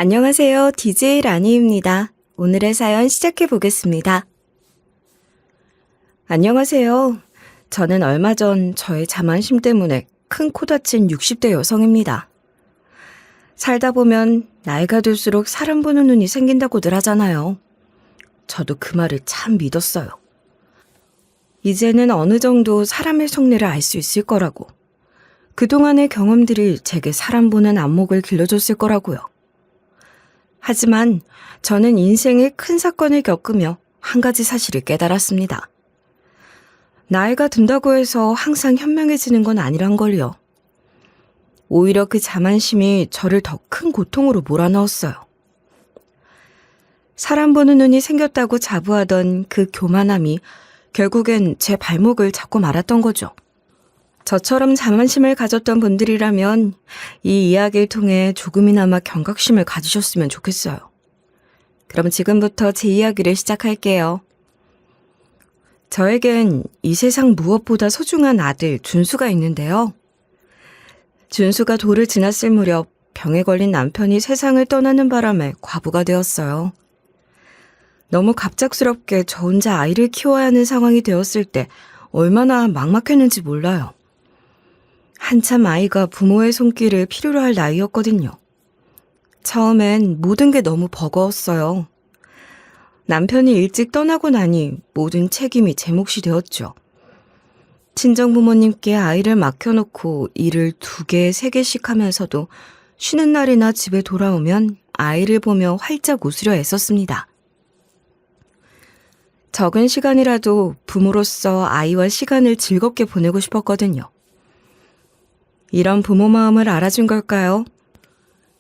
안녕하세요. DJ 라니입니다. 오늘의 사연 시작해 보겠습니다. 안녕하세요. 저는 얼마 전 저의 자만심 때문에 큰 코 다친 60대 여성입니다. 살다 보면 나이가 들수록 사람 보는 눈이 생긴다고들 하잖아요. 저도 그 말을 참 믿었어요. 이제는 어느 정도 사람의 속내를 알 수 있을 거라고. 그동안의 경험들이 제게 사람 보는 안목을 길러줬을 거라고요. 하지만 저는 인생의 큰 사건을 겪으며 한 가지 사실을 깨달았습니다. 나이가 든다고 해서 항상 현명해지는 건 아니란 걸요. 오히려 그 자만심이 저를 더 큰 고통으로 몰아넣었어요. 사람 보는 눈이 생겼다고 자부하던 그 교만함이 결국엔 제 발목을 잡고 말았던 거죠. 저처럼 자만심을 가졌던 분들이라면 이 이야기를 통해 조금이나마 경각심을 가지셨으면 좋겠어요. 그럼 지금부터 제 이야기를 시작할게요. 저에겐 이 세상 무엇보다 소중한 아들 준수가 있는데요. 준수가 돌을 지났을 무렵 병에 걸린 남편이 세상을 떠나는 바람에 과부가 되었어요. 너무 갑작스럽게 저 혼자 아이를 키워야 하는 상황이 되었을 때 얼마나 막막했는지 몰라요. 한참 아이가 부모의 손길을 필요로 할 나이였거든요. 처음엔 모든 게 너무 버거웠어요. 남편이 일찍 떠나고 나니 모든 책임이 제 몫이 되었죠. 친정 부모님께 아이를 맡겨놓고 일을 2개, 3개씩 하면서도 쉬는 날이나 집에 돌아오면 아이를 보며 활짝 웃으려 애썼습니다. 적은 시간이라도 부모로서 아이와 시간을 즐겁게 보내고 싶었거든요. 이런 부모 마음을 알아준 걸까요?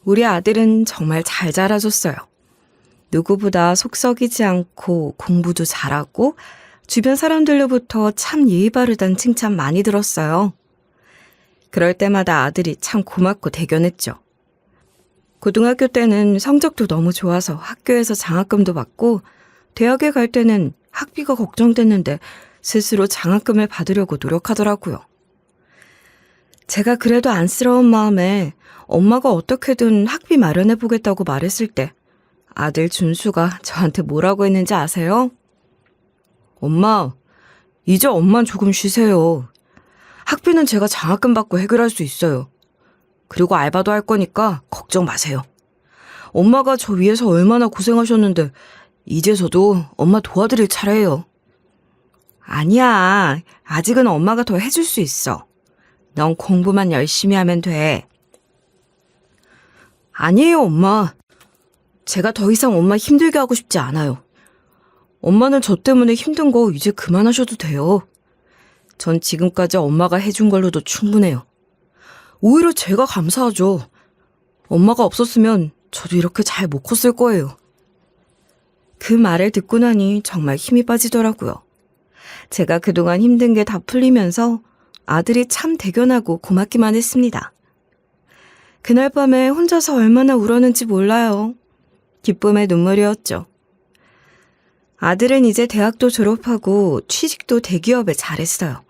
우리 아들은 정말 잘 자라줬어요. 누구보다 속 썩이지 않고 공부도 잘하고 주변 사람들로부터 참 예의 바르다는 칭찬 많이 들었어요. 그럴 때마다 아들이 참 고맙고 대견했죠. 고등학교 때는 성적도 너무 좋아서 학교에서 장학금도 받고 대학에 갈 때는 학비가 걱정됐는데 스스로 장학금을 받으려고 노력하더라고요. 제가 그래도 안쓰러운 마음에 엄마가 어떻게든 학비 마련해보겠다고 말했을 때 아들 준수가 저한테 뭐라고 했는지 아세요? 엄마, 이제 엄만 조금 쉬세요. 학비는 제가 장학금 받고 해결할 수 있어요. 그리고 알바도 할 거니까 걱정 마세요. 엄마가 저 위해서 얼마나 고생하셨는데 이제서도 엄마 도와드릴 차례예요. 아니야, 아직은 엄마가 더 해줄 수 있어. 넌 공부만 열심히 하면 돼. 아니에요, 엄마. 제가 더 이상 엄마 힘들게 하고 싶지 않아요. 엄마는 저 때문에 힘든 거 이제 그만하셔도 돼요. 전 지금까지 엄마가 해준 걸로도 충분해요. 오히려 제가 감사하죠. 엄마가 없었으면 저도 이렇게 잘 못 컸을 거예요. 그 말을 듣고 나니 정말 힘이 빠지더라고요. 제가 그동안 힘든 게 다 풀리면서 아들이 참 대견하고 고맙기만 했습니다. 그날 밤에 혼자서 얼마나 울었는지 몰라요. 기쁨의 눈물이었죠. 아들은 이제 대학도 졸업하고 취직도 대기업에 잘했어요.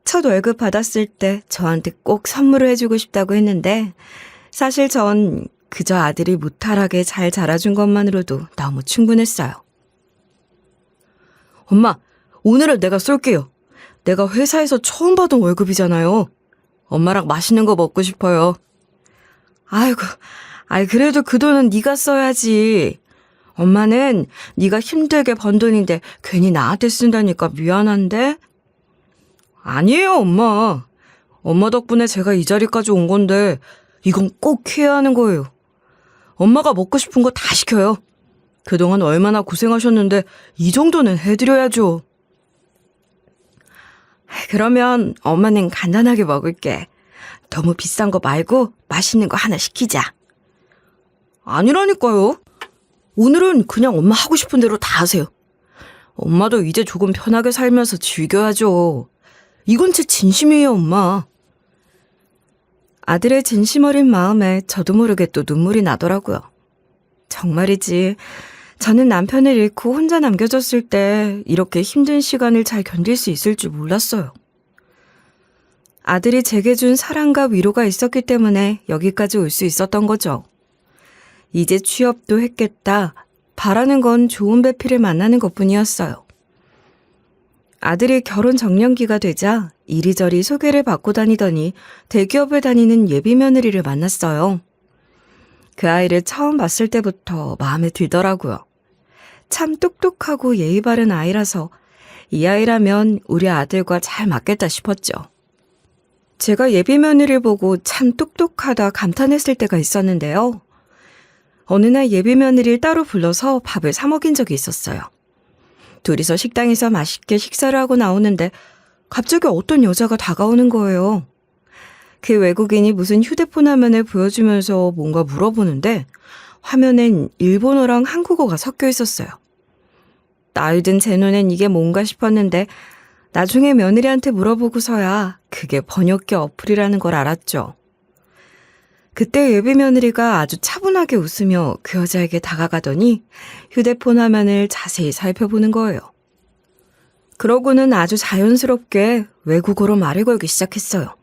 첫 월급 받았을 때 저한테 꼭 선물을 해주고 싶다고 했는데 사실 전 그저 아들이 무탈하게 잘 자라준 것만으로도 너무 충분했어요. 엄마, 오늘은 내가 쏠게요. 내가 회사에서 처음 받은 월급이잖아요. 엄마랑 맛있는 거 먹고 싶어요. 아이고, 그래도 그 돈은 네가 써야지. 엄마는 네가 힘들게 번 돈인데 괜히 나한테 쓴다니까 미안한데? 아니에요, 엄마. 엄마 덕분에 제가 이 자리까지 온 건데 이건 꼭 해야 하는 거예요. 엄마가 먹고 싶은 거 다 시켜요. 그동안 얼마나 고생하셨는데 이 정도는 해드려야죠. 그러면 엄마는 간단하게 먹을게. 너무 비싼 거 말고 맛있는 거 하나 시키자. 아니라니까요. 오늘은 그냥 엄마 하고 싶은 대로 다 하세요. 엄마도 이제 조금 편하게 살면서 즐겨야죠. 이건 제 진심이에요, 엄마. 아들의 진심 어린 마음에 저도 모르게 또 눈물이 나더라고요. 정말이지. 저는 남편을 잃고 혼자 남겨졌을 때 이렇게 힘든 시간을 잘 견딜 수 있을 줄 몰랐어요. 아들이 제게 준 사랑과 위로가 있었기 때문에 여기까지 올 수 있었던 거죠. 이제 취업도 했겠다. 바라는 건 좋은 배필을 만나는 것뿐이었어요. 아들이 결혼 정년기가 되자 이리저리 소개를 받고 다니더니 대기업에 다니는 예비 며느리를 만났어요. 그 아이를 처음 봤을 때부터 마음에 들더라고요. 참 똑똑하고 예의 바른 아이라서 이 아이라면 우리 아들과 잘 맞겠다 싶었죠. 제가 예비 며느리를 보고 참 똑똑하다 감탄했을 때가 있었는데요. 어느 날 예비 며느리를 따로 불러서 밥을 사 먹인 적이 있었어요. 둘이서 식당에서 맛있게 식사를 하고 나오는데 갑자기 어떤 여자가 다가오는 거예요. 그 외국인이 무슨 휴대폰 화면을 보여주면서 뭔가 물어보는데 화면엔 일본어랑 한국어가 섞여 있었어요. 나이 든 제 눈엔 이게 뭔가 싶었는데 나중에 며느리한테 물어보고서야 그게 번역기 어플이라는 걸 알았죠. 그때 예비 며느리가 아주 차분하게 웃으며 그 여자에게 다가가더니 휴대폰 화면을 자세히 살펴보는 거예요. 그러고는 아주 자연스럽게 외국어로 말을 걸기 시작했어요.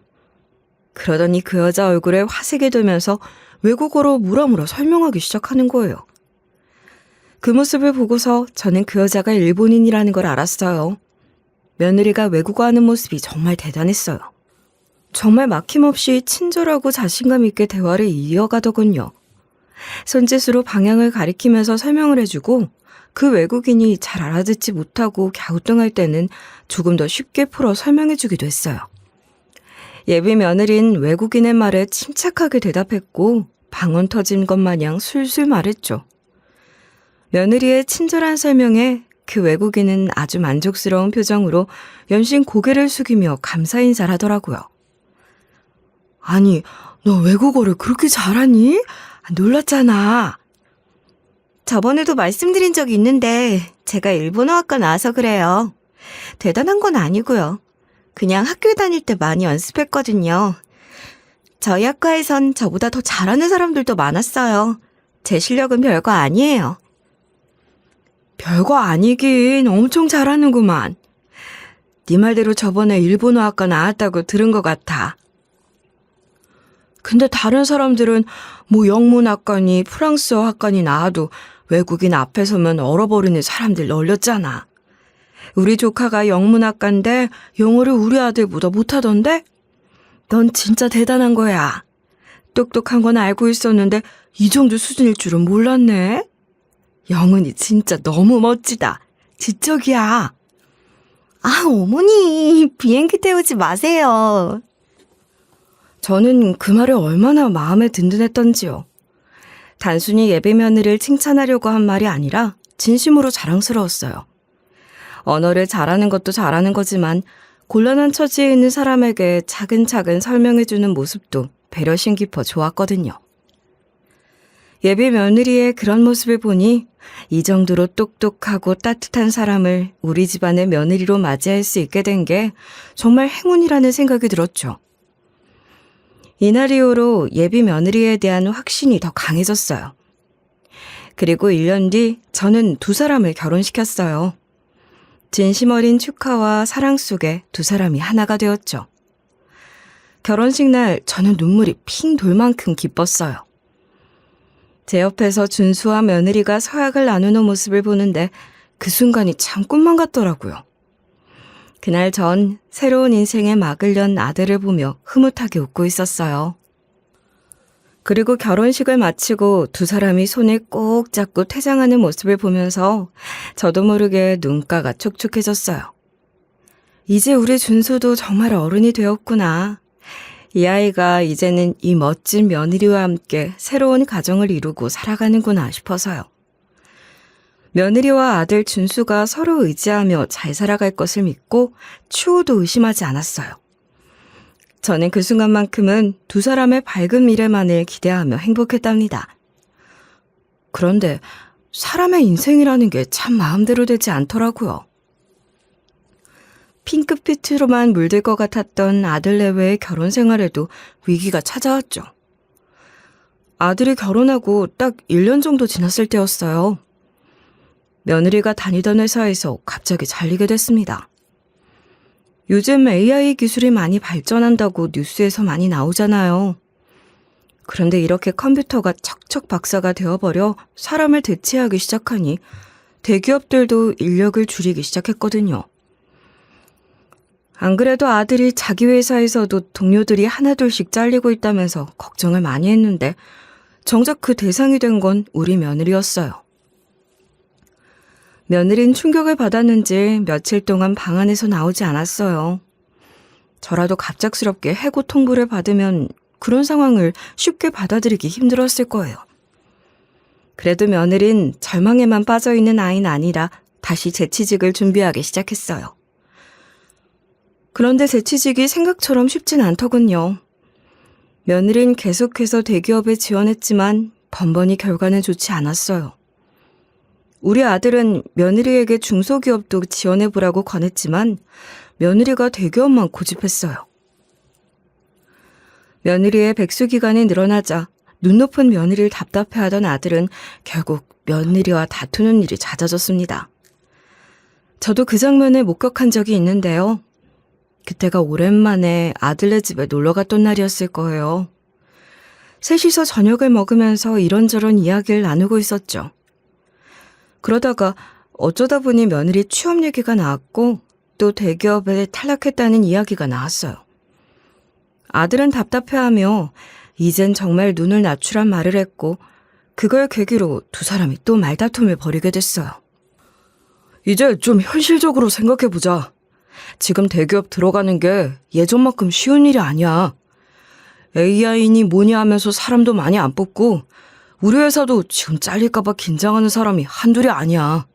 그러더니 그 여자 얼굴에 화색이 돌면서 외국어로 물어물어 설명하기 시작하는 거예요. 그 모습을 보고서 저는 그 여자가 일본인이라는 걸 알았어요. 며느리가 외국어 하는 모습이 정말 대단했어요. 정말 막힘없이 친절하고 자신감 있게 대화를 이어가더군요. 손짓으로 방향을 가리키면서 설명을 해주고 그 외국인이 잘 알아듣지 못하고 갸우뚱할 때는 조금 더 쉽게 풀어 설명해주기도 했어요. 예비 며느린 외국인의 말에 침착하게 대답했고 방언 터진 것 마냥 술술 말했죠. 며느리의 친절한 설명에 그 외국인은 아주 만족스러운 표정으로 연신 고개를 숙이며 감사 인사를 하더라고요. 아니, 너 외국어를 그렇게 잘하니? 놀랐잖아. 저번에도 말씀드린 적이 있는데 제가 일본어학과 나와서 그래요. 대단한 건 아니고요. 그냥 학교 다닐 때 많이 연습했거든요. 저희 학과에선 저보다 더 잘하는 사람들도 많았어요. 제 실력은 별거 아니에요. 별거 아니긴 엄청 잘하는구만. 네 말대로 저번에 일본어학과 나왔다고 들은 것 같아. 근데 다른 사람들은 뭐 영문학과니 프랑스어학과니 나와도 외국인 앞에 서면 얼어버리는 사람들 널렸잖아. 우리 조카가 영문학과인데 영어를 우리 아들보다 못하던데? 넌 진짜 대단한 거야. 똑똑한 건 알고 있었는데 이 정도 수준일 줄은 몰랐네. 영은이 진짜 너무 멋지다. 지적이야. 아, 어머니, 비행기 태우지 마세요. 저는 그 말이 얼마나 마음에 든든했던지요. 단순히 예비 며느리를 칭찬하려고 한 말이 아니라 진심으로 자랑스러웠어요. 언어를 잘하는 것도 잘하는 거지만 곤란한 처지에 있는 사람에게 차근차근 설명해주는 모습도 배려심 깊어 좋았거든요. 예비 며느리의 그런 모습을 보니 이 정도로 똑똑하고 따뜻한 사람을 우리 집안의 며느리로 맞이할 수 있게 된 게 정말 행운이라는 생각이 들었죠. 이날 이후로 예비 며느리에 대한 확신이 더 강해졌어요. 그리고 1년 뒤 저는 두 사람을 결혼시켰어요. 진심 어린 축하와 사랑 속에 두 사람이 하나가 되었죠. 결혼식 날 저는 눈물이 핑 돌 만큼 기뻤어요. 제 옆에서 준수와 며느리가 서약을 나누는 모습을 보는데 그 순간이 참 꿈만 같더라고요. 그날 전 새로운 인생의 막을 연 아들을 보며 흐뭇하게 웃고 있었어요. 그리고 결혼식을 마치고 두 사람이 손을 꼭 잡고 퇴장하는 모습을 보면서 저도 모르게 눈가가 촉촉해졌어요. 이제 우리 준수도 정말 어른이 되었구나. 이 아이가 이제는 이 멋진 며느리와 함께 새로운 가정을 이루고 살아가는구나 싶어서요. 며느리와 아들 준수가 서로 의지하며 잘 살아갈 것을 믿고 추호도 의심하지 않았어요. 저는 그 순간만큼은 두 사람의 밝은 미래만을 기대하며 행복했답니다. 그런데 사람의 인생이라는 게 참 마음대로 되지 않더라고요. 핑크빛으로만 물들 것 같았던 아들 내외의 결혼 생활에도 위기가 찾아왔죠. 아들이 결혼하고 딱 1년 정도 지났을 때였어요. 며느리가 다니던 회사에서 갑자기 잘리게 됐습니다. 요즘 AI 기술이 많이 발전한다고 뉴스에서 많이 나오잖아요. 그런데 이렇게 컴퓨터가 척척 박사가 되어버려 사람을 대체하기 시작하니 대기업들도 인력을 줄이기 시작했거든요. 안 그래도 아들이 자기 회사에서도 동료들이 하나둘씩 잘리고 있다면서 걱정을 많이 했는데 정작 그 대상이 된 건 우리 며느리였어요. 며느린 충격을 받았는지 며칠 동안 방 안에서 나오지 않았어요. 저라도 갑작스럽게 해고 통보를 받으면 그런 상황을 쉽게 받아들이기 힘들었을 거예요. 그래도 며느린 절망에만 빠져있는 아이는 아니라 다시 재취직을 준비하기 시작했어요. 그런데 재취직이 생각처럼 쉽진 않더군요. 며느린 계속해서 대기업에 지원했지만 번번이 결과는 좋지 않았어요. 우리 아들은 며느리에게 중소기업도 지원해보라고 권했지만 며느리가 대기업만 고집했어요. 며느리의 백수기간이 늘어나자 눈 높은 며느리를 답답해하던 아들은 결국 며느리와 다투는 일이 잦아졌습니다. 저도 그 장면을 목격한 적이 있는데요. 그때가 오랜만에 아들네 집에 놀러 갔던 날이었을 거예요. 셋이서 저녁을 먹으면서 이런저런 이야기를 나누고 있었죠. 그러다가 어쩌다 보니 며느리 취업 얘기가 나왔고 또 대기업에 탈락했다는 이야기가 나왔어요. 아들은 답답해하며 이젠 정말 눈을 낮추란 말을 했고 그걸 계기로 두 사람이 또 말다툼을 벌이게 됐어요. 이제 좀 현실적으로 생각해보자. 지금 대기업 들어가는 게 예전만큼 쉬운 일이 아니야. AI니 뭐니 하면서 사람도 많이 안 뽑고 우리 회사도 지금 잘릴까봐 긴장하는 사람이 한둘이 아니야.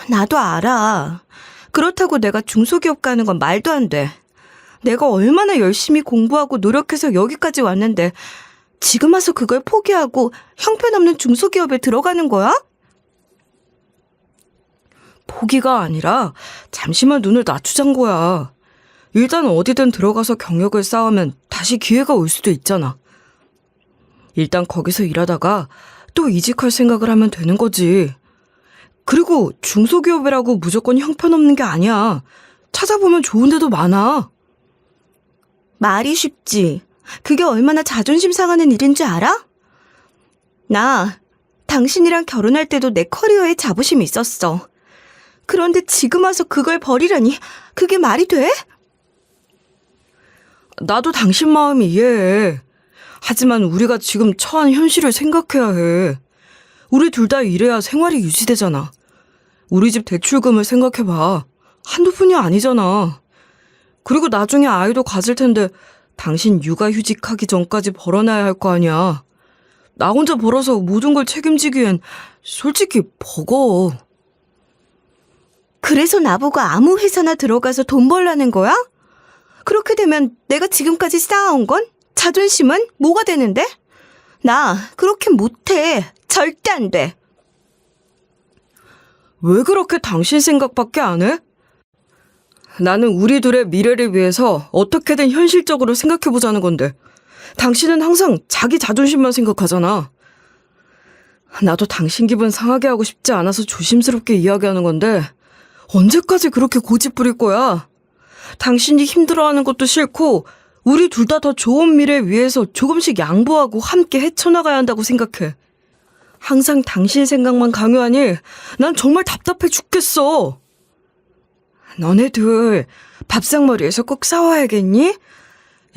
나도 알아. 그렇다고 내가 중소기업 가는 건 말도 안 돼. 내가 얼마나 열심히 공부하고 노력해서 여기까지 왔는데 지금 와서 그걸 포기하고 형편없는 중소기업에 들어가는 거야? 포기가 아니라 잠시만 눈을 낮추자는 거야. 일단 어디든 들어가서 경력을 쌓으면 다시 기회가 올 수도 있잖아. 일단 거기서 일하다가 또 이직할 생각을 하면 되는 거지. 그리고 중소기업이라고 무조건 형편없는 게 아니야. 찾아보면 좋은 데도 많아. 말이 쉽지. 그게 얼마나 자존심 상하는 일인 줄 알아? 나 당신이랑 결혼할 때도 내 커리어에 자부심이 있었어. 그런데 지금 와서 그걸 버리라니 그게 말이 돼? 나도 당신 마음이 이해해. 하지만 우리가 지금 처한 현실을 생각해야 해. 우리 둘 다 일해야 생활이 유지되잖아. 우리 집 대출금을 생각해봐. 한두 푼이 아니잖아. 그리고 나중에 아이도 가질 텐데 당신 육아휴직하기 전까지 벌어놔야 할 거 아니야. 나 혼자 벌어서 모든 걸 책임지기엔 솔직히 버거워. 그래서 나보고 아무 회사나 들어가서 돈 벌라는 거야? 그렇게 되면 내가 지금까지 쌓아온 건? 자존심은 뭐가 되는데? 나 그렇게 못해. 절대 안 돼. 왜 그렇게 당신 생각밖에 안 해? 나는 우리 둘의 미래를 위해서 어떻게든 현실적으로 생각해보자는 건데 당신은 항상 자기 자존심만 생각하잖아. 나도 당신 기분 상하게 하고 싶지 않아서 조심스럽게 이야기하는 건데 언제까지 그렇게 고집 부릴 거야? 당신이 힘들어하는 것도 싫고 우리 둘 다 더 좋은 미래 위해서 조금씩 양보하고 함께 헤쳐나가야 한다고 생각해. 항상 당신 생각만 강요하니 난 정말 답답해 죽겠어. 너네 둘 밥상머리에서 꼭 싸워야겠니?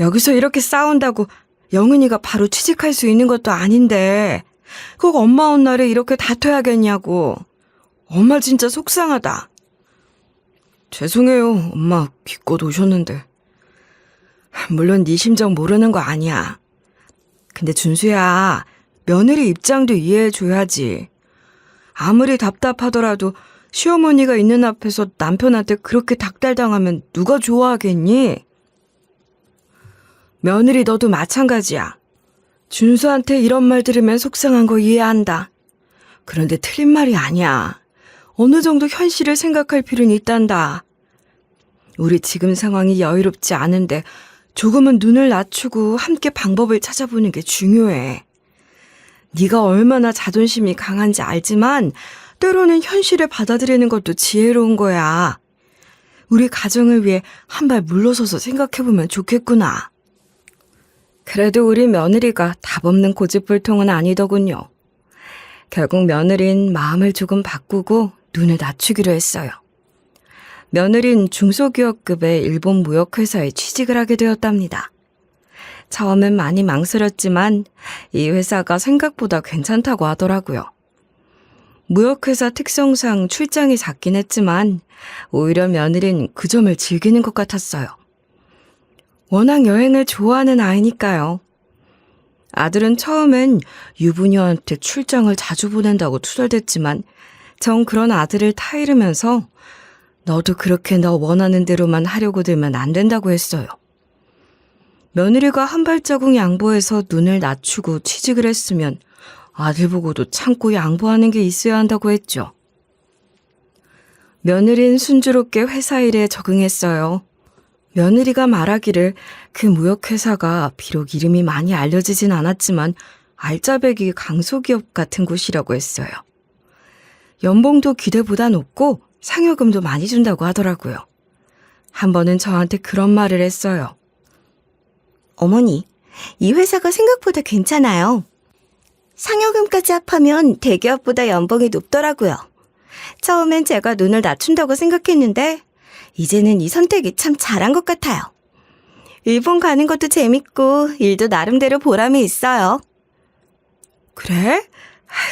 여기서 이렇게 싸운다고 영은이가 바로 취직할 수 있는 것도 아닌데 꼭 엄마 온 날에 이렇게 다퉈야겠냐고. 엄마 진짜 속상하다. 죄송해요. 엄마 기껏 오셨는데. 물론 네 심정 모르는 거 아니야. 근데 준수야, 며느리 입장도 이해해줘야지. 아무리 답답하더라도 시어머니가 있는 앞에서 남편한테 그렇게 닥달당하면 누가 좋아하겠니? 며느리 너도 마찬가지야. 준수한테 이런 말 들으면 속상한 거 이해한다. 그런데 틀린 말이 아니야. 어느 정도 현실을 생각할 필요는 있단다. 우리 지금 상황이 여유롭지 않은데 조금은 눈을 낮추고 함께 방법을 찾아보는 게 중요해. 네가 얼마나 자존심이 강한지 알지만 때로는 현실을 받아들이는 것도 지혜로운 거야. 우리 가정을 위해 한 발 물러서서 생각해보면 좋겠구나. 그래도 우리 며느리가 답 없는 고집불통은 아니더군요. 결국 며느린 마음을 조금 바꾸고 눈을 낮추기로 했어요. 며느린 중소기업급의 일본 무역회사에 취직을 하게 되었답니다. 처음엔 많이 망설였지만 이 회사가 생각보다 괜찮다고 하더라고요. 무역회사 특성상 출장이 작긴 했지만 오히려 며느린 그 점을 즐기는 것 같았어요. 워낙 여행을 좋아하는 아이니까요. 아들은 처음엔 유부녀한테 출장을 자주 보낸다고 투덜댔지만 전 그런 아들을 타이르면서 너도 그렇게 너 원하는 대로만 하려고 들면 안 된다고 했어요. 며느리가 한 발자국 양보해서 눈을 낮추고 취직을 했으면 아들 보고도 참고 양보하는 게 있어야 한다고 했죠. 며느린 순조롭게 회사 일에 적응했어요. 며느리가 말하기를 그 무역회사가 비록 이름이 많이 알려지진 않았지만 알짜배기 강소기업 같은 곳이라고 했어요. 연봉도 기대보다 높고 상여금도 많이 준다고 하더라고요. 한 번은 저한테 그런 말을 했어요. 어머니, 이 회사가 생각보다 괜찮아요. 상여금까지 합하면 대기업보다 연봉이 높더라고요. 처음엔 제가 눈을 낮춘다고 생각했는데 이제는 이 선택이 참 잘한 것 같아요. 일본 가는 것도 재밌고 일도 나름대로 보람이 있어요. 그래?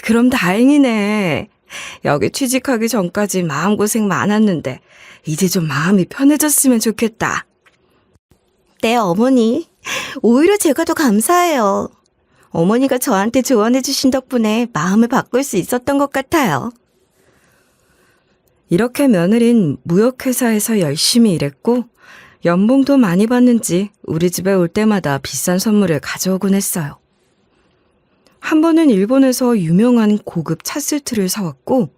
그럼 다행이네. 여기 취직하기 전까지 마음고생 많았는데 이제 좀 마음이 편해졌으면 좋겠다. 네, 어머니. 오히려 제가 더 감사해요. 어머니가 저한테 조언해 주신 덕분에 마음을 바꿀 수 있었던 것 같아요. 이렇게 며느린 무역회사에서 열심히 일했고 연봉도 많이 받는지 우리 집에 올 때마다 비싼 선물을 가져오곤 했어요. 한 번은 일본에서 유명한 고급 차 세트를 사왔고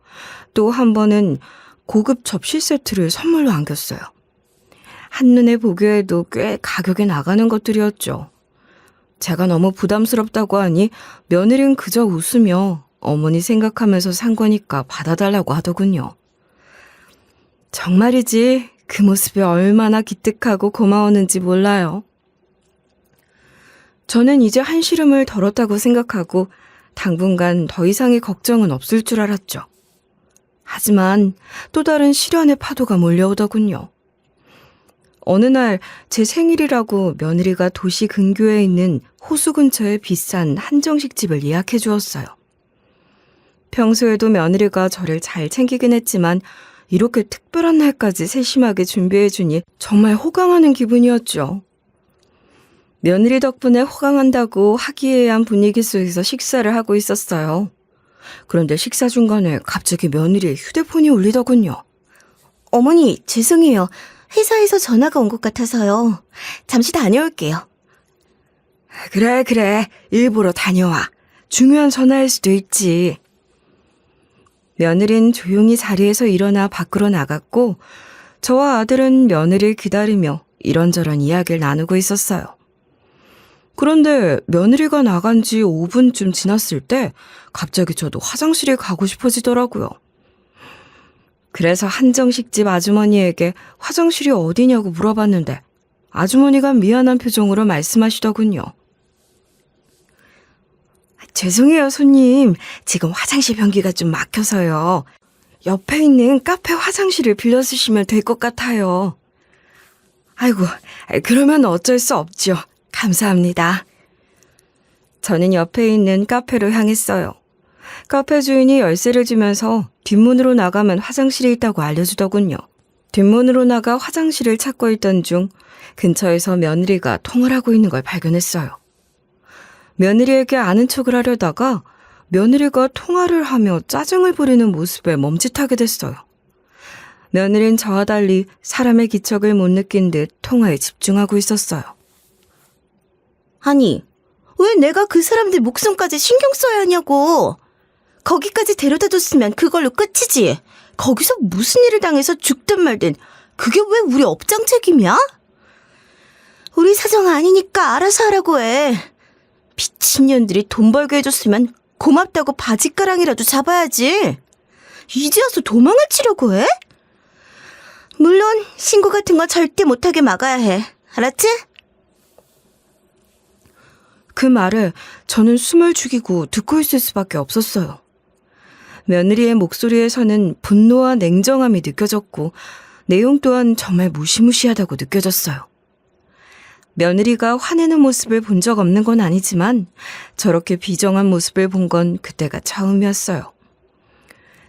또 한 번은 고급 접시 세트를 선물로 안겼어요. 한눈에 보기에도 꽤 가격이 나가는 것들이었죠. 제가 너무 부담스럽다고 하니 며느린 그저 웃으며 어머니 생각하면서 산 거니까 받아달라고 하더군요. 정말이지 그 모습이 얼마나 기특하고 고마웠는지 몰라요. 저는 이제 한시름을 덜었다고 생각하고 당분간 더 이상의 걱정은 없을 줄 알았죠. 하지만 또 다른 시련의 파도가 몰려오더군요. 어느 날 제 생일이라고 며느리가 도시 근교에 있는 호수 근처에 비싼 한정식 집을 예약해 주었어요. 평소에도 며느리가 저를 잘 챙기긴 했지만 이렇게 특별한 날까지 세심하게 준비해 주니 정말 호강하는 기분이었죠. 며느리 덕분에 호강한다고 화기애애한 분위기 속에서 식사를 하고 있었어요. 그런데 식사 중간에 갑자기 며느리의 휴대폰이 울리더군요. 어머니, 죄송해요. 회사에서 전화가 온 것 같아서요. 잠시 다녀올게요. 그래. 일부러 다녀와. 중요한 전화일 수도 있지. 며느린 조용히 자리에서 일어나 밖으로 나갔고 저와 아들은 며느리를 기다리며 이런저런 이야기를 나누고 있었어요. 그런데 며느리가 나간 지 5분쯤 지났을 때 갑자기 저도 화장실에 가고 싶어지더라고요. 그래서 한정식집 아주머니에게 화장실이 어디냐고 물어봤는데 아주머니가 미안한 표정으로 말씀하시더군요. 죄송해요, 손님. 지금 화장실 변기가 좀 막혀서요. 옆에 있는 카페 화장실을 빌려 쓰시면 될 것 같아요. 아이고, 그러면 어쩔 수 없죠. 감사합니다. 저는 옆에 있는 카페로 향했어요. 카페 주인이 열쇠를 주면서 뒷문으로 나가면 화장실이 있다고 알려주더군요. 뒷문으로 나가 화장실을 찾고 있던 중 근처에서 며느리가 통화를 하고 있는 걸 발견했어요. 며느리에게 아는 척을 하려다가 며느리가 통화를 하며 짜증을 부리는 모습에 멈칫하게 됐어요. 며느리는 저와 달리 사람의 기척을 못 느낀 듯 통화에 집중하고 있었어요. 아니, 왜 내가 그 사람들 목숨까지 신경 써야 하냐고. 거기까지 데려다 줬으면 그걸로 끝이지. 거기서 무슨 일을 당해서 죽든 말든 그게 왜 우리 업장 책임이야? 우리 사정 아니니까 알아서 하라고 해. 미친년들이 돈 벌게 해줬으면 고맙다고 바지가랑이라도 잡아야지. 이제 와서 도망을 치려고 해? 물론 신고 같은 거 절대 못하게 막아야 해. 알았지? 그 말에 저는 숨을 죽이고 듣고 있을 수밖에 없었어요. 며느리의 목소리에서는 분노와 냉정함이 느껴졌고 내용 또한 정말 무시무시하다고 느껴졌어요. 며느리가 화내는 모습을 본 적 없는 건 아니지만 저렇게 비정한 모습을 본 건 그때가 처음이었어요.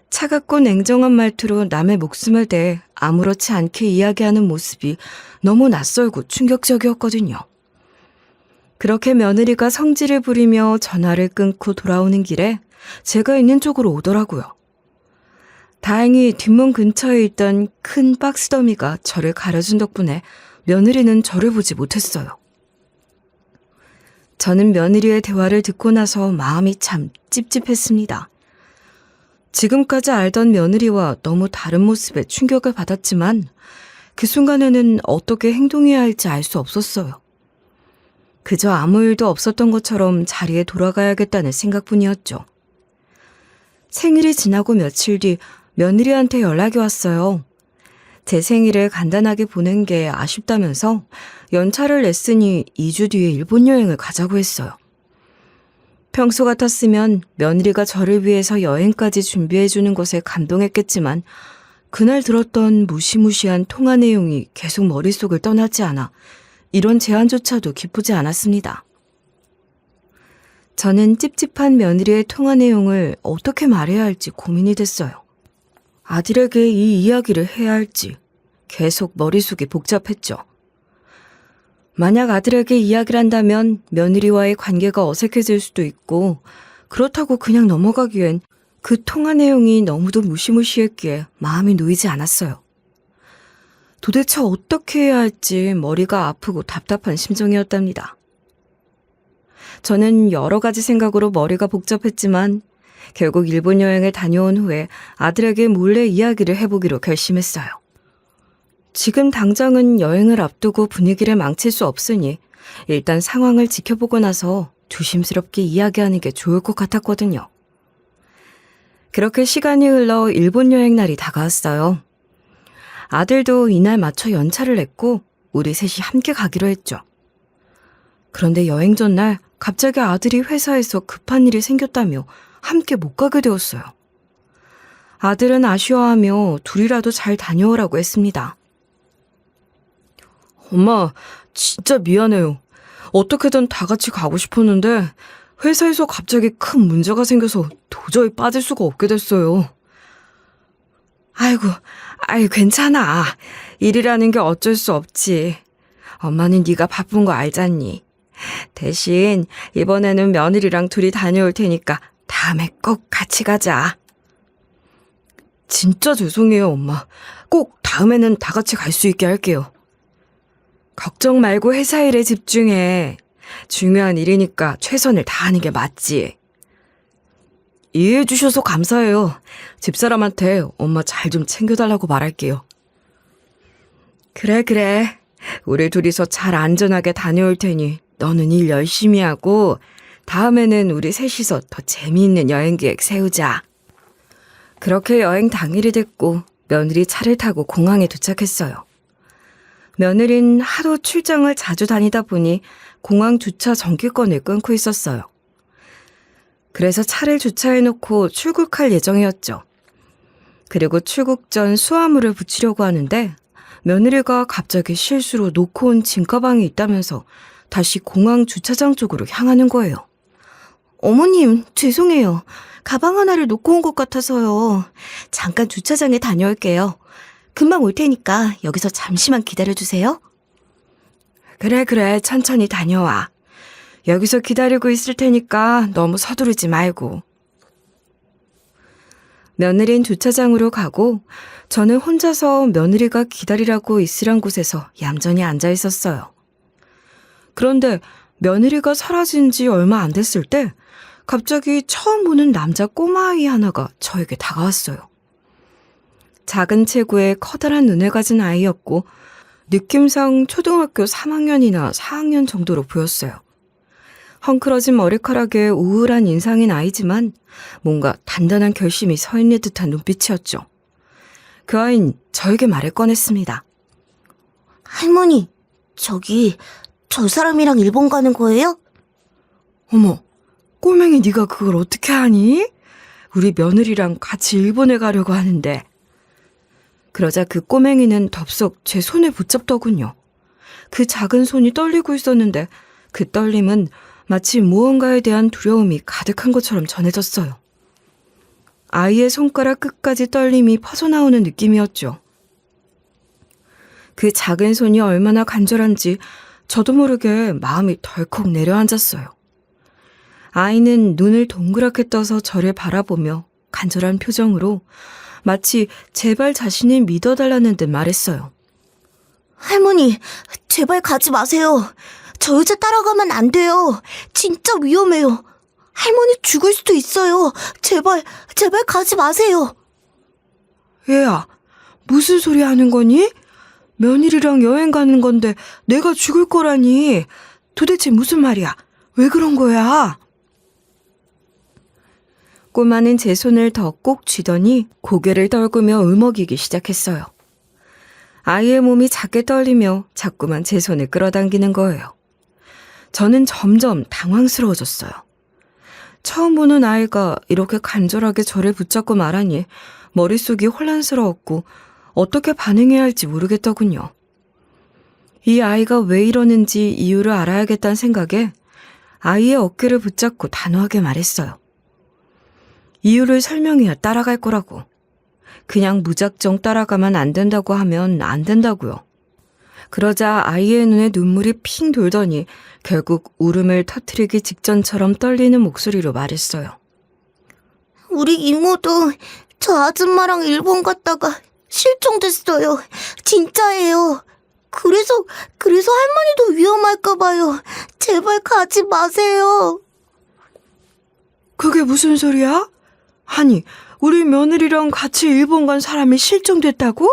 차갑고 냉정한 말투로 남의 목숨을 대해 아무렇지 않게 이야기하는 모습이 너무 낯설고 충격적이었거든요. 그렇게 며느리가 성질을 부리며 전화를 끊고 돌아오는 길에 제가 있는 쪽으로 오더라고요. 다행히 뒷문 근처에 있던 큰 박스 더미가 저를 가려준 덕분에 며느리는 저를 보지 못했어요. 저는 며느리의 대화를 듣고 나서 마음이 참 찝찝했습니다. 지금까지 알던 며느리와 너무 다른 모습에 충격을 받았지만 그 순간에는 어떻게 행동해야 할지 알 수 없었어요. 그저 아무 일도 없었던 것처럼 자리에 돌아가야겠다는 생각뿐이었죠. 생일이 지나고 며칠 뒤 며느리한테 연락이 왔어요. 제 생일을 간단하게 보낸 게 아쉽다면서 연차를 냈으니 2주 뒤에 일본 여행을 가자고 했어요. 평소 같았으면 며느리가 저를 위해서 여행까지 준비해주는 것에 감동했겠지만 그날 들었던 무시무시한 통화 내용이 계속 머릿속을 떠나지 않아 이런 제안조차도 기쁘지 않았습니다. 저는 찝찝한 며느리의 통화 내용을 어떻게 말해야 할지 고민이 됐어요. 아들에게 이 이야기를 해야 할지 계속 머릿속이 복잡했죠. 만약 아들에게 이야기를 한다면 며느리와의 관계가 어색해질 수도 있고 그렇다고 그냥 넘어가기엔 그 통화 내용이 너무도 무시무시했기에 마음이 놓이지 않았어요. 도대체 어떻게 해야 할지 머리가 아프고 답답한 심정이었답니다. 저는 여러 가지 생각으로 머리가 복잡했지만 결국 일본 여행을 다녀온 후에 아들에게 몰래 이야기를 해보기로 결심했어요. 지금 당장은 여행을 앞두고 분위기를 망칠 수 없으니 일단 상황을 지켜보고 나서 조심스럽게 이야기하는 게 좋을 것 같았거든요. 그렇게 시간이 흘러 일본 여행 날이 다가왔어요. 아들도 이날 맞춰 연차를 냈고 우리 셋이 함께 가기로 했죠. 그런데 여행 전날 갑자기 아들이 회사에서 급한 일이 생겼다며 함께 못 가게 되었어요. 아들은 아쉬워하며 둘이라도 잘 다녀오라고 했습니다. 엄마, 진짜 미안해요. 어떻게든 다 같이 가고 싶었는데 회사에서 갑자기 큰 문제가 생겨서 도저히 빠질 수가 없게 됐어요. 아이고, 괜찮아. 일이라는 게 어쩔 수 없지. 엄마는 네가 바쁜 거 알잖니. 대신 이번에는 며느리랑 둘이 다녀올 테니까 다음에 꼭 같이 가자. 진짜 죄송해요, 엄마. 꼭 다음에는 다 같이 갈 수 있게 할게요. 걱정 말고 회사 일에 집중해. 중요한 일이니까 최선을 다하는 게 맞지. 이해해 주셔서 감사해요. 집사람한테 엄마 잘 좀 챙겨달라고 말할게요. 그래. 우리 둘이서 잘 안전하게 다녀올 테니 너는 일 열심히 하고 다음에는 우리 셋이서 더 재미있는 여행 계획 세우자. 그렇게 여행 당일이 됐고 며느리 차를 타고 공항에 도착했어요. 며느린 하도 출장을 자주 다니다 보니 공항 주차 정기권을 끊고 있었어요. 그래서 차를 주차해놓고 출국할 예정이었죠. 그리고 출국 전 수화물을 붙이려고 하는데 며느리가 갑자기 실수로 놓고 온 짐가방이 있다면서 다시 공항 주차장 쪽으로 향하는 거예요. 어머님, 죄송해요. 가방 하나를 놓고 온 것 같아서요. 잠깐 주차장에 다녀올게요. 금방 올 테니까 여기서 잠시만 기다려주세요. 그래, 천천히 다녀와. 여기서 기다리고 있을 테니까 너무 서두르지 말고. 며느린 주차장으로 가고 저는 혼자서 며느리가 기다리라고 있으란 곳에서 얌전히 앉아 있었어요. 그런데 며느리가 사라진 지 얼마 안 됐을 때 갑자기 처음 보는 남자 꼬마아이 하나가 저에게 다가왔어요. 작은 체구에 커다란 눈을 가진 아이였고 느낌상 초등학교 3학년이나 4학년 정도로 보였어요. 헝클어진 머리카락에 우울한 인상인 아이지만 뭔가 단단한 결심이 서 있는 듯한 눈빛이었죠. 그 아이는 저에게 말을 꺼냈습니다. 할머니, 저 사람이랑 일본 가는 거예요? 어머, 꼬맹이 네가 그걸 어떻게 하니? 우리 며느리랑 같이 일본에 가려고 하는데. 그러자 그 꼬맹이는 덥석 제 손을 붙잡더군요. 그 작은 손이 떨리고 있었는데 그 떨림은 마치 무언가에 대한 두려움이 가득한 것처럼 전해졌어요. 아이의 손가락 끝까지 떨림이 퍼져나오는 느낌이었죠. 그 작은 손이 얼마나 간절한지 저도 모르게 마음이 덜컥 내려앉았어요. 아이는 눈을 동그랗게 떠서 저를 바라보며 간절한 표정으로 마치 제발 자신을 믿어달라는 듯 말했어요. 할머니, 제발 가지 마세요. 저 여자 따라가면 안 돼요. 진짜 위험해요. 할머니 죽을 수도 있어요. 제발 가지 마세요. 얘야, 무슨 소리 하는 거니? 며느리랑 여행 가는 건데 내가 죽을 거라니. 도대체 무슨 말이야? 왜 그런 거야? 꼬마는 제 손을 더 꼭 쥐더니 고개를 떨구며 울먹이기 시작했어요. 아이의 몸이 작게 떨리며 자꾸만 제 손을 끌어당기는 거예요. 저는 점점 당황스러워졌어요. 처음 보는 아이가 이렇게 간절하게 저를 붙잡고 말하니 머릿속이 혼란스러웠고 어떻게 반응해야 할지 모르겠더군요. 이 아이가 왜 이러는지 이유를 알아야겠다는 생각에 아이의 어깨를 붙잡고 단호하게 말했어요. 이유를 설명해야 따라갈 거라고. 그냥 무작정 따라가면 안 된다고 하면 안 된다고요. 그러자 아이의 눈에 눈물이 핑 돌더니 결국 울음을 터뜨리기 직전처럼 떨리는 목소리로 말했어요. 우리 이모도 저 아줌마랑 일본 갔다가 실종됐어요. 진짜예요. 그래서 할머니도 위험할까 봐요. 제발 가지 마세요. 그게 무슨 소리야? 아니, 우리 며느리랑 같이 일본 간 사람이 실종됐다고?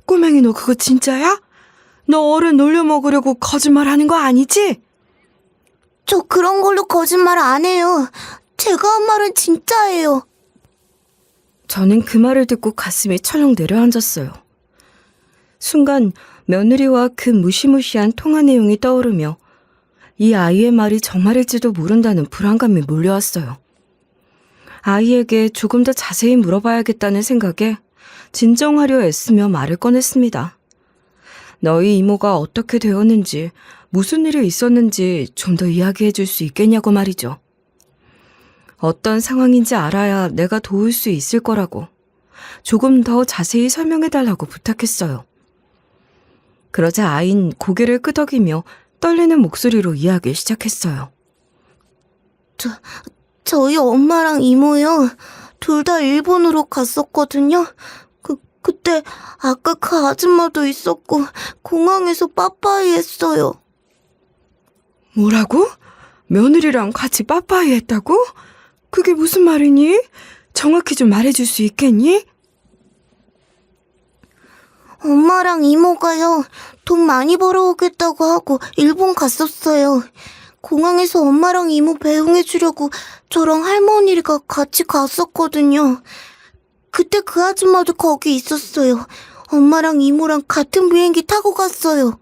꼬맹이 너 그거 진짜야? 너 어른 놀려먹으려고 거짓말하는 거 아니지? 저 그런 걸로 거짓말 안 해요. 제가 한 말은 진짜예요. 저는 그 말을 듣고 가슴이 철렁 내려앉았어요. 순간 며느리와 그 무시무시한 통화 내용이 떠오르며 이 아이의 말이 정말일지도 모른다는 불안감이 몰려왔어요. 아이에게 조금 더 자세히 물어봐야겠다는 생각에 진정하려 애쓰며 말을 꺼냈습니다. 너희 이모가 어떻게 되었는지, 무슨 일이 있었는지 좀 더 이야기해 줄 수 있겠냐고 말이죠. 어떤 상황인지 알아야 내가 도울 수 있을 거라고 조금 더 자세히 설명해 달라고 부탁했어요. 그러자 아이는 고개를 끄덕이며 떨리는 목소리로 이야기를 시작했어요. 저희 엄마랑 이모요. 둘 다 일본으로 갔었거든요. 그때 아까 그 아줌마도 있었고 공항에서 빠빠이 했어요. 뭐라고? 며느리랑 같이 빠빠이 했다고? 그게 무슨 말이니? 정확히 좀 말해줄 수 있겠니? 엄마랑 이모가요. 돈 많이 벌어오겠다고 하고 일본 갔었어요. 공항에서 엄마랑 이모 배웅해주려고 저랑 할머니가 같이 갔었거든요. 그때 그 아줌마도 거기 있었어요. 엄마랑 이모랑 같은 비행기 타고 갔어요.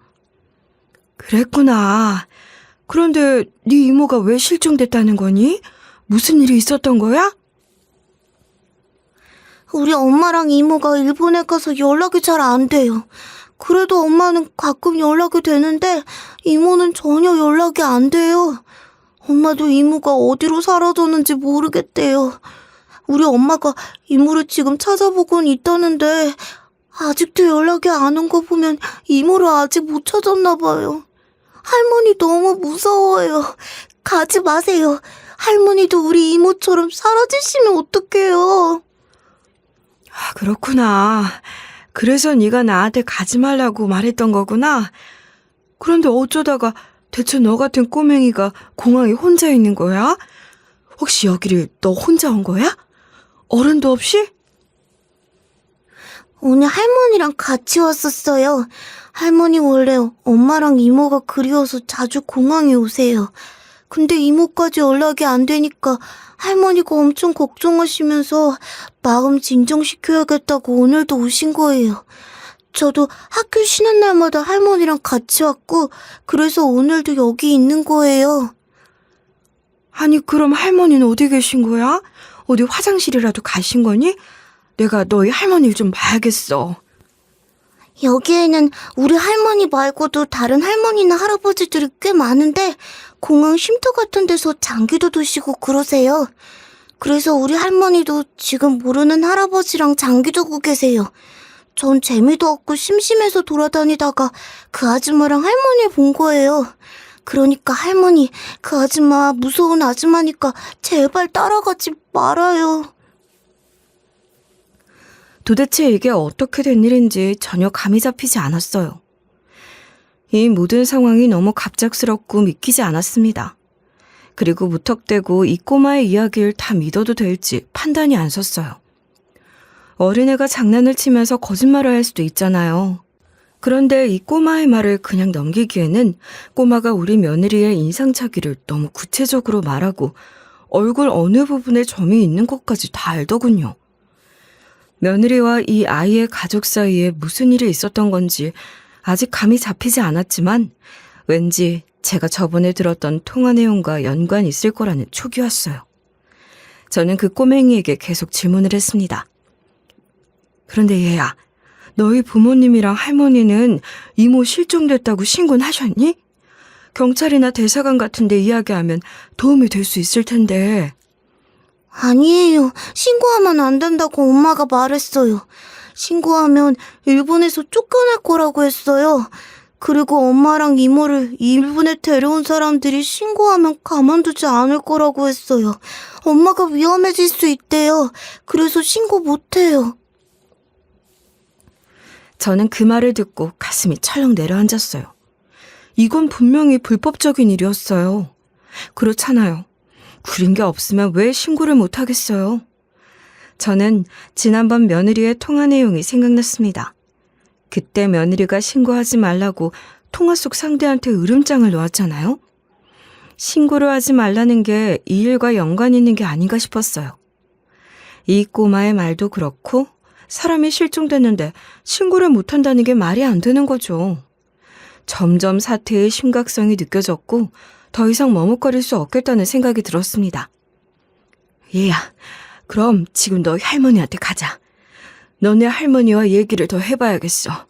그랬구나. 그런데 네 이모가 왜 실종됐다는 거니? 무슨 일이 있었던 거야? 우리 엄마랑 이모가 일본에 가서 연락이 잘 안 돼요. 그래도 엄마는 가끔 연락이 되는데 이모는 전혀 연락이 안 돼요. 엄마도 이모가 어디로 사라졌는지 모르겠대요. 우리 엄마가 이모를 지금 찾아보곤 있다는데 아직도 연락이 안 온 거 보면 이모를 아직 못 찾았나 봐요. 할머니 너무 무서워요. 가지 마세요. 할머니도 우리 이모처럼 사라지시면 어떡해요. 아, 그렇구나. 그래서 네가 나한테 가지 말라고 말했던 거구나. 그런데 어쩌다가 대체 너 같은 꼬맹이가 공항에 혼자 있는 거야? 혹시 여기를 너 혼자 온 거야? 어른도 없이? 오늘 할머니랑 같이 왔었어요. 할머니 원래 엄마랑 이모가 그리워서 자주 공항에 오세요. 근데 이모까지 연락이 안 되니까 할머니가 엄청 걱정하시면서 마음 진정시켜야겠다고 오늘도 오신 거예요. 저도 학교 쉬는 날마다 할머니랑 같이 왔고 그래서 오늘도 여기 있는 거예요. 아니, 그럼 할머니는 어디 계신 거야? 어디 화장실이라도 가신 거니? 내가 너희 할머니 좀 봐야겠어. 여기에는 우리 할머니 말고도 다른 할머니나 할아버지들이 꽤 많은데 공항 쉼터 같은 데서 장기도 두시고 그러세요. 그래서 우리 할머니도 지금 모르는 할아버지랑 장기 두고 계세요. 전 재미도 없고 심심해서 돌아다니다가 그 아줌마랑 할머니 본 거예요. 그러니까 할머니, 그 아줌마 무서운 아줌마니까 제발 따라가지 말아요. 도대체 이게 어떻게 된 일인지 전혀 감이 잡히지 않았어요. 이 모든 상황이 너무 갑작스럽고 믿기지 않았습니다. 그리고 무턱대고 이 꼬마의 이야기를 다 믿어도 될지 판단이 안 섰어요. 어린애가 장난을 치면서 거짓말을 할 수도 있잖아요. 그런데 이 꼬마의 말을 그냥 넘기기에는 꼬마가 우리 며느리의 인상착의를 너무 구체적으로 말하고 얼굴 어느 부분에 점이 있는 것까지 다 알더군요. 며느리와 이 아이의 가족 사이에 무슨 일이 있었던 건지 아직 감이 잡히지 않았지만 왠지 제가 저번에 들었던 통화 내용과 연관이 있을 거라는 촉이 왔어요. 저는 그 꼬맹이에게 계속 질문을 했습니다. 그런데 얘야, 너희 부모님이랑 할머니는 이모 실종됐다고 신고는 하셨니? 경찰이나 대사관 같은 데 이야기하면 도움이 될 수 있을 텐데. 아니에요. 신고하면 안 된다고 엄마가 말했어요. 신고하면 일본에서 쫓겨날 거라고 했어요. 그리고 엄마랑 이모를 일본에 데려온 사람들이 신고하면 가만두지 않을 거라고 했어요. 엄마가 위험해질 수 있대요. 그래서 신고 못해요. 저는 그 말을 듣고 가슴이 철렁 내려앉았어요. 이건 분명히 불법적인 일이었어요. 그렇잖아요. 구린 게 없으면 왜 신고를 못 하겠어요? 저는 지난번 며느리의 통화 내용이 생각났습니다. 그때 며느리가 신고하지 말라고 통화 속 상대한테 으름장을 놓았잖아요. 신고를 하지 말라는 게 이 일과 연관이 있는 게 아닌가 싶었어요. 이 꼬마의 말도 그렇고 사람이 실종됐는데 신고를 못한다는 게 말이 안 되는 거죠. 점점 사태의 심각성이 느껴졌고 더 이상 머뭇거릴 수 없겠다는 생각이 들었습니다. 얘야, 그럼 지금 너희 할머니한테 가자. 너네 할머니와 얘기를 더 해봐야겠어.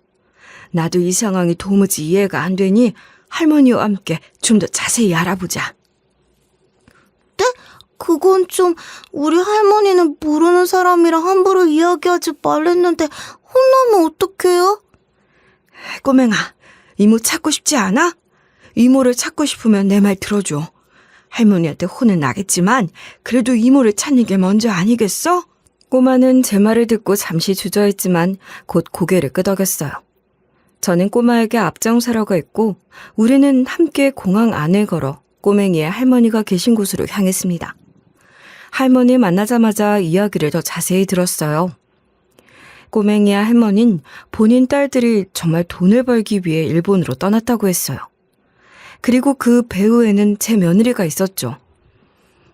나도 이 상황이 도무지 이해가 안 되니 할머니와 함께 좀 더 자세히 알아보자. 네? 그건 좀 우리 할머니는 모르는 사람이랑 함부로 이야기하지 말랬는데 혼나면 어떡해요? 꼬맹아, 이모 찾고 싶지 않아? 이모를 찾고 싶으면 내 말 들어줘. 할머니한테 혼은 나겠지만 그래도 이모를 찾는 게 먼저 아니겠어? 꼬마는 제 말을 듣고 잠시 주저했지만 곧 고개를 끄덕였어요. 저는 꼬마에게 앞장서라고 했고 우리는 함께 공항 안을 걸어 꼬맹이의 할머니가 계신 곳으로 향했습니다. 할머니 만나자마자 이야기를 더 자세히 들었어요. 꼬맹이의 할머니는 본인 딸들이 정말 돈을 벌기 위해 일본으로 떠났다고 했어요. 그리고 그 배후에는 제 며느리가 있었죠.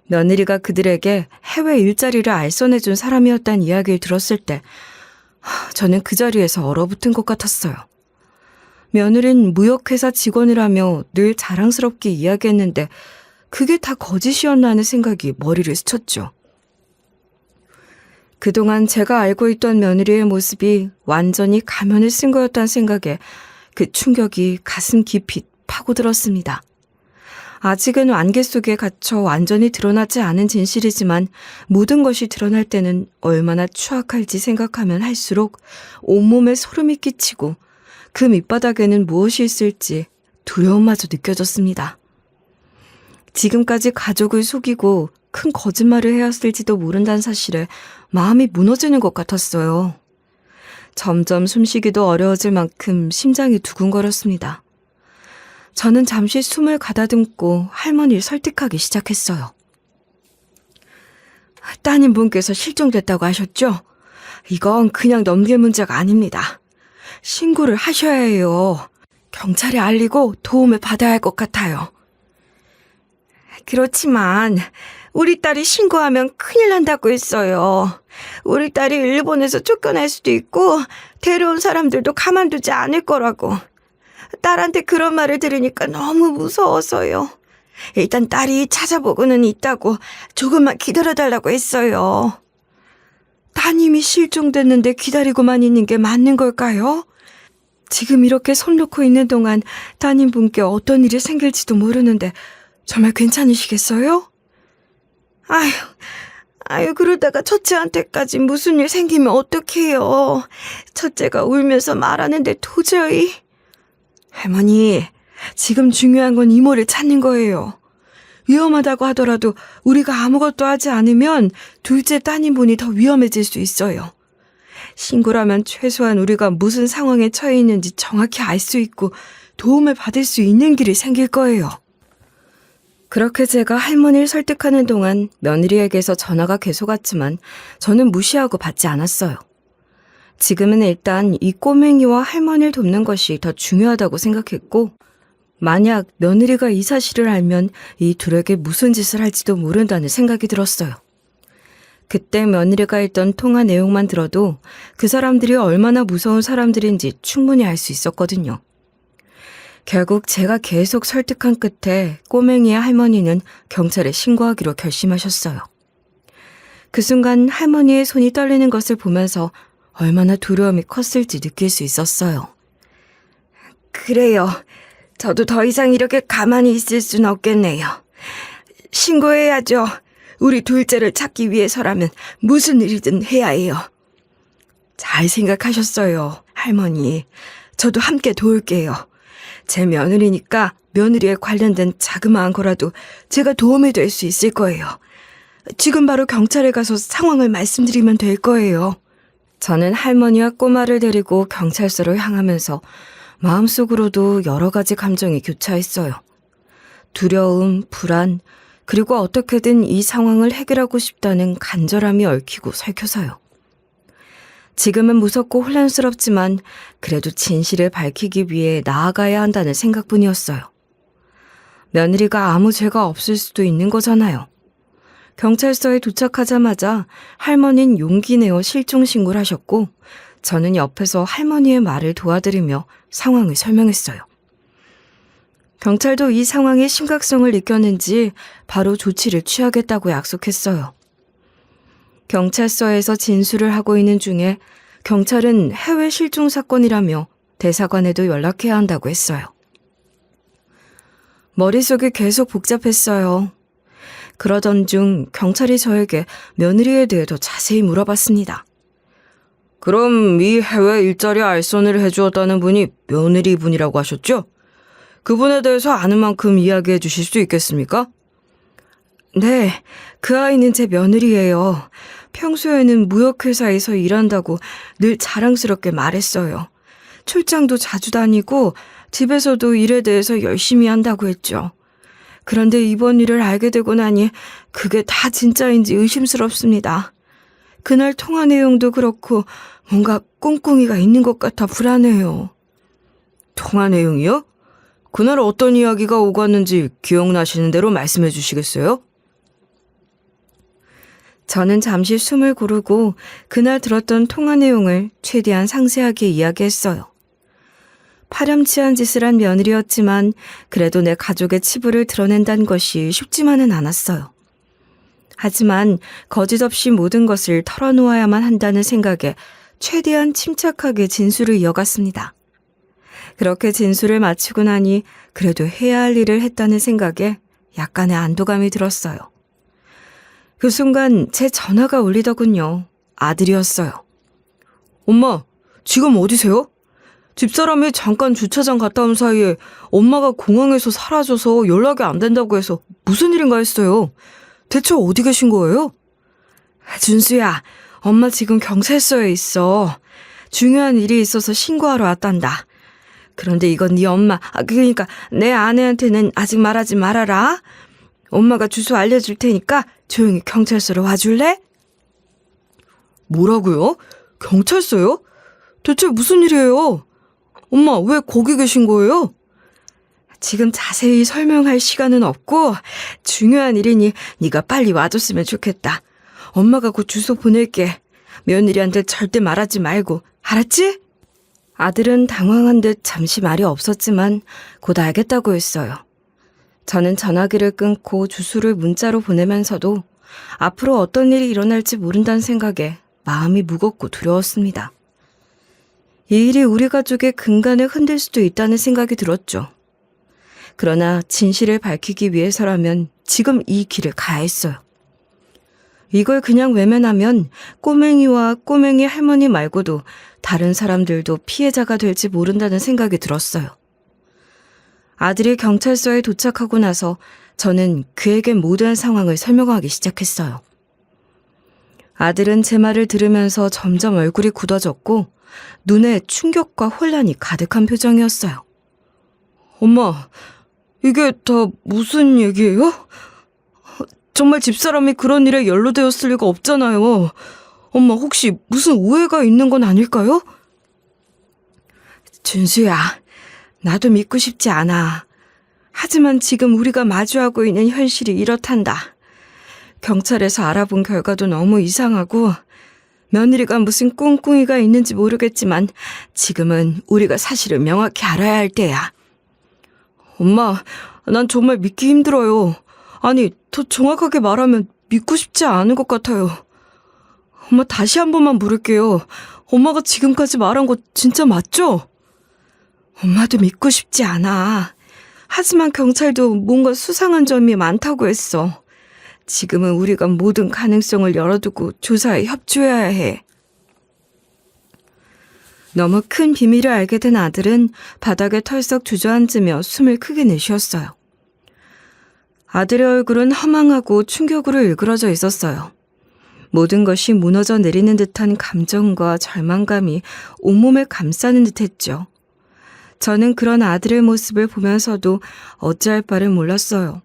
며느리가 그들에게 해외 일자리를 알선해준 사람이었다는 이야기를 들었을 때 저는 그 자리에서 얼어붙은 것 같았어요. 며느린 무역회사 직원이라며 늘 자랑스럽게 이야기했는데 그게 다 거짓이었나 하는 생각이 머리를 스쳤죠. 그동안 제가 알고 있던 며느리의 모습이 완전히 가면을 쓴 거였다는 생각에 그 충격이 가슴 깊이 파고들었습니다. 아직은 안개 속에 갇혀 완전히 드러나지 않은 진실이지만 모든 것이 드러날 때는 얼마나 추악할지 생각하면 할수록 온몸에 소름이 끼치고 그 밑바닥에는 무엇이 있을지 두려움마저 느껴졌습니다. 지금까지 가족을 속이고 큰 거짓말을 해왔을지도 모른다는 사실에 마음이 무너지는 것 같았어요. 점점 숨쉬기도 어려워질 만큼 심장이 두근거렸습니다. 저는 잠시 숨을 가다듬고 할머니를 설득하기 시작했어요. 따님분께서 실종됐다고 하셨죠? 이건 그냥 넘길 문제가 아닙니다. 신고를 하셔야 해요. 경찰에 알리고 도움을 받아야 할 것 같아요. 그렇지만 우리 딸이 신고하면 큰일 난다고 했어요. 우리 딸이 일본에서 쫓겨날 수도 있고 데려온 사람들도 가만두지 않을 거라고. 딸한테 그런 말을 들으니까 너무 무서워서요. 일단 딸이 찾아보고는 있다고 조금만 기다려달라고 했어요. 따님이 실종됐는데 기다리고만 있는 게 맞는 걸까요? 지금 이렇게 손 놓고 있는 동안 따님분께 어떤 일이 생길지도 모르는데 정말 괜찮으시겠어요? 아유, 그러다가 첫째한테까지 무슨 일 생기면 어떡해요. 첫째가 울면서 말하는데 도저히. 할머니, 지금 중요한 건 이모를 찾는 거예요. 위험하다고 하더라도 우리가 아무것도 하지 않으면 둘째 따님분이 더 위험해질 수 있어요. 신고라면 최소한 우리가 무슨 상황에 처해 있는지 정확히 알 수 있고 도움을 받을 수 있는 길이 생길 거예요. 그렇게 제가 할머니를 설득하는 동안 며느리에게서 전화가 계속 왔지만 저는 무시하고 받지 않았어요. 지금은 일단 이 꼬맹이와 할머니를 돕는 것이 더 중요하다고 생각했고, 만약 며느리가 이 사실을 알면 이 둘에게 무슨 짓을 할지도 모른다는 생각이 들었어요. 그때 며느리가 했던 통화 내용만 들어도 그 사람들이 얼마나 무서운 사람들인지 충분히 알 수 있었거든요. 결국 제가 계속 설득한 끝에 꼬맹이의 할머니는 경찰에 신고하기로 결심하셨어요. 그 순간 할머니의 손이 떨리는 것을 보면서 얼마나 두려움이 컸을지 느낄 수 있었어요. 그래요. 저도 더 이상 이렇게 가만히 있을 순 없겠네요. 신고해야죠. 우리 둘째를 찾기 위해서라면 무슨 일이든 해야 해요. 잘 생각하셨어요, 할머니. 저도 함께 도울게요. 제 며느리니까 며느리에 관련된 자그마한 거라도 제가 도움이 될 수 있을 거예요. 지금 바로 경찰에 가서 상황을 말씀드리면 될 거예요. 저는 할머니와 꼬마를 데리고 경찰서로 향하면서 마음속으로도 여러 가지 감정이 교차했어요. 두려움, 불안, 그리고 어떻게든 이 상황을 해결하고 싶다는 간절함이 얽히고 설켜서요. 지금은 무섭고 혼란스럽지만 그래도 진실을 밝히기 위해 나아가야 한다는 생각뿐이었어요. 며느리가 아무 죄가 없을 수도 있는 거잖아요. 경찰서에 도착하자마자 할머니는 용기 내어 실종 신고를 하셨고 저는 옆에서 할머니의 말을 도와드리며 상황을 설명했어요. 경찰도 이 상황의 심각성을 느꼈는지 바로 조치를 취하겠다고 약속했어요. 경찰서에서 진술을 하고 있는 중에 경찰은 해외 실종 사건이라며 대사관에도 연락해야 한다고 했어요. 머릿속이 계속 복잡했어요. 그러던 중 경찰이 저에게 며느리에 대해 더 자세히 물어봤습니다. 그럼 이 해외 일자리 알선을 해주었다는 분이 며느리분이라고 하셨죠? 그분에 대해서 아는 만큼 이야기해 주실 수 있겠습니까? 네, 그 아이는 제 며느리예요. 평소에는 무역회사에서 일한다고 늘 자랑스럽게 말했어요. 출장도 자주 다니고 집에서도 일에 대해서 열심히 한다고 했죠. 그런데 이번 일을 알게 되고 나니 그게 다 진짜인지 의심스럽습니다. 그날 통화 내용도 그렇고 뭔가 꿍꿍이가 있는 것 같아 불안해요. 통화 내용이요? 그날 어떤 이야기가 오갔는지 기억나시는 대로 말씀해 주시겠어요? 저는 잠시 숨을 고르고 그날 들었던 통화 내용을 최대한 상세하게 이야기했어요. 파렴치한 짓을 한 며느리였지만 그래도 내 가족의 치부를 드러낸다는 것이 쉽지만은 않았어요. 하지만 거짓 없이 모든 것을 털어놓아야만 한다는 생각에 최대한 침착하게 진술을 이어갔습니다. 그렇게 진술을 마치고 나니 그래도 해야 할 일을 했다는 생각에 약간의 안도감이 들었어요. 그 순간 제 전화가 울리더군요. 아들이었어요. 엄마, 지금 어디세요? 집사람이 잠깐 주차장 갔다 온 사이에 엄마가 공항에서 사라져서 연락이 안 된다고 해서 무슨 일인가 했어요. 대체 어디 계신 거예요? 준수야, 엄마 지금 경찰서에 있어. 중요한 일이 있어서 신고하러 왔단다. 그런데 이건 네 엄마, 그러니까 내 아내한테는 아직 말하지 말아라. 엄마가 주소 알려줄 테니까 조용히 경찰서로 와줄래? 뭐라고요? 경찰서요? 대체 무슨 일이에요? 엄마, 왜 거기 계신 거예요? 지금 자세히 설명할 시간은 없고 중요한 일이니 네가 빨리 와줬으면 좋겠다. 엄마가 곧 주소 보낼게. 며느리한테 절대 말하지 말고, 알았지? 아들은 당황한 듯 잠시 말이 없었지만 곧 알겠다고 했어요. 저는 전화기를 끊고 주소를 문자로 보내면서도 앞으로 어떤 일이 일어날지 모른다는 생각에 마음이 무겁고 두려웠습니다. 이 일이 우리 가족의 근간을 흔들 수도 있다는 생각이 들었죠. 그러나 진실을 밝히기 위해서라면 지금 이 길을 가야 했어요. 이걸 그냥 외면하면 꼬맹이와 꼬맹이 할머니 말고도 다른 사람들도 피해자가 될지 모른다는 생각이 들었어요. 아들이 경찰서에 도착하고 나서 저는 그에게 모든 상황을 설명하기 시작했어요. 아들은 제 말을 들으면서 점점 얼굴이 굳어졌고 눈에 충격과 혼란이 가득한 표정이었어요. 엄마, 이게 다 무슨 얘기예요? 정말 집사람이 그런 일에 연루되었을 리가 없잖아요. 엄마, 혹시 무슨 오해가 있는 건 아닐까요? 준수야, 나도 믿고 싶지 않아. 하지만 지금 우리가 마주하고 있는 현실이 이렇단다. 경찰에서 알아본 결과도 너무 이상하고 며느리가 무슨 꿍꿍이가 있는지 모르겠지만 지금은 우리가 사실을 명확히 알아야 할 때야. 엄마, 난 정말 믿기 힘들어요. 아니, 더 정확하게 말하면 믿고 싶지 않은 것 같아요. 엄마, 다시 한 번만 물을게요. 엄마가 지금까지 말한 거 진짜 맞죠? 엄마도 믿고 싶지 않아. 하지만 경찰도 뭔가 수상한 점이 많다고 했어. 지금은 우리가 모든 가능성을 열어두고 조사에 협조해야 해. 너무 큰 비밀을 알게 된 아들은 바닥에 털썩 주저앉으며 숨을 크게 내쉬었어요. 아들의 얼굴은 허망하고 충격으로 일그러져 있었어요. 모든 것이 무너져 내리는 듯한 감정과 절망감이 온몸을 감싸는 듯했죠. 저는 그런 아들의 모습을 보면서도 어찌할 바를 몰랐어요.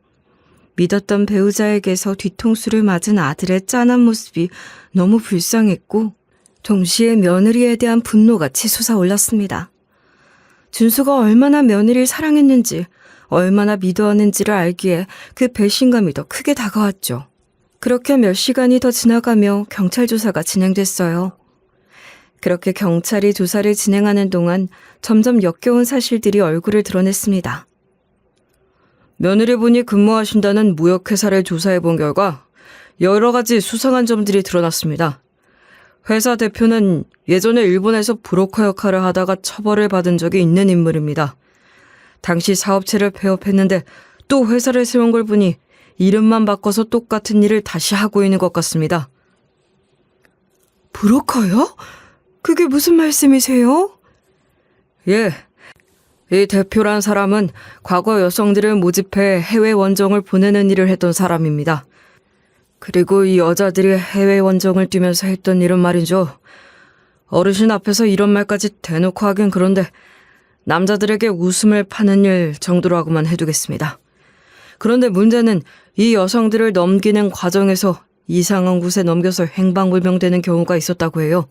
믿었던 배우자에게서 뒤통수를 맞은 아들의 짠한 모습이 너무 불쌍했고 동시에 며느리에 대한 분노가 치솟아 올랐습니다. 준수가 얼마나 며느리를 사랑했는지 얼마나 믿어왔는지를 알기에 그 배신감이 더 크게 다가왔죠. 그렇게 몇 시간이 더 지나가며 경찰 조사가 진행됐어요. 그렇게 경찰이 조사를 진행하는 동안 점점 역겨운 사실들이 얼굴을 드러냈습니다. 며느리분이 근무하신다는 무역회사를 조사해본 결과 여러 가지 수상한 점들이 드러났습니다. 회사 대표는 예전에 일본에서 브로커 역할을 하다가 처벌을 받은 적이 있는 인물입니다. 당시 사업체를 폐업했는데 또 회사를 세운 걸 보니 이름만 바꿔서 똑같은 일을 다시 하고 있는 것 같습니다. 브로커요? 그게 무슨 말씀이세요? 예. 이 대표란 사람은 과거 여성들을 모집해 해외 원정을 보내는 일을 했던 사람입니다. 그리고 이 여자들이 해외 원정을 뛰면서 했던 일은 말이죠. 어르신 앞에서 이런 말까지 대놓고 하긴 그런데 남자들에게 웃음을 파는 일 정도라고만 해두겠습니다. 그런데 문제는 이 여성들을 넘기는 과정에서 이상한 곳에 넘겨서 행방불명되는 경우가 있었다고 해요.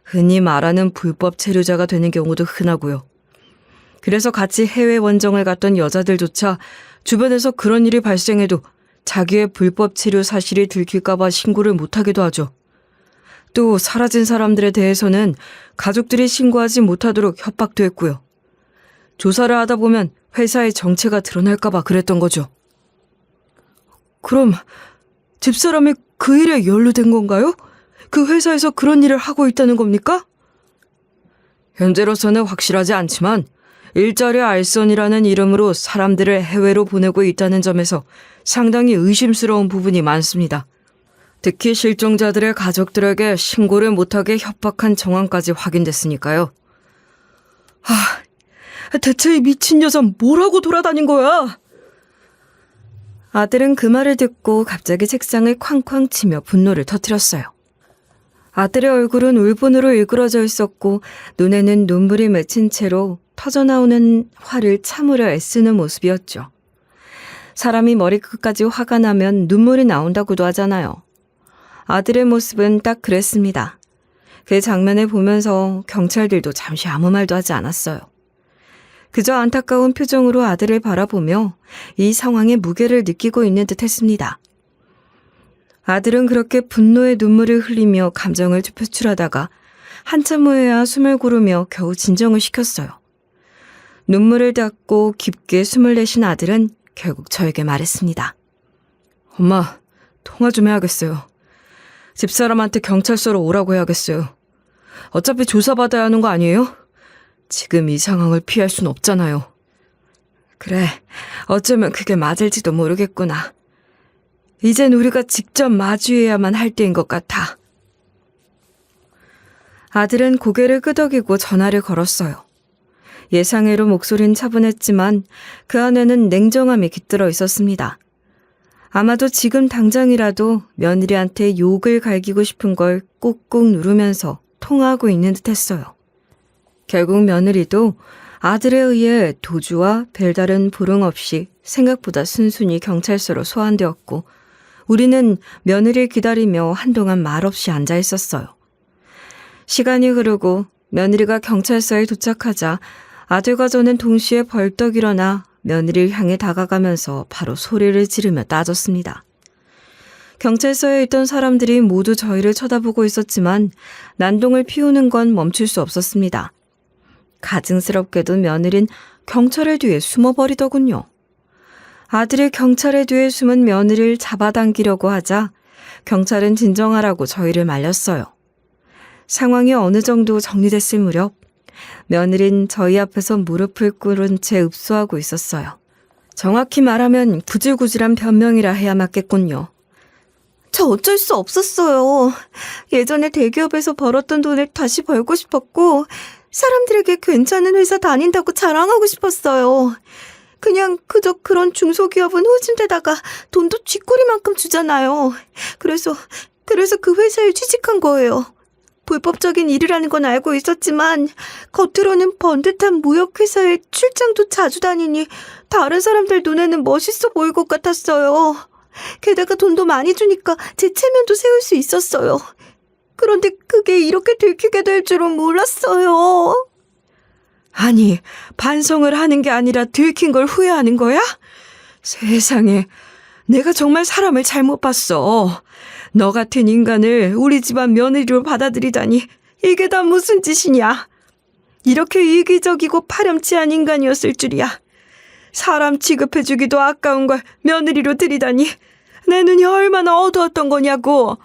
흔히 말하는 불법 체류자가 되는 경우도 흔하고요. 그래서 같이 해외 원정을 갔던 여자들조차 주변에서 그런 일이 발생해도 자기의 불법 체류 사실이 들킬까봐 신고를 못하기도 하죠. 또 사라진 사람들에 대해서는 가족들이 신고하지 못하도록 협박도 했고요. 조사를 하다 보면 회사의 정체가 드러날까봐 그랬던 거죠. 그럼 집사람이 그 일에 연루된 건가요? 그 회사에서 그런 일을 하고 있다는 겁니까? 현재로서는 확실하지 않지만 일자리 알선이라는 이름으로 사람들을 해외로 보내고 있다는 점에서 상당히 의심스러운 부분이 많습니다. 특히 실종자들의 가족들에게 신고를 못하게 협박한 정황까지 확인됐으니까요. 대체 이 미친 여자는 뭐라고 돌아다닌 거야? 아들은 그 말을 듣고 갑자기 책상을 쾅쾅 치며 분노를 터뜨렸어요. 아들의 얼굴은 울분으로 일그러져 있었고 눈에는 눈물이 맺힌 채로 터져나오는 화를 참으려 애쓰는 모습이었죠. 사람이 머리끝까지 화가 나면 눈물이 나온다고도 하잖아요. 아들의 모습은 딱 그랬습니다. 그 장면을 보면서 경찰들도 잠시 아무 말도 하지 않았어요. 그저 안타까운 표정으로 아들을 바라보며 이 상황의 무게를 느끼고 있는 듯 했습니다. 아들은 그렇게 분노의 눈물을 흘리며 감정을 표출하다가 한참 후에야 숨을 고르며 겨우 진정을 시켰어요. 눈물을 닦고 깊게 숨을 내쉰 아들은 결국 저에게 말했습니다. 엄마, 통화 좀 해야겠어요. 집사람한테 경찰서로 오라고 해야겠어요. 어차피 조사받아야 하는 거 아니에요? 지금 이 상황을 피할 순 없잖아요. 그래, 어쩌면 그게 맞을지도 모르겠구나. 이젠 우리가 직접 마주해야만 할 때인 것 같아. 아들은 고개를 끄덕이고 전화를 걸었어요. 예상외로 목소리는 차분했지만 그 안에는 냉정함이 깃들어 있었습니다. 아마도 지금 당장이라도 며느리한테 욕을 갈기고 싶은 걸 꾹꾹 누르면서 통화하고 있는 듯 했어요. 결국 며느리도 아들에 의해 도주와 별다른 불응 없이 생각보다 순순히 경찰서로 소환되었고 우리는 며느리를 기다리며 한동안 말없이 앉아 있었어요. 시간이 흐르고 며느리가 경찰서에 도착하자 아들과 저는 동시에 벌떡 일어나 며느리를 향해 다가가면서 바로 소리를 지르며 따졌습니다. 경찰서에 있던 사람들이 모두 저희를 쳐다보고 있었지만 난동을 피우는 건 멈출 수 없었습니다. 가증스럽게도 며느린 경찰의 뒤에 숨어버리더군요. 아들이 경찰의 뒤에 숨은 며느리를 잡아당기려고 하자 경찰은 진정하라고 저희를 말렸어요. 상황이 어느 정도 정리됐을 무렵 며느린 저희 앞에서 무릎을 꿇은 채 읍소하고 있었어요. 정확히 말하면 구질구질한 변명이라 해야 맞겠군요. 저 어쩔 수 없었어요. 예전에 대기업에서 벌었던 돈을 다시 벌고 싶었고 사람들에게 괜찮은 회사 다닌다고 자랑하고 싶었어요. 그냥 그저 그런 중소기업은 호진데다가 돈도 쥐꼬리만큼 주잖아요. 그래서 그 회사에 취직한 거예요. 불법적인 일이라는 건 알고 있었지만 겉으로는 번듯한 무역회사에 출장도 자주 다니니 다른 사람들 눈에는 멋있어 보일 것 같았어요. 게다가 돈도 많이 주니까 제 체면도 세울 수 있었어요. 그런데 그게 이렇게 들키게 될 줄은 몰랐어요. 아니, 반성을 하는 게 아니라 들킨 걸 후회하는 거야? 세상에, 내가 정말 사람을 잘못 봤어. 너 같은 인간을 우리 집안 며느리로 받아들이다니 이게 다 무슨 짓이냐. 이렇게 이기적이고 파렴치한 인간이었을 줄이야. 사람 취급해주기도 아까운 걸 며느리로 들이다니 내 눈이 얼마나 어두웠던 거냐고.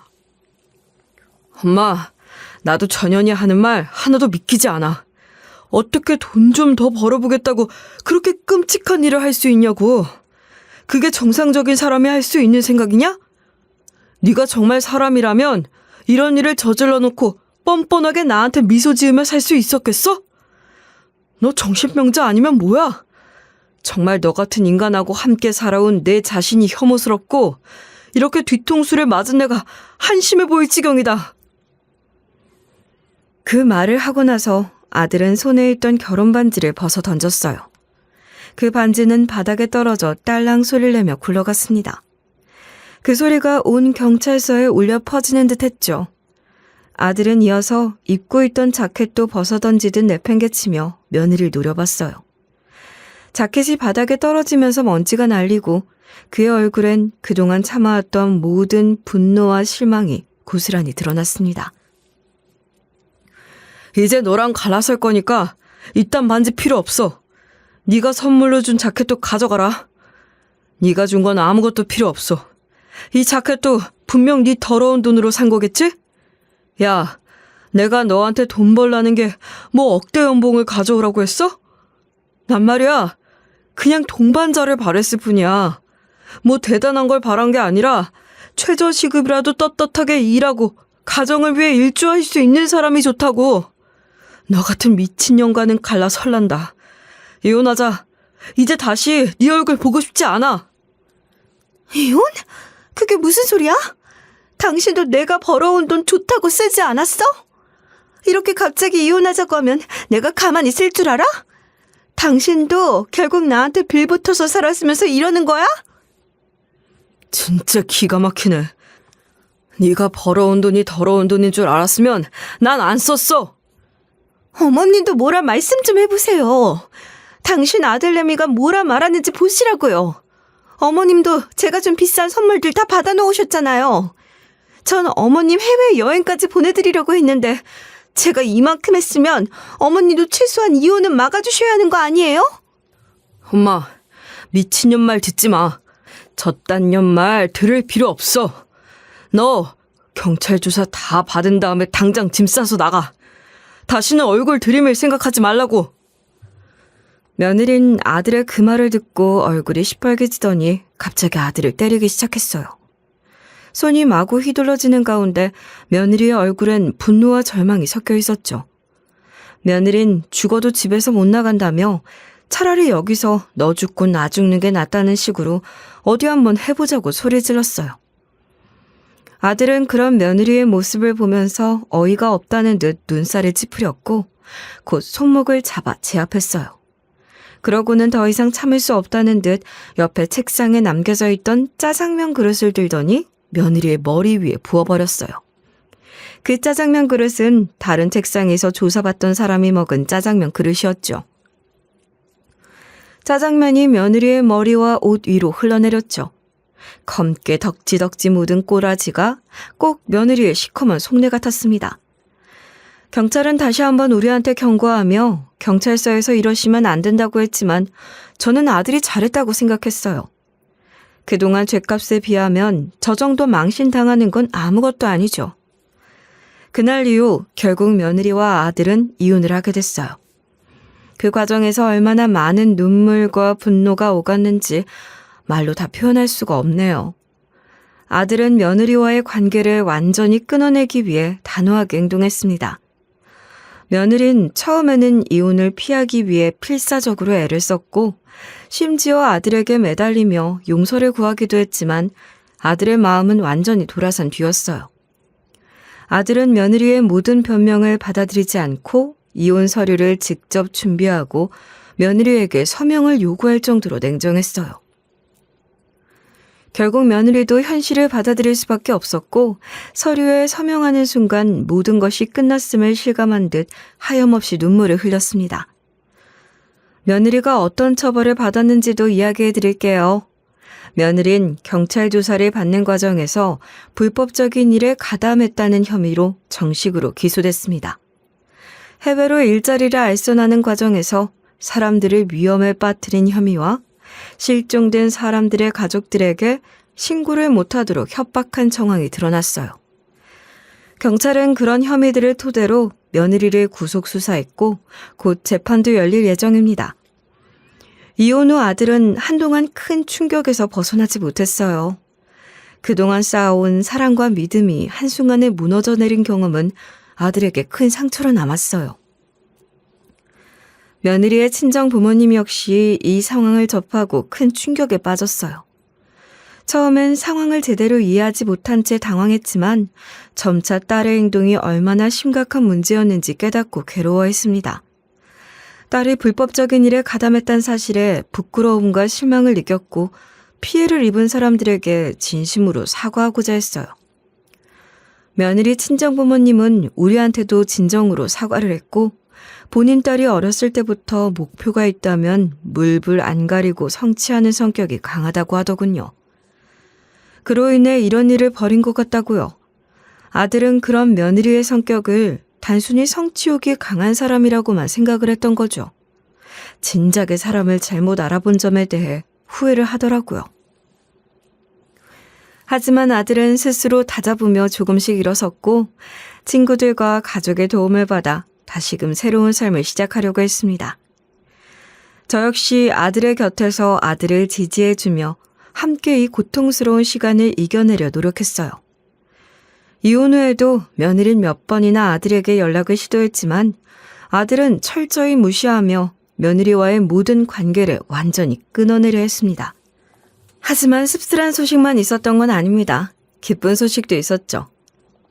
엄마, 나도 전현이 하는 말 하나도 믿기지 않아. 어떻게 돈 좀 더 벌어보겠다고 그렇게 끔찍한 일을 할 수 있냐고. 그게 정상적인 사람이 할 수 있는 생각이냐? 네가 정말 사람이라면 이런 일을 저질러 놓고 뻔뻔하게 나한테 미소 지으며 살 수 있었겠어? 너 정신병자 아니면 뭐야? 정말 너 같은 인간하고 함께 살아온 내 자신이 혐오스럽고 이렇게 뒤통수를 맞은 내가 한심해 보일 지경이다. 그 말을 하고 나서 아들은 손에 있던 결혼 반지를 벗어 던졌어요. 그 반지는 바닥에 떨어져 딸랑 소리를 내며 굴러갔습니다. 그 소리가 온 경찰서에 울려 퍼지는 듯 했죠. 아들은 이어서 입고 있던 자켓도 벗어 던지듯 내팽개치며 며느리를 노려봤어요. 자켓이 바닥에 떨어지면서 먼지가 날리고 그의 얼굴엔 그동안 참아왔던 모든 분노와 실망이 고스란히 드러났습니다. 이제 너랑 갈아설 거니까 이딴 반지 필요 없어. 네가 선물로 준 자켓도 가져가라. 네가 준 건 아무것도 필요 없어. 이 자켓도 분명 네 더러운 돈으로 산 거겠지? 야, 내가 너한테 돈 벌라는 게 뭐 억대 연봉을 가져오라고 했어? 난 말이야, 그냥 동반자를 바랬을 뿐이야. 뭐 대단한 걸 바란 게 아니라 최저시급이라도 떳떳하게 일하고 가정을 위해 일조할 수 있는 사람이 좋다고. 너 같은 미친년과는 갈라 설난다. 이혼하자. 이제 다시 네 얼굴 보고 싶지 않아. 이혼? 그게 무슨 소리야? 당신도 내가 벌어온 돈 좋다고 쓰지 않았어? 이렇게 갑자기 이혼하자고 하면 내가 가만히 있을 줄 알아? 당신도 결국 나한테 빌붙어서 살았으면서 이러는 거야? 진짜 기가 막히네. 네가 벌어온 돈이 더러운 돈인 줄 알았으면 난 안 썼어. 어머님도 뭐라 말씀 좀 해보세요. 당신 아들내미가 뭐라 말하는지 보시라고요. 어머님도 제가 준 비싼 선물들 다 받아놓으셨잖아요. 전 어머님 해외여행까지 보내드리려고 했는데 제가 이만큼 했으면 어머님도 최소한 이혼은 막아주셔야 하는 거 아니에요? 엄마, 미친년 말 듣지 마. 저딴 년 말 들을 필요 없어. 너 경찰 조사 다 받은 다음에 당장 짐 싸서 나가. 다시는 얼굴 들이밀 생각하지 말라고. 며느린 아들의 그 말을 듣고 얼굴이 시뻘개지더니 갑자기 아들을 때리기 시작했어요. 손이 마구 휘둘러지는 가운데 며느리의 얼굴엔 분노와 절망이 섞여 있었죠. 며느린 죽어도 집에서 못 나간다며 차라리 여기서 너 죽고 나 죽는 게 낫다는 식으로 어디 한번 해보자고 소리 질렀어요. 아들은 그런 며느리의 모습을 보면서 어이가 없다는 듯 눈살을 찌푸렸고 곧 손목을 잡아 제압했어요. 그러고는 더 이상 참을 수 없다는 듯 옆에 책상에 남겨져 있던 짜장면 그릇을 들더니 며느리의 머리 위에 부어버렸어요. 그 짜장면 그릇은 다른 책상에서 조사받던 사람이 먹은 짜장면 그릇이었죠. 짜장면이 며느리의 머리와 옷 위로 흘러내렸죠. 검게 덕지덕지 묻은 꼬라지가 꼭 며느리의 시커먼 속내 같았습니다. 경찰은 다시 한번 우리한테 경고하며 경찰서에서 이러시면 안 된다고 했지만 저는 아들이 잘했다고 생각했어요. 그동안 죗값에 비하면 저 정도 망신당하는 건 아무것도 아니죠. 그날 이후 결국 며느리와 아들은 이혼을 하게 됐어요. 그 과정에서 얼마나 많은 눈물과 분노가 오갔는지 말로 다 표현할 수가 없네요. 아들은 며느리와의 관계를 완전히 끊어내기 위해 단호하게 행동했습니다. 며느린 처음에는 이혼을 피하기 위해 필사적으로 애를 썼고 심지어 아들에게 매달리며 용서를 구하기도 했지만 아들의 마음은 완전히 돌아선 뒤였어요. 아들은 며느리의 모든 변명을 받아들이지 않고 이혼 서류를 직접 준비하고 며느리에게 서명을 요구할 정도로 냉정했어요. 결국 며느리도 현실을 받아들일 수밖에 없었고 서류에 서명하는 순간 모든 것이 끝났음을 실감한 듯 하염없이 눈물을 흘렸습니다. 며느리가 어떤 처벌을 받았는지도 이야기해 드릴게요. 며느린 경찰 조사를 받는 과정에서 불법적인 일에 가담했다는 혐의로 정식으로 기소됐습니다. 해외로 일자리를 알선하는 과정에서 사람들을 위험에 빠뜨린 혐의와 실종된 사람들의 가족들에게 신고를 못하도록 협박한 정황이 드러났어요. 경찰은 그런 혐의들을 토대로 며느리를 구속 수사했고 곧 재판도 열릴 예정입니다. 이혼 후 아들은 한동안 큰 충격에서 벗어나지 못했어요. 그동안 쌓아온 사랑과 믿음이 한순간에 무너져 내린 경험은 아들에게 큰 상처로 남았어요. 며느리의 친정 부모님 역시 이 상황을 접하고 큰 충격에 빠졌어요. 처음엔 상황을 제대로 이해하지 못한 채 당황했지만 점차 딸의 행동이 얼마나 심각한 문제였는지 깨닫고 괴로워했습니다. 딸이 불법적인 일에 가담했다는 사실에 부끄러움과 실망을 느꼈고 피해를 입은 사람들에게 진심으로 사과하고자 했어요. 며느리 친정 부모님은 우리한테도 진정으로 사과를 했고 본인 딸이 어렸을 때부터 목표가 있다면 물불 안 가리고 성취하는 성격이 강하다고 하더군요. 그로 인해 이런 일을 벌인 것 같다고요. 아들은 그런 며느리의 성격을 단순히 성취욕이 강한 사람이라고만 생각을 했던 거죠. 진작에 사람을 잘못 알아본 점에 대해 후회를 하더라고요. 하지만 아들은 스스로 다잡으며 조금씩 일어섰고 친구들과 가족의 도움을 받아 다시금 새로운 삶을 시작하려고 했습니다. 저 역시 아들의 곁에서 아들을 지지해주며 함께 이 고통스러운 시간을 이겨내려 노력했어요. 이혼 후에도 며느리는 몇 번이나 아들에게 연락을 시도했지만 아들은 철저히 무시하며 며느리와의 모든 관계를 완전히 끊어내려 했습니다. 하지만 씁쓸한 소식만 있었던 건 아닙니다. 기쁜 소식도 있었죠.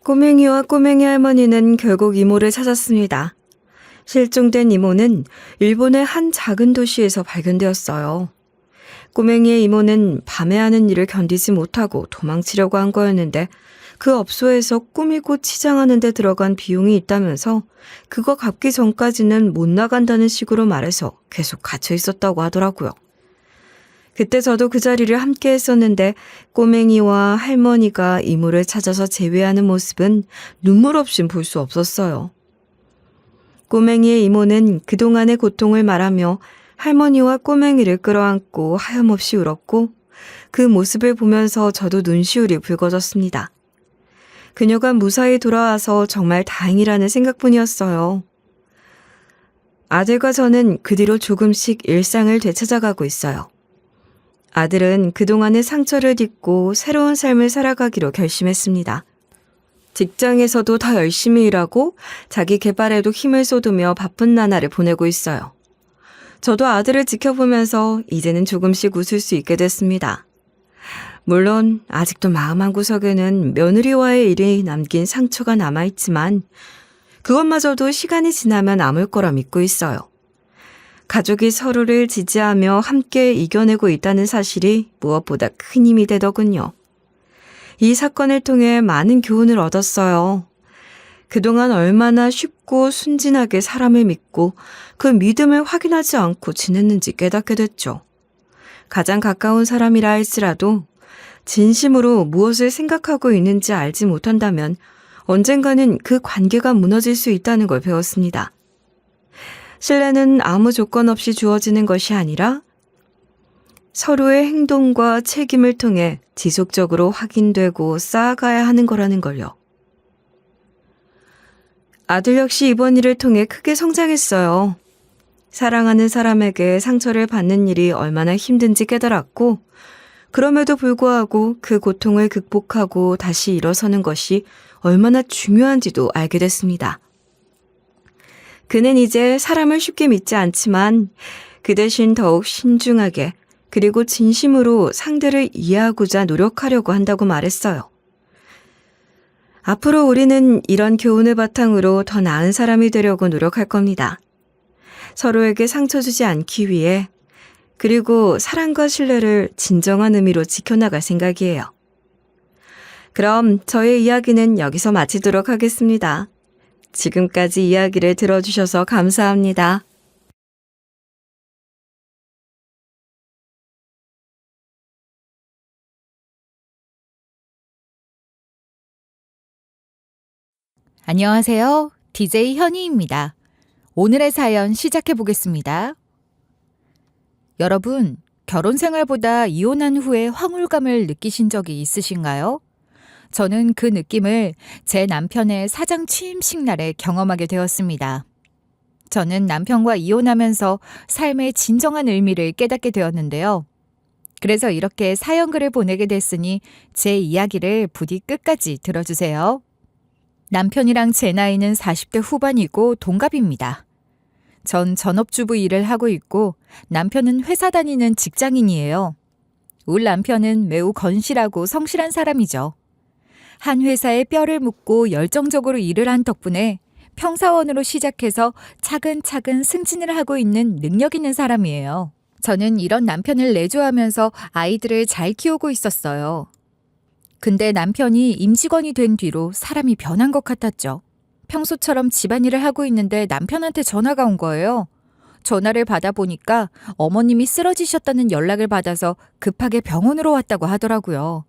꼬맹이와 꼬맹이 할머니는 결국 이모를 찾았습니다. 실종된 이모는 일본의 한 작은 도시에서 발견되었어요. 꼬맹이의 이모는 밤에 하는 일을 견디지 못하고 도망치려고 한 거였는데 그 업소에서 꾸미고 치장하는 데 들어간 비용이 있다면서 그거 갚기 전까지는 못 나간다는 식으로 말해서 계속 갇혀 있었다고 하더라고요. 그때 저도 그 자리를 함께 했었는데 꼬맹이와 할머니가 이모를 찾아서 재회하는 모습은 눈물 없인 볼 수 없었어요. 꼬맹이의 이모는 그동안의 고통을 말하며 할머니와 꼬맹이를 끌어안고 하염없이 울었고 그 모습을 보면서 저도 눈시울이 붉어졌습니다. 그녀가 무사히 돌아와서 정말 다행이라는 생각뿐이었어요. 아들과 저는 그 뒤로 조금씩 일상을 되찾아가고 있어요. 아들은 그동안의 상처를 딛고 새로운 삶을 살아가기로 결심했습니다. 직장에서도 더 열심히 일하고 자기 개발에도 힘을 쏟으며 바쁜 나날을 보내고 있어요. 저도 아들을 지켜보면서 이제는 조금씩 웃을 수 있게 됐습니다. 물론 아직도 마음 한구석에는 며느리와의 일이 남긴 상처가 남아있지만 그것마저도 시간이 지나면 아물 거라 믿고 있어요. 가족이 서로를 지지하며 함께 이겨내고 있다는 사실이 무엇보다 큰 힘이 되더군요. 이 사건을 통해 많은 교훈을 얻었어요. 그동안 얼마나 쉽고 순진하게 사람을 믿고 그 믿음을 확인하지 않고 지냈는지 깨닫게 됐죠. 가장 가까운 사람이라 할지라도 진심으로 무엇을 생각하고 있는지 알지 못한다면 언젠가는 그 관계가 무너질 수 있다는 걸 배웠습니다. 신뢰는 아무 조건 없이 주어지는 것이 아니라 서로의 행동과 책임을 통해 지속적으로 확인되고 쌓아가야 하는 거라는 걸요. 아들 역시 이번 일을 통해 크게 성장했어요. 사랑하는 사람에게 상처를 받는 일이 얼마나 힘든지 깨달았고 그럼에도 불구하고 그 고통을 극복하고 다시 일어서는 것이 얼마나 중요한지도 알게 됐습니다. 그는 이제 사람을 쉽게 믿지 않지만 그 대신 더욱 신중하게 그리고 진심으로 상대를 이해하고자 노력하려고 한다고 말했어요. 앞으로 우리는 이런 교훈을 바탕으로 더 나은 사람이 되려고 노력할 겁니다. 서로에게 상처 주지 않기 위해 그리고 사랑과 신뢰를 진정한 의미로 지켜나갈 생각이에요. 그럼 저의 이야기는 여기서 마치도록 하겠습니다. 지금까지 이야기를 들어주셔서 감사합니다. 안녕하세요. DJ 현희입니다. 오늘의 사연 시작해 보겠습니다. 여러분, 결혼 생활보다 이혼한 후에 황홀감을 느끼신 적이 있으신가요? 저는 그 느낌을 제 남편의 사장 취임식 날에 경험하게 되었습니다. 저는 남편과 이혼하면서 삶의 진정한 의미를 깨닫게 되었는데요. 그래서 이렇게 사연글을 보내게 됐으니 제 이야기를 부디 끝까지 들어주세요. 남편이랑 제 나이는 40대 후반이고 동갑입니다. 전 전업주부 일을 하고 있고 남편은 회사 다니는 직장인이에요. 우리 남편은 매우 건실하고 성실한 사람이죠. 한 회사에 뼈를 묻고 열정적으로 일을 한 덕분에 평사원으로 시작해서 차근차근 승진을 하고 있는 능력 있는 사람이에요. 저는 이런 남편을 내조하면서 아이들을 잘 키우고 있었어요. 근데 남편이 임직원이 된 뒤로 사람이 변한 것 같았죠. 평소처럼 집안일을 하고 있는데 남편한테 전화가 온 거예요. 전화를 받아보니까 어머님이 쓰러지셨다는 연락을 받아서 급하게 병원으로 왔다고 하더라고요.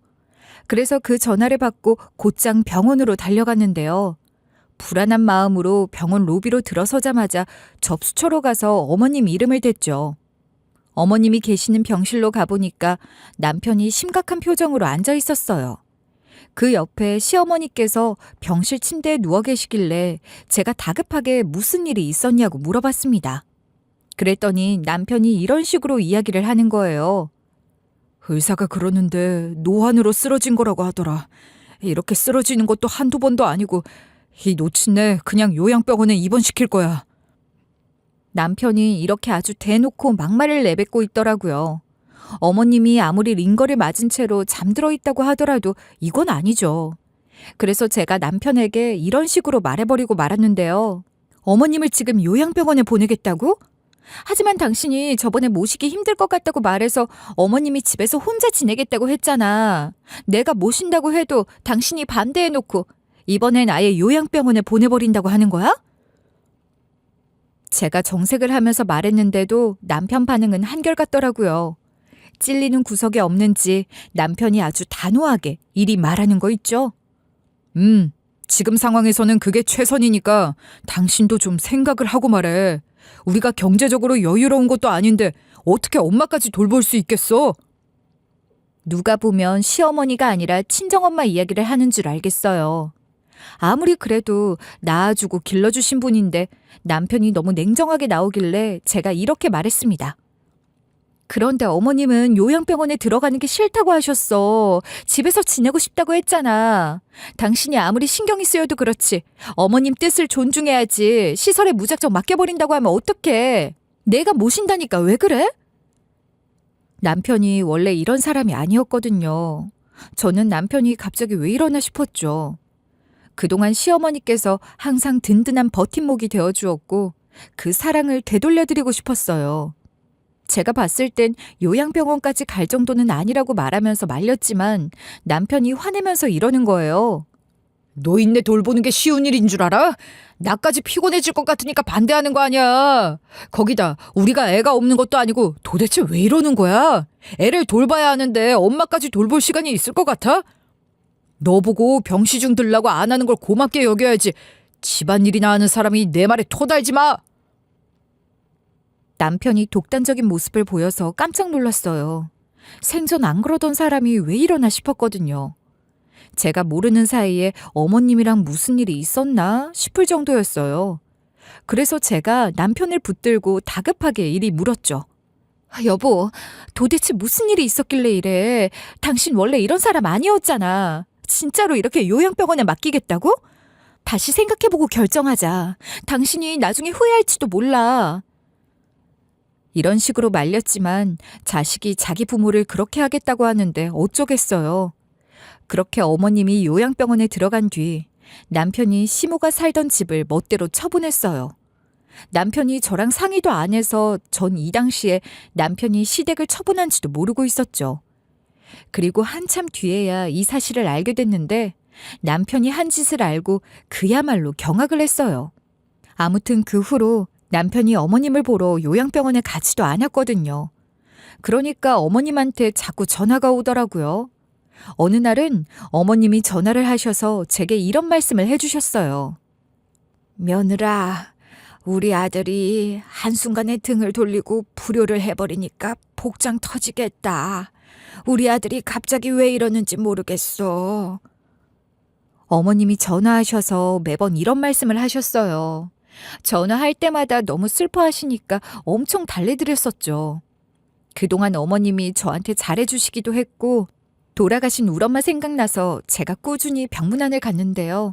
그래서 그 전화를 받고 곧장 병원으로 달려갔는데요. 불안한 마음으로 병원 로비로 들어서자마자 접수처로 가서 어머님 이름을 댔죠. 어머님이 계시는 병실로 가보니까 남편이 심각한 표정으로 앉아 있었어요. 그 옆에 시어머니께서 병실 침대에 누워 계시길래 제가 다급하게 무슨 일이 있었냐고 물어봤습니다. 그랬더니 남편이 이런 식으로 이야기를 하는 거예요. 의사가 그러는데 노환으로 쓰러진 거라고 하더라. 이렇게 쓰러지는 것도 한두 번도 아니고 이 노친네 그냥 요양병원에 입원시킬 거야. 남편이 이렇게 아주 대놓고 막말을 내뱉고 있더라고요. 어머님이 아무리 링거를 맞은 채로 잠들어 있다고 하더라도 이건 아니죠. 그래서 제가 남편에게 이런 식으로 말해버리고 말았는데요. 어머님을 지금 요양병원에 보내겠다고? 하지만 당신이 저번에 모시기 힘들 것 같다고 말해서 어머님이 집에서 혼자 지내겠다고 했잖아. 내가 모신다고 해도 당신이 반대해놓고 이번엔 아예 요양병원에 보내버린다고 하는 거야? 제가 정색을 하면서 말했는데도 남편 반응은 한결같더라고요. 찔리는 구석이 없는지 남편이 아주 단호하게 이리 말하는 거 있죠? 지금 상황에서는 그게 최선이니까 당신도 좀 생각을 하고 말해. 우리가 경제적으로 여유로운 것도 아닌데 어떻게 엄마까지 돌볼 수 있겠어? 누가 보면 시어머니가 아니라 친정엄마 이야기를 하는 줄 알겠어요. 아무리 그래도 낳아주고 길러주신 분인데 남편이 너무 냉정하게 나오길래 제가 이렇게 말했습니다. 그런데 어머님은 요양병원에 들어가는 게 싫다고 하셨어. 집에서 지내고 싶다고 했잖아. 당신이 아무리 신경이 쓰여도 그렇지. 어머님 뜻을 존중해야지. 시설에 무작정 맡겨버린다고 하면 어떡해. 내가 모신다니까 왜 그래? 남편이 원래 이런 사람이 아니었거든요. 저는 남편이 갑자기 왜 이러나 싶었죠. 그동안 시어머니께서 항상 든든한 버팀목이 되어주었고 그 사랑을 되돌려드리고 싶었어요. 제가 봤을 땐 요양병원까지 갈 정도는 아니라고 말하면서 말렸지만 남편이 화내면서 이러는 거예요. 노인네 돌보는 게 쉬운 일인 줄 알아? 나까지 피곤해질 것 같으니까 반대하는 거 아니야. 거기다 우리가 애가 없는 것도 아니고 도대체 왜 이러는 거야? 애를 돌봐야 하는데 엄마까지 돌볼 시간이 있을 것 같아? 너 보고 병시중 들라고 안 하는 걸 고맙게 여겨야지. 집안일이나 하는 사람이 내 말에 토달지 마. 남편이 독단적인 모습을 보여서 깜짝 놀랐어요. 생전 안 그러던 사람이 왜 이러나 싶었거든요. 제가 모르는 사이에 어머님이랑 무슨 일이 있었나 싶을 정도였어요. 그래서 제가 남편을 붙들고 다급하게 이리 물었죠. 여보, 도대체 무슨 일이 있었길래 이래? 당신 원래 이런 사람 아니었잖아. 진짜로 이렇게 요양병원에 맡기겠다고? 다시 생각해보고 결정하자. 당신이 나중에 후회할지도 몰라. 이런 식으로 말렸지만 자식이 자기 부모를 그렇게 하겠다고 하는데 어쩌겠어요. 그렇게 어머님이 요양병원에 들어간 뒤 남편이 시모가 살던 집을 멋대로 처분했어요. 남편이 저랑 상의도 안 해서 전 이 당시에 남편이 시댁을 처분한지도 모르고 있었죠. 그리고 한참 뒤에야 이 사실을 알게 됐는데 남편이 한 짓을 알고 그야말로 경악을 했어요. 아무튼 그 후로 남편이 어머님을 보러 요양병원에 가지도 않았거든요. 그러니까 어머님한테 자꾸 전화가 오더라고요. 어느 날은 어머님이 전화를 하셔서 제게 이런 말씀을 해주셨어요. 며느라, 우리 아들이 한순간에 등을 돌리고 불효를 해버리니까 복장 터지겠다. 우리 아들이 갑자기 왜 이러는지 모르겠어. 어머님이 전화하셔서 매번 이런 말씀을 하셨어요. 전화할 때마다 너무 슬퍼하시니까 엄청 달래드렸었죠. 그동안 어머님이 저한테 잘해주시기도 했고 돌아가신 우리 엄마 생각나서 제가 꾸준히 병문안을 갔는데요.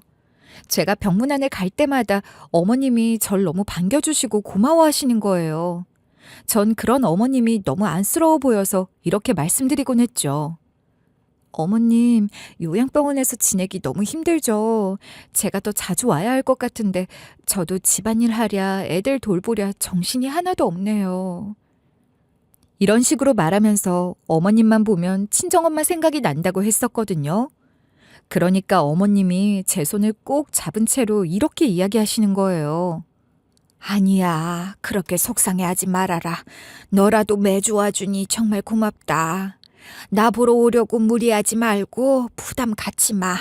제가 병문안을 갈 때마다 어머님이 절 너무 반겨주시고 고마워하시는 거예요. 전 그런 어머님이 너무 안쓰러워 보여서 이렇게 말씀드리곤 했죠. 어머님, 요양병원에서 지내기 너무 힘들죠. 제가 더 자주 와야 할 것 같은데 저도 집안일 하랴 애들 돌보랴 정신이 하나도 없네요. 이런 식으로 말하면서 어머님만 보면 친정엄마 생각이 난다고 했었거든요. 그러니까 어머님이 제 손을 꼭 잡은 채로 이렇게 이야기하시는 거예요. 아니야, 그렇게 속상해하지 말아라. 너라도 매주 와주니 정말 고맙다. 나 보러 오려고 무리하지 말고 부담 갖지 마.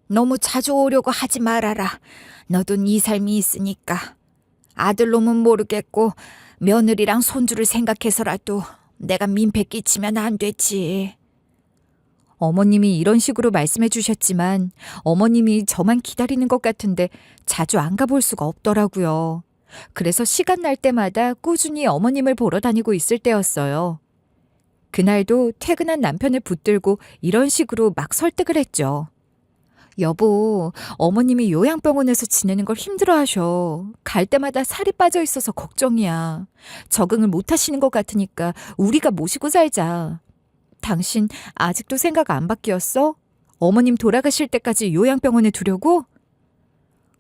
너무 자주 오려고 하지 말아라. 너도 네 삶이 있으니까. 아들놈은 모르겠고 며느리랑 손주를 생각해서라도 내가 민폐 끼치면 안 되지. 어머님이 이런 식으로 말씀해 주셨지만 어머님이 저만 기다리는 것 같은데 자주 안 가볼 수가 없더라고요. 그래서 시간 날 때마다 꾸준히 어머님을 보러 다니고 있을 때였어요. 그날도 퇴근한 남편을 붙들고 이런 식으로 막 설득을 했죠. 여보, 어머님이 요양병원에서 지내는 걸 힘들어하셔. 갈 때마다 살이 빠져 있어서 걱정이야. 적응을 못 하시는 것 같으니까 우리가 모시고 살자. 당신 아직도 생각 안 바뀌었어? 어머님 돌아가실 때까지 요양병원에 두려고?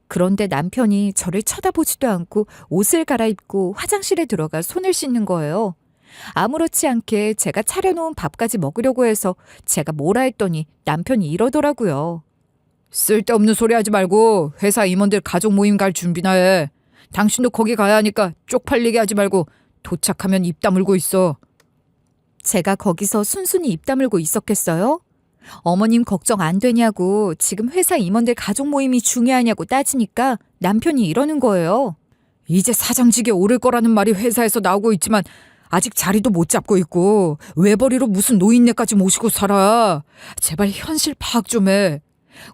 그런데 남편이 저를 쳐다보지도 않고 옷을 갈아입고 화장실에 들어가 손을 씻는 거예요. 아무렇지 않게 제가 차려놓은 밥까지 먹으려고 해서 제가 뭐라 했더니 남편이 이러더라고요. 쓸데없는 소리 하지 말고 회사 임원들 가족 모임 갈 준비나 해. 당신도 거기 가야 하니까 쪽팔리게 하지 말고 도착하면 입 다물고 있어. 제가 거기서 순순히 입 다물고 있었겠어요? 어머님 걱정 안 되냐고 지금 회사 임원들 가족 모임이 중요하냐고 따지니까 남편이 이러는 거예요. 이제 사장직에 오를 거라는 말이 회사에서 나오고 있지만 아직 자리도 못 잡고 있고 외벌이로 무슨 노인네까지 모시고 살아. 제발 현실 파악 좀 해.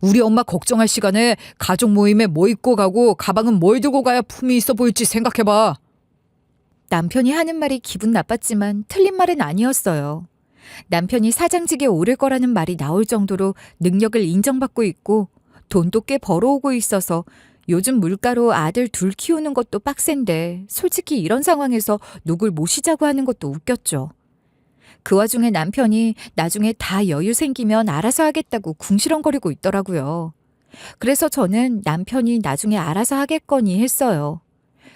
우리 엄마 걱정할 시간에 가족 모임에 뭐 입고 가고 가방은 뭘 들고 가야 품이 있어 보일지 생각해봐. 남편이 하는 말이 기분 나빴지만 틀린 말은 아니었어요. 남편이 사장직에 오를 거라는 말이 나올 정도로 능력을 인정받고 있고 돈도 꽤 벌어오고 있어서 요즘 물가로 아들 둘 키우는 것도 빡센데 솔직히 이런 상황에서 누굴 모시자고 하는 것도 웃겼죠. 그 와중에 남편이 나중에 다 여유 생기면 알아서 하겠다고 궁시렁거리고 있더라고요. 그래서 저는 남편이 나중에 알아서 하겠거니 했어요.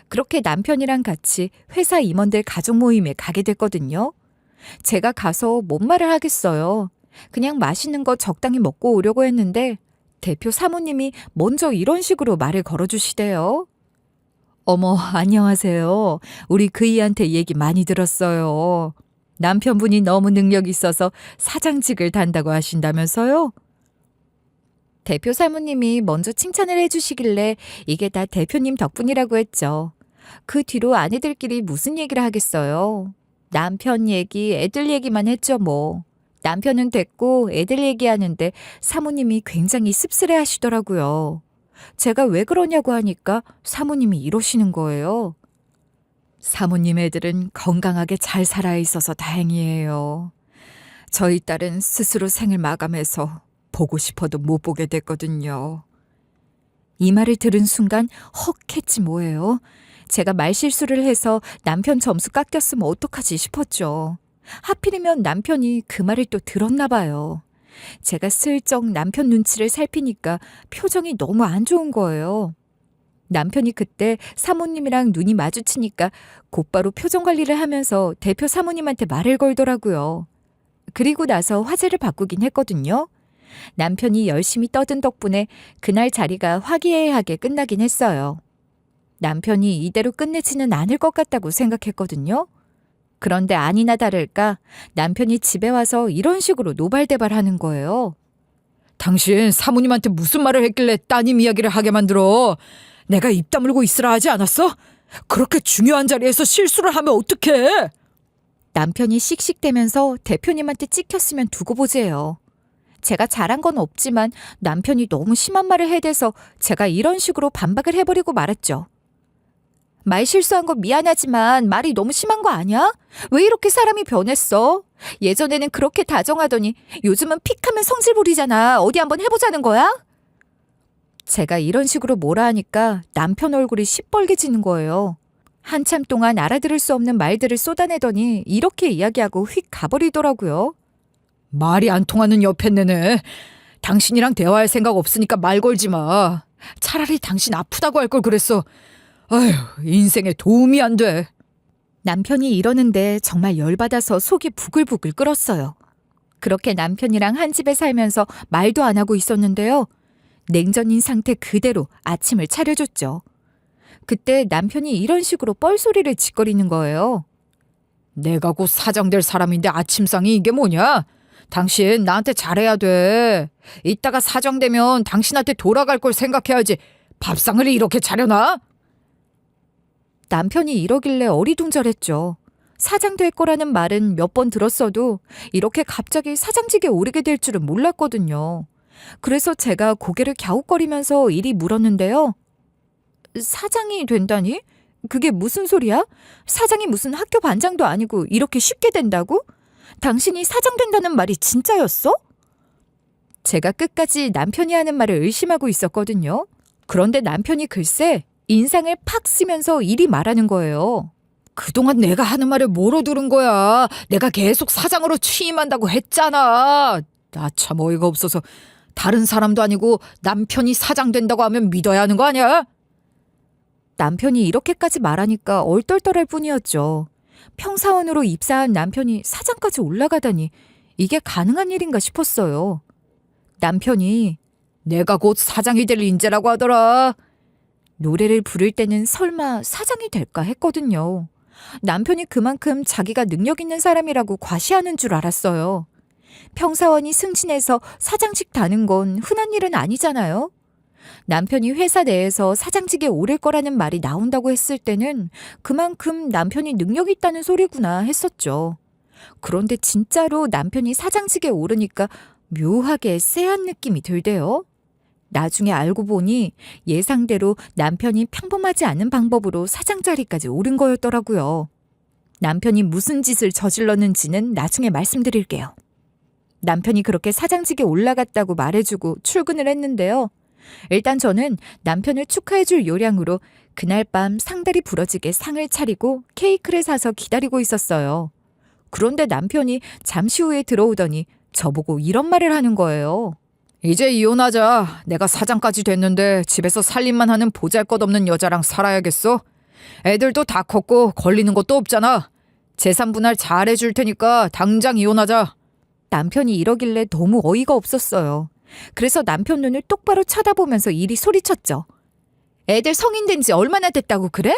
그렇게 남편이랑 같이 회사 임원들 가족 모임에 가게 됐거든요. 제가 가서 뭔 말을 하겠어요. 그냥 맛있는 거 적당히 먹고 오려고 했는데 대표 사모님이 먼저 이런 식으로 말을 걸어주시대요. 어머, 안녕하세요. 우리 그이한테 얘기 많이 들었어요. 남편분이 너무 능력 있어서 사장직을 단다고 하신다면서요? 대표 사모님이 먼저 칭찬을 해주시길래 이게 다 대표님 덕분이라고 했죠. 그 뒤로 아내들끼리 무슨 얘기를 하겠어요. 남편 얘기, 애들 얘기만 했죠 뭐. 남편은 됐고 애들 얘기하는데 사모님이 굉장히 씁쓸해 하시더라고요. 제가 왜 그러냐고 하니까 사모님이 이러시는 거예요. 사모님 애들은 건강하게 잘 살아 있어서 다행이에요. 저희 딸은 스스로 생을 마감해서 보고 싶어도 못 보게 됐거든요. 이 말을 들은 순간 헉 했지 뭐예요. 제가 말실수를 해서 남편 점수 깎였으면 어떡하지 싶었죠. 하필이면 남편이 그 말을 또 들었나 봐요. 제가 슬쩍 남편 눈치를 살피니까 표정이 너무 안 좋은 거예요. 남편이 그때 사모님이랑 눈이 마주치니까 곧바로 표정 관리를 하면서 대표 사모님한테 말을 걸더라고요. 그리고 나서 화제를 바꾸긴 했거든요. 남편이 열심히 떠든 덕분에 그날 자리가 화기애애하게 끝나긴 했어요. 남편이 이대로 끝내지는 않을 것 같다고 생각했거든요. 그런데 아니나 다를까 남편이 집에 와서 이런 식으로 노발대발하는 거예요. 당신 사모님한테 무슨 말을 했길래 따님 이야기를 하게 만들어? 내가 입 다물고 있으라 하지 않았어? 그렇게 중요한 자리에서 실수를 하면 어떡해? 남편이 씩씩대면서 대표님한테 찍혔으면 두고 보재요. 제가 잘한 건 없지만 남편이 너무 심한 말을 해대서 제가 이런 식으로 반박을 해버리고 말았죠. 말 실수한 거 미안하지만 말이 너무 심한 거 아니야? 왜 이렇게 사람이 변했어? 예전에는 그렇게 다정하더니 요즘은 픽하면 성질 부리잖아. 어디 한번 해보자는 거야? 제가 이런 식으로 뭐라 하니까 남편 얼굴이 시뻘개지는 거예요. 한참 동안 알아들을 수 없는 말들을 쏟아내더니 이렇게 이야기하고 휙 가버리더라고요. 말이 안 통하는 옆했네네. 당신이랑 대화할 생각 없으니까 말 걸지 마. 차라리 당신 아프다고 할 걸 그랬어. 아휴, 인생에 도움이 안 돼. 남편이 이러는데 정말 열받아서 속이 부글부글 끓었어요. 그렇게 남편이랑 한 집에 살면서 말도 안 하고 있었는데요. 냉전인 상태 그대로 아침을 차려줬죠. 그때 남편이 이런 식으로 뻘소리를 짓거리는 거예요. 내가 곧 사장 될 사람인데 아침상이 이게 뭐냐? 당신 나한테 잘해야 돼. 이따가 사장 되면 당신한테 돌아갈 걸 생각해야지. 밥상을 이렇게 차려놔? 남편이 이러길래 어리둥절했죠. 사장 될 거라는 말은 몇 번 들었어도 이렇게 갑자기 사장직에 오르게 될 줄은 몰랐거든요. 그래서 제가 고개를 갸웃거리면서 이리 물었는데요. 사장이 된다니? 그게 무슨 소리야? 사장이 무슨 학교 반장도 아니고 이렇게 쉽게 된다고? 당신이 사장 된다는 말이 진짜였어? 제가 끝까지 남편이 하는 말을 의심하고 있었거든요. 그런데 남편이 글쎄 인상을 팍 쓰면서 이리 말하는 거예요. 그동안 내가 하는 말을 뭐로 들은 거야? 내가 계속 사장으로 취임한다고 했잖아. 나 참 어이가 없어서 다른 사람도 아니고 남편이 사장 된다고 하면 믿어야 하는 거 아니야? 남편이 이렇게까지 말하니까 얼떨떨할 뿐이었죠. 평사원으로 입사한 남편이 사장까지 올라가다니 이게 가능한 일인가 싶었어요. 남편이 내가 곧 사장이 될 인재라고 하더라. 노래를 부를 때는 설마 사장이 될까 했거든요. 남편이 그만큼 자기가 능력 있는 사람이라고 과시하는 줄 알았어요. 평사원이 승진해서 사장직 다는 건 흔한 일은 아니잖아요. 남편이 회사 내에서 사장직에 오를 거라는 말이 나온다고 했을 때는 그만큼 남편이 능력이 있다는 소리구나 했었죠. 그런데 진짜로 남편이 사장직에 오르니까 묘하게 쎄한 느낌이 들대요. 나중에 알고 보니 예상대로 남편이 평범하지 않은 방법으로 사장 자리까지 오른 거였더라고요. 남편이 무슨 짓을 저질렀는지는 나중에 말씀드릴게요. 남편이 그렇게 사장직에 올라갔다고 말해주고 출근을 했는데요. 일단 저는 남편을 축하해줄 요량으로 그날 밤 상다리 부러지게 상을 차리고 케이크를 사서 기다리고 있었어요. 그런데 남편이 잠시 후에 들어오더니 저보고 이런 말을 하는 거예요. 이제 이혼하자. 내가 사장까지 됐는데 집에서 살림만 하는 보잘것없는 여자랑 살아야겠어. 애들도 다 컸고 걸리는 것도 없잖아. 재산 분할 잘 해줄 테니까 당장 이혼하자. 남편이 이러길래 너무 어이가 없었어요. 그래서 남편 눈을 똑바로 쳐다보면서 이리 소리쳤죠. 애들 성인 된 지 얼마나 됐다고 그래?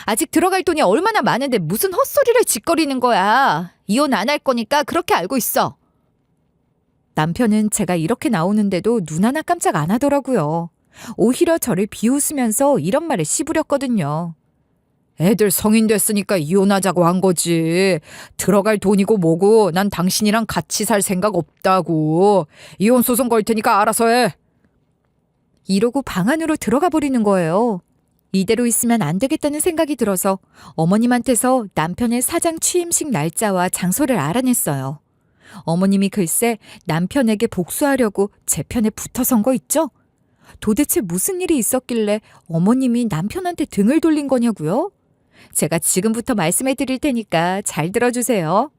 아직 들어갈 돈이 얼마나 많은데 무슨 헛소리를 짓거리는 거야. 이혼 안 할 거니까 그렇게 알고 있어. 남편은 제가 이렇게 나오는데도 눈 하나 깜짝 안 하더라고요. 오히려 저를 비웃으면서 이런 말을 씹으렸거든요. 애들 성인 됐으니까 이혼하자고 한 거지. 들어갈 돈이고 뭐고 난 당신이랑 같이 살 생각 없다고. 이혼 소송 걸 테니까 알아서 해. 이러고 방 안으로 들어가 버리는 거예요. 이대로 있으면 안 되겠다는 생각이 들어서 어머님한테서 남편의 사장 취임식 날짜와 장소를 알아냈어요. 어머님이 글쎄 남편에게 복수하려고 제 편에 붙어선 거 있죠? 도대체 무슨 일이 있었길래 어머님이 남편한테 등을 돌린 거냐고요? 제가 지금부터 말씀해 드릴 테니까 잘 들어주세요.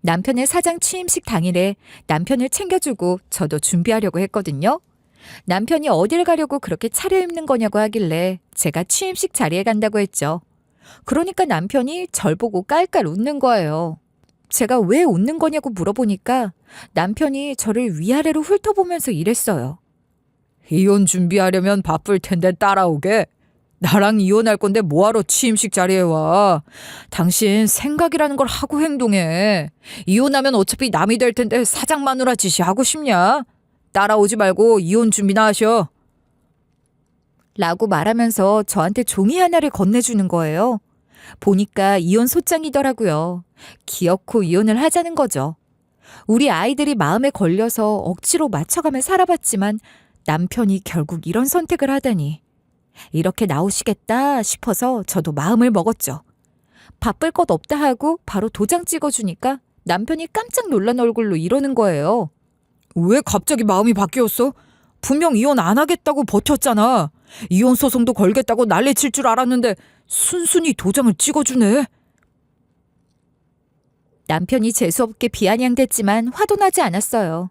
남편의 사장 취임식 당일에 남편을 챙겨주고 저도 준비하려고 했거든요. 남편이 어딜 가려고 그렇게 차려입는 거냐고 하길래 제가 취임식 자리에 간다고 했죠. 그러니까 남편이 절 보고 깔깔 웃는 거예요. 제가 왜 웃는 거냐고 물어보니까 남편이 저를 위아래로 훑어보면서 이랬어요. 이혼 준비하려면 바쁠 텐데 따라오게. 나랑 이혼할 건데 뭐하러 취임식 자리에 와. 당신 생각이라는 걸 하고 행동해. 이혼하면 어차피 남이 될 텐데 사장 마누라 짓이 하고 싶냐? 따라오지 말고 이혼 준비나 하셔. 라고 말하면서 저한테 종이 하나를 건네주는 거예요. 보니까 이혼 소장이더라고요. 기어코 이혼을 하자는 거죠. 우리 아이들이 마음에 걸려서 억지로 맞춰가며 살아봤지만 남편이 결국 이런 선택을 하다니. 이렇게 나오시겠다 싶어서 저도 마음을 먹었죠. 바쁠 것 없다 하고 바로 도장 찍어주니까 남편이 깜짝 놀란 얼굴로 이러는 거예요. 왜 갑자기 마음이 바뀌었어? 분명 이혼 안 하겠다고 버텼잖아. 이혼 소송도 걸겠다고 난리 칠 줄 알았는데 순순히 도장을 찍어주네. 남편이 재수없게 비아냥댔지만 화도 나지 않았어요.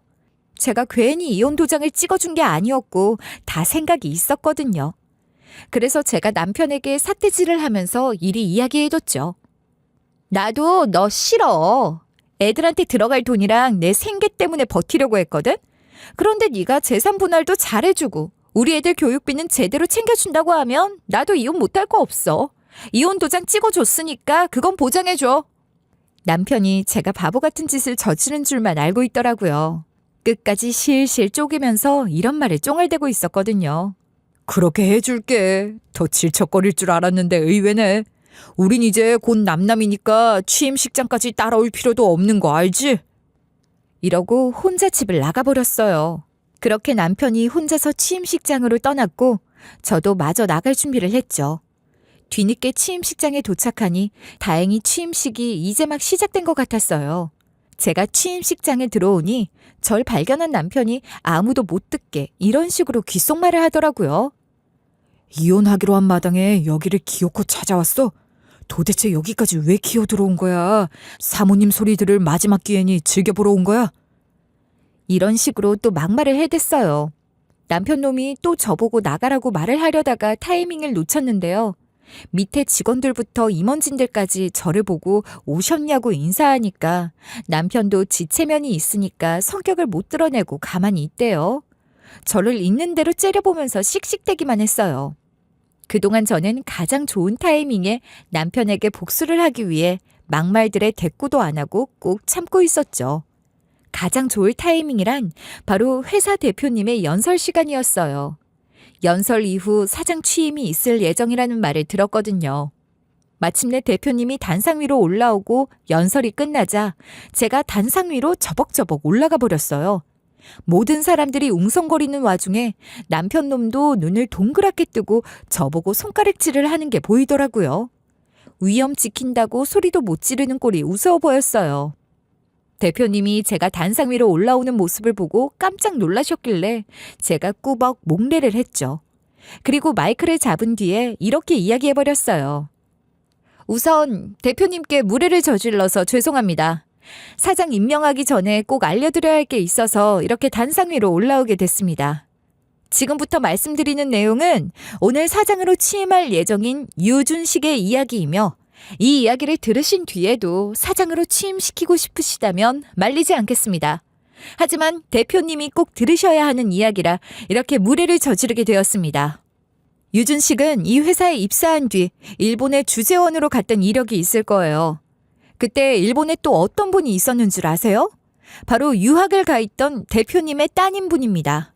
제가 괜히 이혼 도장을 찍어준 게 아니었고 다 생각이 있었거든요. 그래서 제가 남편에게 삿대질을 하면서 이리 이야기해뒀죠. 나도 너 싫어. 애들한테 들어갈 돈이랑 내 생계 때문에 버티려고 했거든. 그런데 네가 재산 분할도 잘해주고 우리 애들 교육비는 제대로 챙겨준다고 하면 나도 이혼 못할 거 없어. 이혼 도장 찍어줬으니까 그건 보장해줘. 남편이 제가 바보 같은 짓을 저지른 줄만 알고 있더라고요. 끝까지 실실 쪼개면서 이런 말에 쫑알대고 있었거든요. 그렇게 해줄게. 더 질척거릴 줄 알았는데 의외네. 우린 이제 곧 남남이니까 취임식장까지 따라올 필요도 없는 거 알지? 이러고 혼자 집을 나가버렸어요. 그렇게 남편이 혼자서 취임식장으로 떠났고 저도 마저 나갈 준비를 했죠. 뒤늦게 취임식장에 도착하니 다행히 취임식이 이제 막 시작된 것 같았어요. 제가 취임식장에 들어오니 절 발견한 남편이 아무도 못 듣게 이런 식으로 귓속말을 하더라고요. 이혼하기로 한 마당에 여기를 기어코 찾아왔어? 도대체 여기까지 왜 기어 들어온 거야? 사모님 소리 들을 마지막 기회니 즐겨보러 온 거야? 이런 식으로 또 막말을 해댔어요. 남편 놈이 또 저보고 나가라고 말을 하려다가 타이밍을 놓쳤는데요. 밑에 직원들부터 임원진들까지 저를 보고 오셨냐고 인사하니까 남편도 지체면이 있으니까 성격을 못 드러내고 가만히 있대요. 저를 있는 대로 째려보면서 씩씩대기만 했어요. 그동안 저는 가장 좋은 타이밍에 남편에게 복수를 하기 위해 막말들에 대꾸도 안 하고 꼭 참고 있었죠. 가장 좋을 타이밍이란 바로 회사 대표님의 연설 시간이었어요. 연설 이후 사장 취임이 있을 예정이라는 말을 들었거든요. 마침내 대표님이 단상 위로 올라오고 연설이 끝나자 제가 단상 위로 저벅저벅 올라가 버렸어요. 모든 사람들이 웅성거리는 와중에 남편 놈도 눈을 동그랗게 뜨고 저보고 손가락질을 하는 게 보이더라고요. 위험 지킨다고 소리도 못 지르는 꼴이 우스워 보였어요. 대표님이 제가 단상 위로 올라오는 모습을 보고 깜짝 놀라셨길래 제가 꾸벅 목례를 했죠. 그리고 마이크를 잡은 뒤에 이렇게 이야기해버렸어요. 우선 대표님께 무례를 저질러서 죄송합니다. 사장 임명하기 전에 꼭 알려드려야 할 게 있어서 이렇게 단상 위로 올라오게 됐습니다. 지금부터 말씀드리는 내용은 오늘 사장으로 취임할 예정인 유준식의 이야기이며 이 이야기를 들으신 뒤에도 사장으로 취임시키고 싶으시다면 말리지 않겠습니다. 하지만 대표님이 꼭 들으셔야 하는 이야기라 이렇게 무례를 저지르게 되었습니다. 유준식은 이 회사에 입사한 뒤 일본의 주재원으로 갔던 이력이 있을 거예요. 그때 일본에 또 어떤 분이 있었는 줄 아세요? 바로 유학을 가 있던 대표님의 따님분입니다.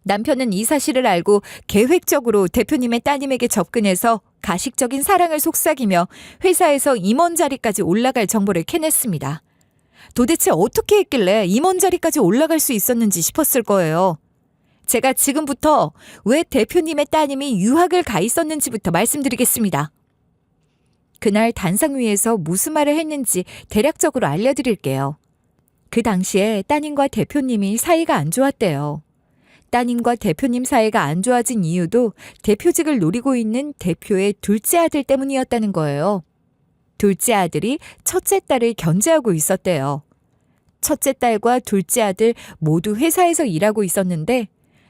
남편은 이 사실을 알고 계획적으로 대표님의 따님에게 접근해서 가식적인 사랑을 속삭이며 회사에서 임원 자리까지 올라갈 정보를 캐냈습니다. 도대체 어떻게 했길래 임원 자리까지 올라갈 수 있었는지 싶었을 거예요. 제가 지금부터 왜 대표님의 따님이 유학을 가 있었는지부터 말씀드리겠습니다. 그날 단상 위에서 무슨 말을 했는지 대략적으로 알려드릴게요. 그 당시에 따님과 대표님이 사이가 안 좋았대요. 따님과 대표님 사이가 안 좋아진 이유도 대표직을 노리고 있는 대표의 둘째 아들 때문이었다는 거예요. 둘째 아들이 첫째 딸을 견제하고 있었대요. 첫째 딸과 둘째 아들 모두 회사에서 일하고 있었는데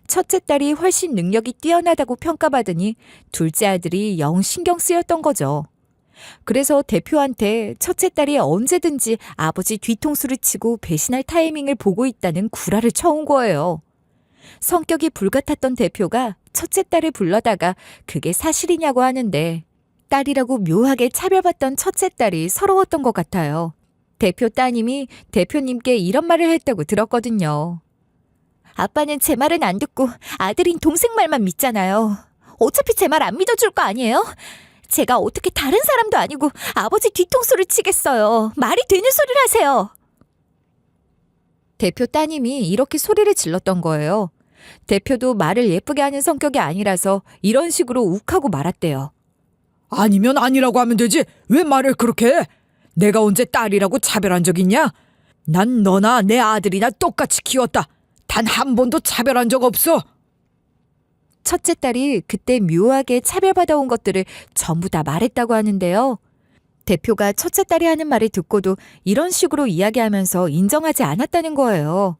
첫째 딸이 훨씬 능력이 뛰어나다고 평가받으니 둘째 아들이 영 신경 쓰였던 거죠. 그래서 대표한테 첫째 딸이 언제든지 아버지 뒤통수를 치고 배신할 타이밍을 보고 있다는 구라를 쳐온 거예요. 성격이 불같았던 대표가 첫째 딸을 불러다가 그게 사실이냐고 하는데 딸이라고 묘하게 차별받던 첫째 딸이 서러웠던 것 같아요. 대표 따님이 대표님께 이런 말을 했다고 들었거든요. 아빠는 제 말은 안 듣고 아들인 동생 말만 믿잖아요. 어차피 제 말 안 믿어줄 거 아니에요? 제가 어떻게 다른 사람도 아니고 아버지 뒤통수를 치겠어요. 말이 되는 소리를 하세요. 대표 따님이 이렇게 소리를 질렀던 거예요. 대표도 말을 예쁘게 하는 성격이 아니라서 이런 식으로 욱하고 말았대요. 아니면 아니라고 하면 되지. 왜 말을 그렇게 해? 내가 언제 딸이라고 차별한 적 있냐? 난 너나 내 아들이나 똑같이 키웠다. 단 한 번도 차별한 적 없어. 첫째 딸이 그때 묘하게 차별받아온 것들을 전부 다 말했다고 하는데요. 대표가 첫째 딸이 하는 말을 듣고도 이런 식으로 이야기하면서 인정하지 않았다는 거예요.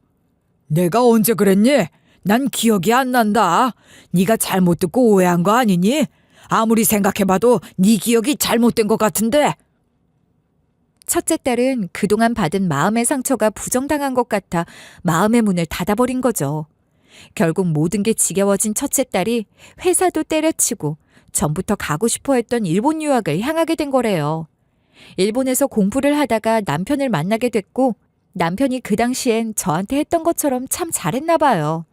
내가 언제 그랬니? 난 기억이 안 난다. 네가 잘못 듣고 오해한 거 아니니? 아무리 생각해봐도 네 기억이 잘못된 것 같은데. 첫째 딸은 그동안 받은 마음의 상처가 부정당한 것 같아 마음의 문을 닫아버린 거죠. 결국 모든 게 지겨워진 첫째 딸이 회사도 때려치고 전부터 가고 싶어 했던 일본 유학을 향하게 된 거래요. 일본에서 공부를 하다가 남편을 만나게 됐고 남편이 그 당시엔 저한테 했던 것처럼 참 잘했나 봐요.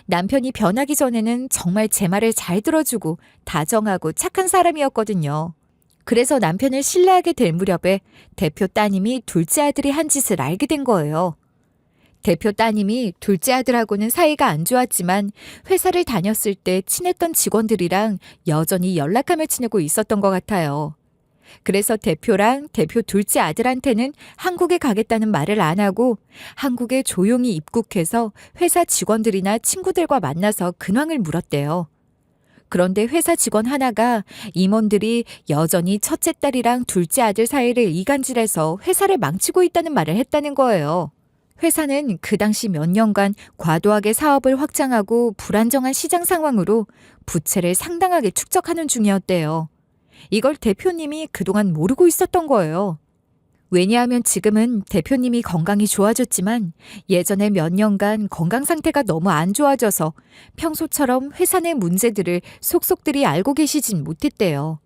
남편이 변하기 전에는 정말 제 말을 잘 들어주고 다정하고 착한 사람이었거든요. 그래서 남편을 신뢰하게 될 무렵에 대표 따님이 둘째 아들이 한 짓을 알게 된 거예요. 대표 따님이 둘째 아들하고는 사이가 안 좋았지만 회사를 다녔을 때 친했던 직원들이랑 여전히 연락하며 지내고 있었던 것 같아요. 그래서 대표랑 대표 둘째 아들한테는 한국에 가겠다는 말을 안 하고 한국에 조용히 입국해서 회사 직원들이나 친구들과 만나서 근황을 물었대요. 그런데 회사 직원 하나가 임원들이 여전히 첫째 딸이랑 둘째 아들 사이를 이간질해서 회사를 망치고 있다는 말을 했다는 거예요. 회사는 그 당시 몇 년간 과도하게 사업을 확장하고 불안정한 시장 상황으로 부채를 상당하게 축적하는 중이었대요. 이걸 대표님이 그동안 모르고 있었던 거예요. 왜냐하면 지금은 대표님이 건강이 좋아졌지만 예전에 몇 년간 건강 상태가 너무 안 좋아져서 평소처럼 회사 내 문제들을 속속들이 알고 계시진 못했대요.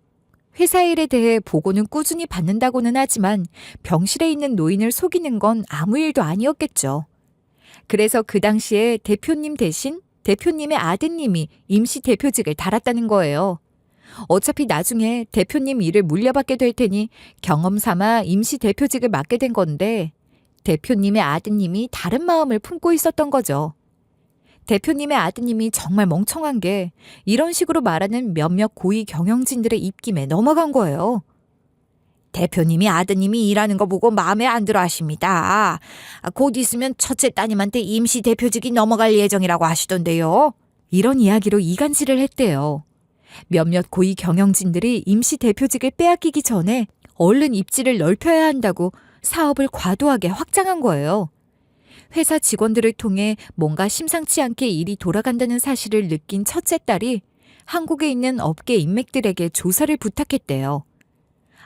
회사 일에 대해 보고는 꾸준히 받는다고는 하지만 병실에 있는 노인을 속이는 건 아무 일도 아니었겠죠. 그래서 그 당시에 대표님 대신 대표님의 아드님이 임시 대표직을 달았다는 거예요. 어차피 나중에 대표님 일을 물려받게 될 테니 경험 삼아 임시 대표직을 맡게 된 건데 대표님의 아드님이 다른 마음을 품고 있었던 거죠. 대표님의 아드님이 정말 멍청한 게 이런 식으로 말하는 몇몇 고위 경영진들의 입김에 넘어간 거예요. 대표님이 아드님이 일하는 거 보고 마음에 안 들어 하십니다. 곧 있으면 첫째 따님한테 임시 대표직이 넘어갈 예정이라고 하시던데요. 이런 이야기로 이간질을 했대요. 몇몇 고위 경영진들이 임시 대표직을 빼앗기기 전에 얼른 입지를 넓혀야 한다고 사업을 과도하게 확장한 거예요. 회사 직원들을 통해 뭔가 심상치 않게 일이 돌아간다는 사실을 느낀 첫째 딸이 한국에 있는 업계 인맥들에게 조사를 부탁했대요.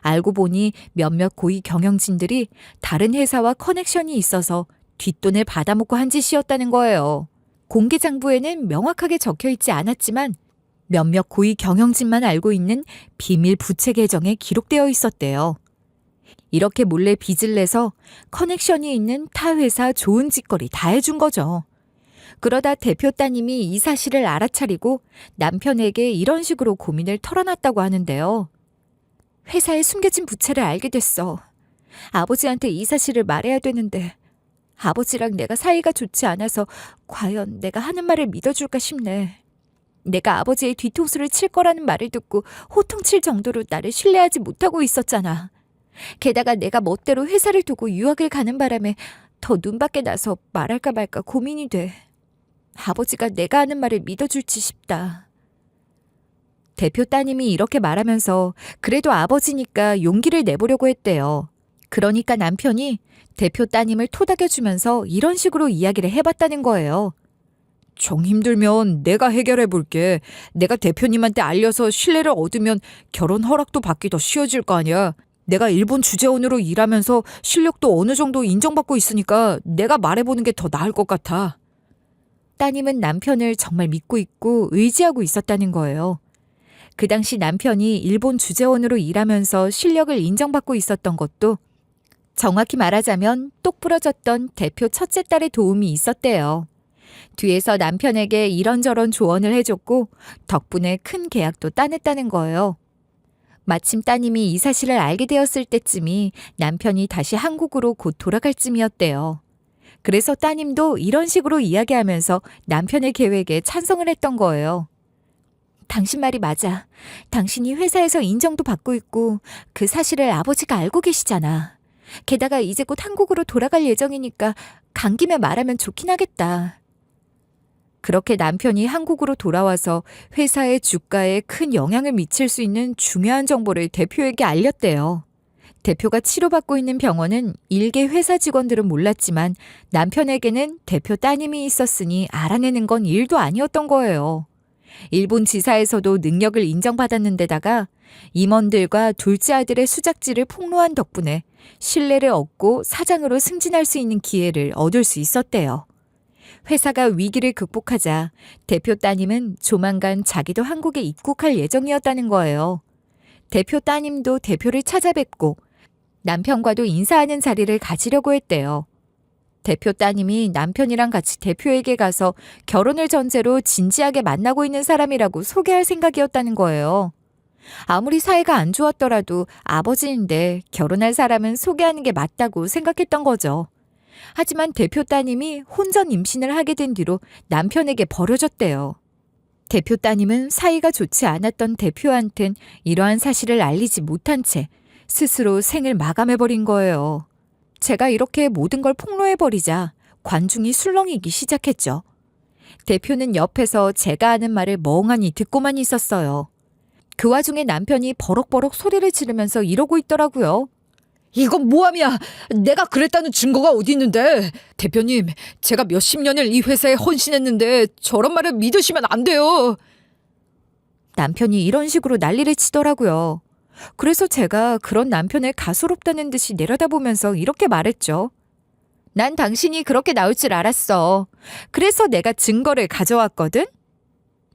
알고 보니 몇몇 고위 경영진들이 다른 회사와 커넥션이 있어서 뒷돈을 받아먹고 한 짓이었다는 거예요. 공개장부에는 명확하게 적혀 있지 않았지만 몇몇 고위 경영진만 알고 있는 비밀 부채 계정에 기록되어 있었대요. 이렇게 몰래 빚을 내서 커넥션이 있는 타 회사 좋은 짓거리 다 해준 거죠. 그러다 대표 따님이 이 사실을 알아차리고 남편에게 이런 식으로 고민을 털어놨다고 하는데요. 회사에 숨겨진 부채를 알게 됐어. 아버지한테 이 사실을 말해야 되는데 아버지랑 내가 사이가 좋지 않아서 과연 내가 하는 말을 믿어줄까 싶네. 내가 아버지의 뒤통수를 칠 거라는 말을 듣고 호통칠 정도로 나를 신뢰하지 못하고 있었잖아. 게다가 내가 멋대로 회사를 두고 유학을 가는 바람에 더 눈밖에 나서 말할까 말까 고민이 돼. 아버지가 내가 하는 말을 믿어줄지 싶다. 대표 따님이 이렇게 말하면서 그래도 아버지니까 용기를 내보려고 했대요. 그러니까 남편이 대표 따님을 토닥여주면서 이런 식으로 이야기를 해봤다는 거예요. 정 힘들면 내가 해결해 볼게. 내가 대표님한테 알려서 신뢰를 얻으면 결혼 허락도 받기 더 쉬워질 거 아니야. 내가 일본 주재원으로 일하면서 실력도 어느 정도 인정받고 있으니까 내가 말해보는 게 더 나을 것 같아. 따님은 남편을 정말 믿고 있고 의지하고 있었다는 거예요. 그 당시 남편이 일본 주재원으로 일하면서 실력을 인정받고 있었던 것도 정확히 말하자면 똑 부러졌던 대표 첫째 딸의 도움이 있었대요. 뒤에서 남편에게 이런저런 조언을 해줬고 덕분에 큰 계약도 따냈다는 거예요. 마침 따님이 이 사실을 알게 되었을 때쯤이 남편이 다시 한국으로 곧 돌아갈 쯤이었대요. 그래서 따님도 이런 식으로 이야기하면서 남편의 계획에 찬성을 했던 거예요. 당신 말이 맞아. 당신이 회사에서 인정도 받고 있고 그 사실을 아버지가 알고 계시잖아. 게다가 이제 곧 한국으로 돌아갈 예정이니까 간 김에 말하면 좋긴 하겠다. 그렇게 남편이 한국으로 돌아와서 회사의 주가에 큰 영향을 미칠 수 있는 중요한 정보를 대표에게 알렸대요. 대표가 치료받고 있는 병원은 일개 회사 직원들은 몰랐지만 남편에게는 대표 따님이 있었으니 알아내는 건 일도 아니었던 거예요. 일본 지사에서도 능력을 인정받았는 데다가 임원들과 둘째 아들의 수작질을 폭로한 덕분에 신뢰를 얻고 사장으로 승진할 수 있는 기회를 얻을 수 있었대요. 회사가 위기를 극복하자 대표 따님은 조만간 자기도 한국에 입국할 예정이었다는 거예요. 대표 따님도 대표를 찾아뵙고 남편과도 인사하는 자리를 가지려고 했대요. 대표 따님이 남편이랑 같이 대표에게 가서 결혼을 전제로 진지하게 만나고 있는 사람이라고 소개할 생각이었다는 거예요. 아무리 사이가 안 좋았더라도 아버지인데 결혼할 사람은 소개하는 게 맞다고 생각했던 거죠. 하지만 대표 따님이 혼전 임신을 하게 된 뒤로 남편에게 버려졌대요. 대표 따님은 사이가 좋지 않았던 대표한텐 이러한 사실을 알리지 못한 채 스스로 생을 마감해버린 거예요. 제가 이렇게 모든 걸 폭로해버리자 관중이 술렁이기 시작했죠. 대표는 옆에서 제가 하는 말을 멍하니 듣고만 있었어요. 그 와중에 남편이 버럭버럭 소리를 지르면서 이러고 있더라고요. 이건 모함이야. 내가 그랬다는 증거가 어디 있는데. 대표님, 제가 몇십 년을 이 회사에 헌신했는데 저런 말을 믿으시면 안 돼요. 남편이 이런 식으로 난리를 치더라고요. 그래서 제가 그런 남편을 가소롭다는 듯이 내려다보면서 이렇게 말했죠. 난 당신이 그렇게 나올 줄 알았어. 그래서 내가 증거를 가져왔거든.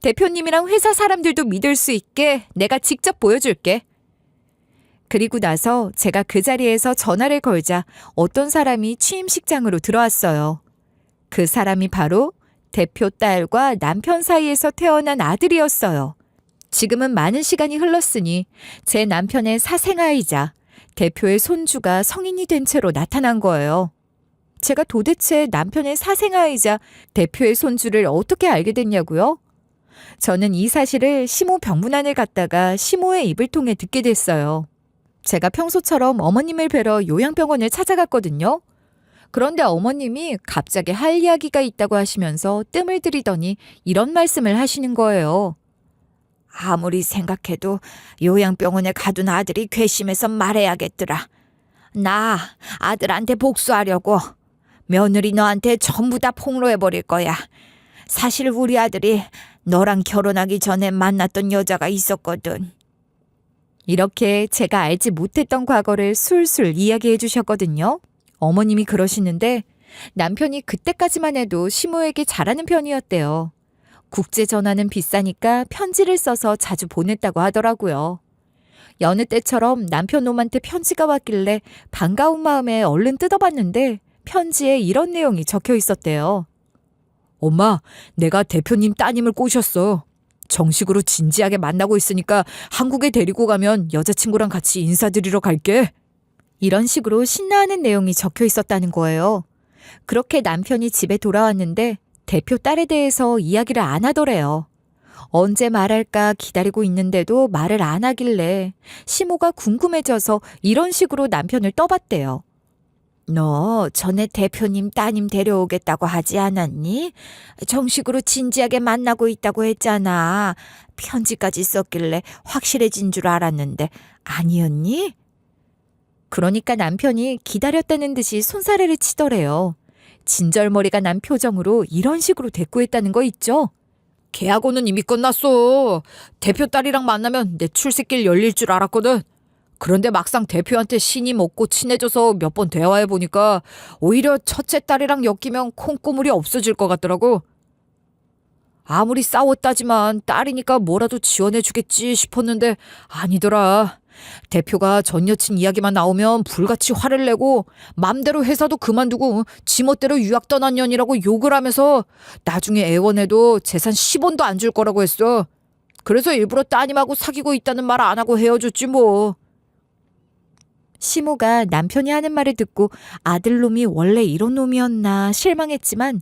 대표님이랑 회사 사람들도 믿을 수 있게 내가 직접 보여줄게. 그리고 나서 제가 그 자리에서 전화를 걸자 어떤 사람이 취임식장으로 들어왔어요. 그 사람이 바로 대표 딸과 남편 사이에서 태어난 아들이었어요. 지금은 많은 시간이 흘렀으니 제 남편의 사생아이자 대표의 손주가 성인이 된 채로 나타난 거예요. 제가 도대체 남편의 사생아이자 대표의 손주를 어떻게 알게 됐냐고요? 저는 이 사실을 시모 병문안을 갔다가 시모의 입을 통해 듣게 됐어요. 제가 평소처럼 어머님을 뵈러 요양병원을 찾아갔거든요. 그런데 어머님이 갑자기 할 이야기가 있다고 하시면서 뜸을 들이더니 이런 말씀을 하시는 거예요. 아무리 생각해도 요양병원에 가둔 아들이 괘씸해서 말해야겠더라. 나 아들한테 복수하려고 며느리 너한테 전부 다 폭로해버릴 거야. 사실 우리 아들이 너랑 결혼하기 전에 만났던 여자가 있었거든. 이렇게 제가 알지 못했던 과거를 술술 이야기해 주셨거든요. 어머님이 그러시는데 남편이 그때까지만 해도 시모에게 잘하는 편이었대요. 국제 전화는 비싸니까 편지를 써서 자주 보냈다고 하더라고요. 여느 때처럼 남편 놈한테 편지가 왔길래 반가운 마음에 얼른 뜯어봤는데 편지에 이런 내용이 적혀 있었대요. 엄마, 내가 대표님 따님을 꼬셨어. 정식으로 진지하게 만나고 있으니까 한국에 데리고 가면 여자친구랑 같이 인사드리러 갈게. 이런 식으로 신나하는 내용이 적혀 있었다는 거예요. 그렇게 남편이 집에 돌아왔는데 대표 딸에 대해서 이야기를 안 하더래요. 언제 말할까 기다리고 있는데도 말을 안 하길래 시모가 궁금해져서 이런 식으로 남편을 떠봤대요. 너 전에 대표님 따님 데려오겠다고 하지 않았니? 정식으로 진지하게 만나고 있다고 했잖아. 편지까지 썼길래 확실해진 줄 알았는데 아니었니? 그러니까 남편이 기다렸다는 듯이 손사래를 치더래요. 진절머리가 난 표정으로 이런 식으로 대꾸했다는 거 있죠? 계약호는 이미 끝났어. 대표 딸이랑 만나면 내 출세길 열릴 줄 알았거든. 그런데 막상 대표한테 신이 먹고 친해져서 몇 번 대화해보니까 오히려 첫째 딸이랑 엮이면 콩고물이 없어질 것 같더라고. 아무리 싸웠다지만 딸이니까 뭐라도 지원해주겠지 싶었는데 아니더라. 대표가 전 여친 이야기만 나오면 불같이 화를 내고 맘대로 회사도 그만두고 지멋대로 유학 떠난 년이라고 욕을 하면서 나중에 애원해도 재산 10원도 안 줄 거라고 했어. 그래서 일부러 따님하고 사귀고 있다는 말 안 하고 헤어졌지 뭐. 시모가 남편이 하는 말을 듣고 아들놈이 원래 이런 놈이었나 실망했지만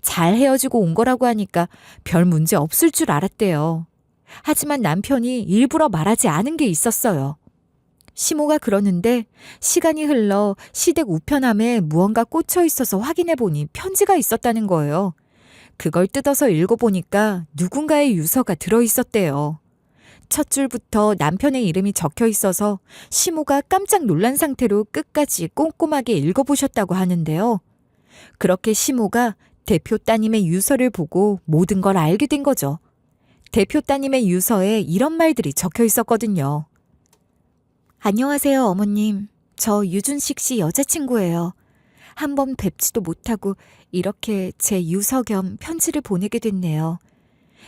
잘 헤어지고 온 거라고 하니까 별 문제 없을 줄 알았대요. 하지만 남편이 일부러 말하지 않은 게 있었어요. 시모가 그러는데 시간이 흘러 시댁 우편함에 무언가 꽂혀 있어서 확인해 보니 편지가 있었다는 거예요. 그걸 뜯어서 읽어보니까 누군가의 유서가 들어있었대요. 첫 줄부터 남편의 이름이 적혀 있어서 시모가 깜짝 놀란 상태로 끝까지 꼼꼼하게 읽어보셨다고 하는데요. 그렇게 시모가 대표 따님의 유서를 보고 모든 걸 알게 된 거죠. 대표 따님의 유서에 이런 말들이 적혀 있었거든요. 안녕하세요, 어머님. 저 유준식 씨 여자친구예요. 한번 뵙지도 못하고 이렇게 제 유서 겸 편지를 보내게 됐네요.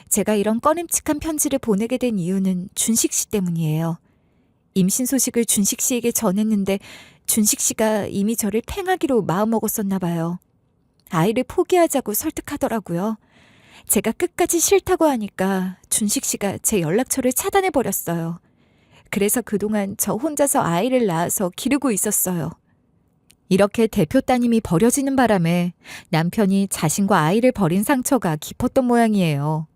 제가 이런 꺼림칙한 편지를 보내게 된 이유는 준식 씨 때문이에요. 임신 소식을 준식 씨에게 전했는데 준식 씨가 이미 저를 팽하기로 마음먹었었나 봐요. 아이를 포기하자고 설득하더라고요. 제가 끝까지 싫다고 하니까 준식 씨가 제 연락처를 차단해버렸어요. 그래서 그동안 저 혼자서 아이를 낳아서 기르고 있었어요. 이렇게 대표 따님이 버려지는 바람에 남편이 자신과 아이를 버린 상처가 깊었던 모양이에요.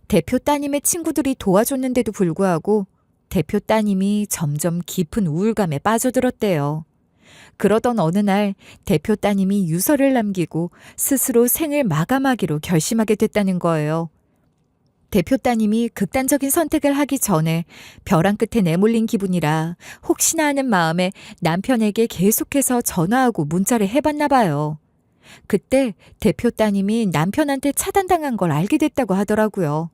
대표 따님의 친구들이 도와줬는데도 불구하고 대표 따님이 점점 깊은 우울감에 빠져들었대요. 그러던 어느 날 대표 따님이 유서를 남기고 스스로 생을 마감하기로 결심하게 됐다는 거예요. 대표 따님이 극단적인 선택을 하기 전에 벼랑 끝에 내몰린 기분이라 혹시나 하는 마음에 남편에게 계속해서 전화하고 문자를 해봤나 봐요. 그때 대표 따님이 남편한테 차단당한 걸 알게 됐다고 하더라고요.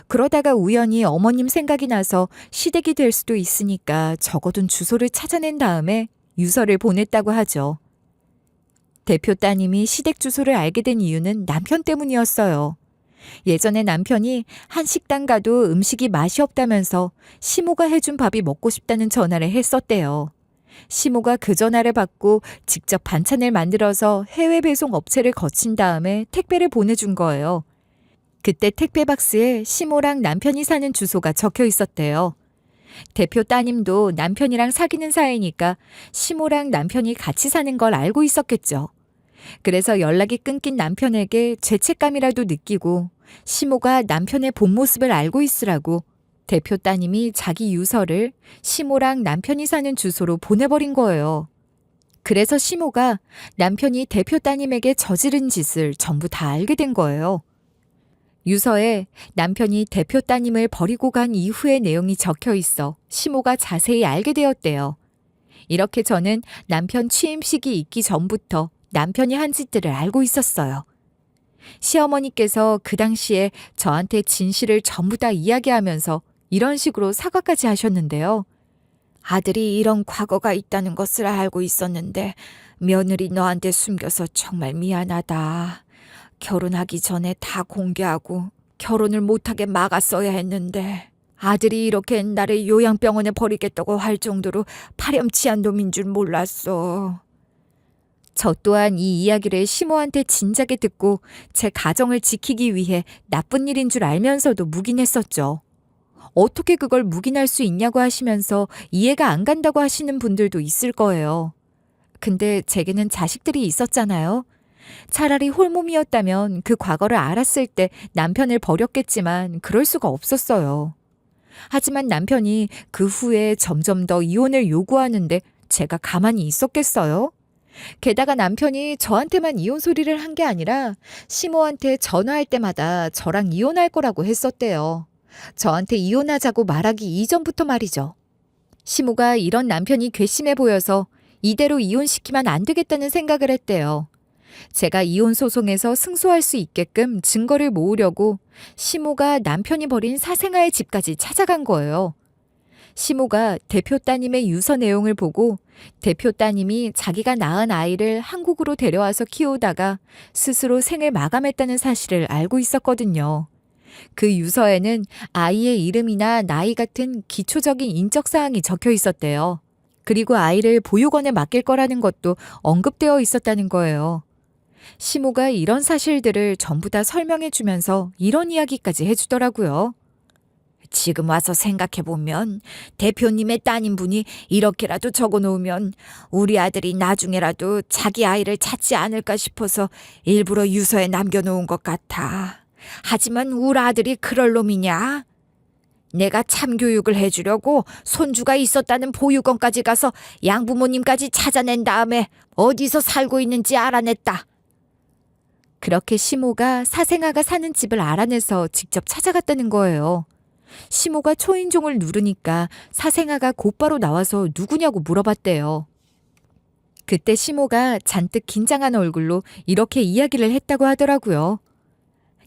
그러다가 우연히 어머님 생각이 나서 시댁이 될 수도 있으니까 적어둔 주소를 찾아낸 다음에 유서를 보냈다고 하죠. 대표 따님이 시댁 주소를 알게 된 이유는 남편 때문이었어요. 예전에 남편이 한 식당 가도 음식이 맛이 없다면서 시모가 해준 밥이 먹고 싶다는 전화를 했었대요. 시모가 그 전화를 받고 직접 반찬을 만들어서 해외 배송 업체를 거친 다음에 택배를 보내준 거예요. 그때 택배 박스에 시모랑 남편이 사는 주소가 적혀 있었대요. 대표 따님도 남편이랑 사귀는 사이니까 시모랑 남편이 같이 사는 걸 알고 있었겠죠. 그래서 연락이 끊긴 남편에게 죄책감이라도 느끼고 시모가 남편의 본 모습을 알고 있으라고 대표 따님이 자기 유서를 시모랑 남편이 사는 주소로 보내버린 거예요. 그래서 시모가 남편이 대표 따님에게 저지른 짓을 전부 다 알게 된 거예요. 유서에 남편이 대표 따님을 버리고 간 이후의 내용이 적혀 있어 시모가 자세히 알게 되었대요. 이렇게 저는 남편 취임식이 있기 전부터 남편이 한 짓들을 알고 있었어요. 시어머니께서 그 당시에 저한테 진실을 전부 다 이야기하면서 이런 식으로 사과까지 하셨는데요. 아들이 이런 과거가 있다는 것을 알고 있었는데 며느리 너한테 숨겨서 정말 미안하다. 결혼하기 전에 다 공개하고 결혼을 못하게 막았어야 했는데 아들이 이렇게 나를 요양병원에 버리겠다고 할 정도로 파렴치한 놈인 줄 몰랐어. 저 또한 이 이야기를 시모한테 진작에 듣고 제 가정을 지키기 위해 나쁜 일인 줄 알면서도 묵인했었죠. 어떻게 그걸 묵인할 수 있냐고 하시면서 이해가 안 간다고 하시는 분들도 있을 거예요. 근데 제게는 자식들이 있었잖아요. 차라리 홀몸이었다면 그 과거를 알았을 때 남편을 버렸겠지만 그럴 수가 없었어요. 하지만 남편이 그 후에 점점 더 이혼을 요구하는데 제가 가만히 있었겠어요? 게다가 남편이 저한테만 이혼 소리를 한 게 아니라 시모한테 전화할 때마다 저랑 이혼할 거라고 했었대요. 저한테 이혼하자고 말하기 이전부터 말이죠. 시모가 이런 남편이 괘씸해 보여서 이대로 이혼시키면 안 되겠다는 생각을 했대요. 제가 이혼 소송에서 승소할 수 있게끔 증거를 모으려고 시모가 남편이 버린 사생아의 집까지 찾아간 거예요. 시모가 대표 따님의 유서 내용을 보고 대표 따님이 자기가 낳은 아이를 한국으로 데려와서 키우다가 스스로 생을 마감했다는 사실을 알고 있었거든요. 그 유서에는 아이의 이름이나 나이 같은 기초적인 인적사항이 적혀 있었대요. 그리고 아이를 보육원에 맡길 거라는 것도 언급되어 있었다는 거예요. 시모가 이런 사실들을 전부 다 설명해 주면서 이런 이야기까지 해주더라고요. 지금 와서 생각해보면 대표님의 따님분이 이렇게라도 적어놓으면 우리 아들이 나중에라도 자기 아이를 찾지 않을까 싶어서 일부러 유서에 남겨놓은 것 같아. 하지만 우리 아들이 그럴 놈이냐? 내가 참교육을 해주려고 손주가 있었다는 보육원까지 가서 양부모님까지 찾아낸 다음에 어디서 살고 있는지 알아냈다. 그렇게 시모가 사생아가 사는 집을 알아내서 직접 찾아갔다는 거예요. 시모가 초인종을 누르니까 사생아가 곧바로 나와서 누구냐고 물어봤대요. 그때 시모가 잔뜩 긴장한 얼굴로 이렇게 이야기를 했다고 하더라고요.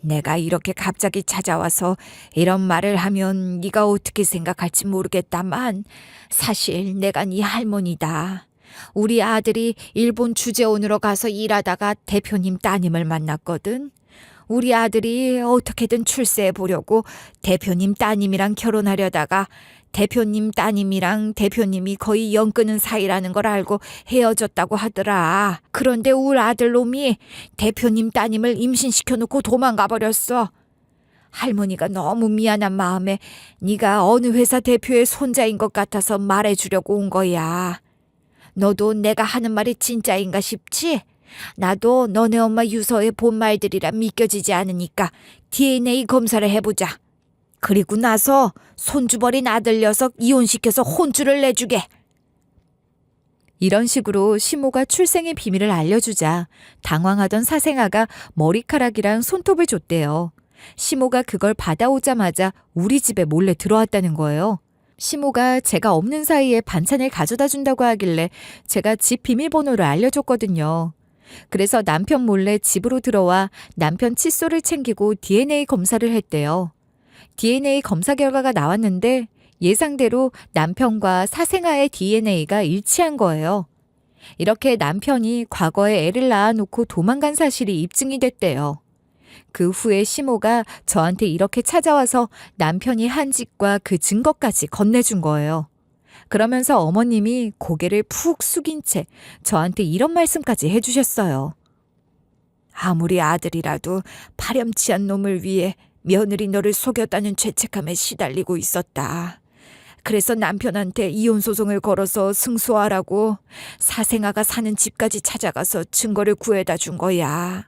내가 이렇게 갑자기 찾아와서 이런 말을 하면 네가 어떻게 생각할지 모르겠다만 사실 내가 네 할머니다. 우리 아들이 일본 주재원으로 가서 일하다가 대표님 따님을 만났거든. 우리 아들이 어떻게든 출세해 보려고 대표님 따님이랑 결혼하려다가 대표님 따님이랑 대표님이 거의 연 끊은 사이라는 걸 알고 헤어졌다고 하더라. 그런데 우리 아들 놈이 대표님 따님을 임신시켜놓고 도망가 버렸어. 할머니가 너무 미안한 마음에 네가 어느 회사 대표의 손자인 것 같아서 말해주려고 온 거야. 너도 내가 하는 말이 진짜인가 싶지? 나도 너네 엄마 유서에 본 말들이라 믿겨지지 않으니까 DNA 검사를 해보자. 그리고 나서 손주 버린 아들 녀석 이혼시켜서 혼쭐을 내주게. 이런 식으로 시모가 출생의 비밀을 알려주자 당황하던 사생아가 머리카락이랑 손톱을 줬대요. 시모가 그걸 받아오자마자 우리 집에 몰래 들어왔다는 거예요. 시모가 제가 없는 사이에 반찬을 가져다 준다고 하길래 제가 집 비밀번호를 알려줬거든요. 그래서 남편 몰래 집으로 들어와 남편 칫솔을 챙기고 DNA 검사를 했대요. DNA 검사 결과가 나왔는데 예상대로 남편과 사생아의 DNA가 일치한 거예요. 이렇게 남편이 과거에 애를 낳아놓고 도망간 사실이 입증이 됐대요. 그 후에 시모가 저한테 이렇게 찾아와서 남편이 한 짓과 그 증거까지 건네준 거예요. 그러면서 어머님이 고개를 푹 숙인 채 저한테 이런 말씀까지 해주셨어요. 아무리 아들이라도 파렴치한 놈을 위해 며느리 너를 속였다는 죄책감에 시달리고 있었다. 그래서 남편한테 이혼 소송을 걸어서 승소하라고 사생아가 사는 집까지 찾아가서 증거를 구해다 준 거야.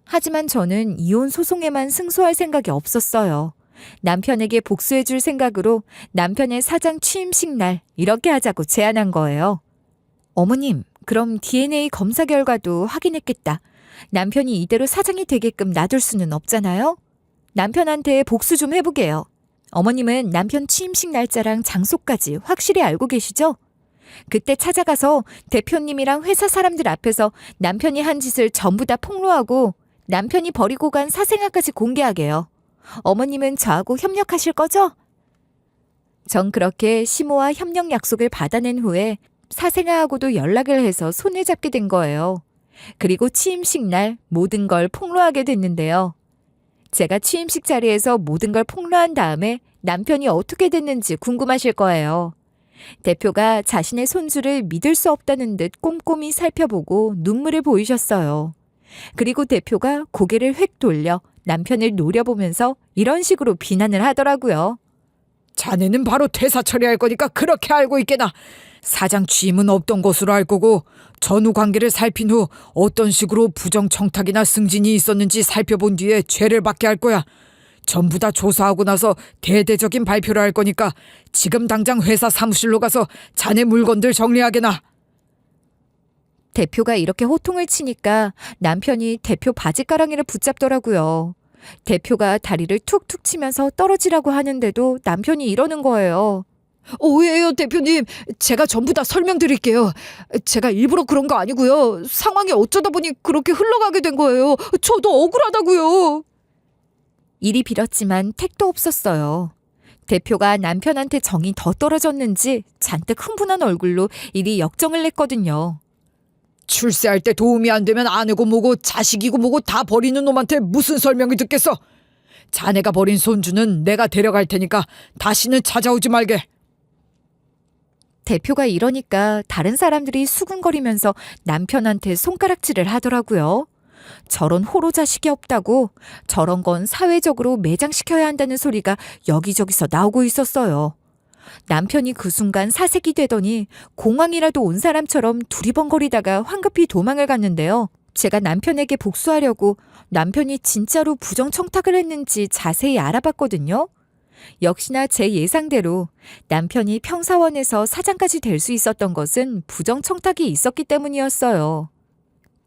하지만 저는 이혼 소송에만 승소할 생각이 없었어요. 남편에게 복수해줄 생각으로 남편의 사장 취임식 날 이렇게 하자고 제안한 거예요. 어머님, 그럼 DNA 검사 결과도 확인했겠다. 남편이 이대로 사장이 되게끔 놔둘 수는 없잖아요? 남편한테 복수 좀 해보게요. 어머님은 남편 취임식 날짜랑 장소까지 확실히 알고 계시죠? 그때 찾아가서 대표님이랑 회사 사람들 앞에서 남편이 한 짓을 전부 다 폭로하고 남편이 버리고 간 사생아까지 공개하게요. 어머님은 저하고 협력하실 거죠? 전 그렇게 시모와 협력 약속을 받아낸 후에 사생아하고도 연락을 해서 손을 잡게 된 거예요. 그리고 취임식 날 모든 걸 폭로하게 됐는데요. 제가 취임식 자리에서 모든 걸 폭로한 다음에 남편이 어떻게 됐는지 궁금하실 거예요. 대표가 자신의 손주를 믿을 수 없다는 듯 꼼꼼히 살펴보고 눈물을 보이셨어요. 그리고 대표가 고개를 획 돌려 남편을 노려보면서 이런 식으로 비난을 하더라고요. 자네는 바로 퇴사 처리할 거니까 그렇게 알고 있게나. 사장 취임은 없던 것으로 알 거고 전후 관계를 살핀 후 어떤 식으로 부정 청탁이나 승진이 있었는지 살펴본 뒤에 죄를 받게 할 거야. 전부 다 조사하고 나서 대대적인 발표를 할 거니까 지금 당장 회사 사무실로 가서 자네 물건들 정리하게나. 대표가 이렇게 호통을 치니까 남편이 대표 바지가랑이를 붙잡더라고요. 대표가 다리를 툭툭 치면서 떨어지라고 하는데도 남편이 이러는 거예요. 오해예요, 대표님. 제가 전부 다 설명드릴게요. 제가 일부러 그런 거 아니고요. 상황이 어쩌다 보니 그렇게 흘러가게 된 거예요. 저도 억울하다고요. 이리 빌었지만 택도 없었어요. 대표가 남편한테 정이 더 떨어졌는지 잔뜩 흥분한 얼굴로 이리 역정을 냈거든요. 출세할 때 도움이 안 되면 아내고 뭐고 자식이고 뭐고 다 버리는 놈한테 무슨 설명을 듣겠어. 자네가 버린 손주는 내가 데려갈 테니까 다시는 찾아오지 말게. 대표가 이러니까 다른 사람들이 수군거리면서 남편한테 손가락질을 하더라고요. 저런 호로 자식이 없다고, 저런 건 사회적으로 매장시켜야 한다는 소리가 여기저기서 나오고 있었어요. 남편이 그 순간 사색이 되더니 공황이라도 온 사람처럼 두리번거리다가 황급히 도망을 갔는데요. 제가 남편에게 복수하려고 남편이 진짜로 부정청탁을 했는지 자세히 알아봤거든요. 역시나 제 예상대로 남편이 평사원에서 사장까지 될 수 있었던 것은 부정청탁이 있었기 때문이었어요.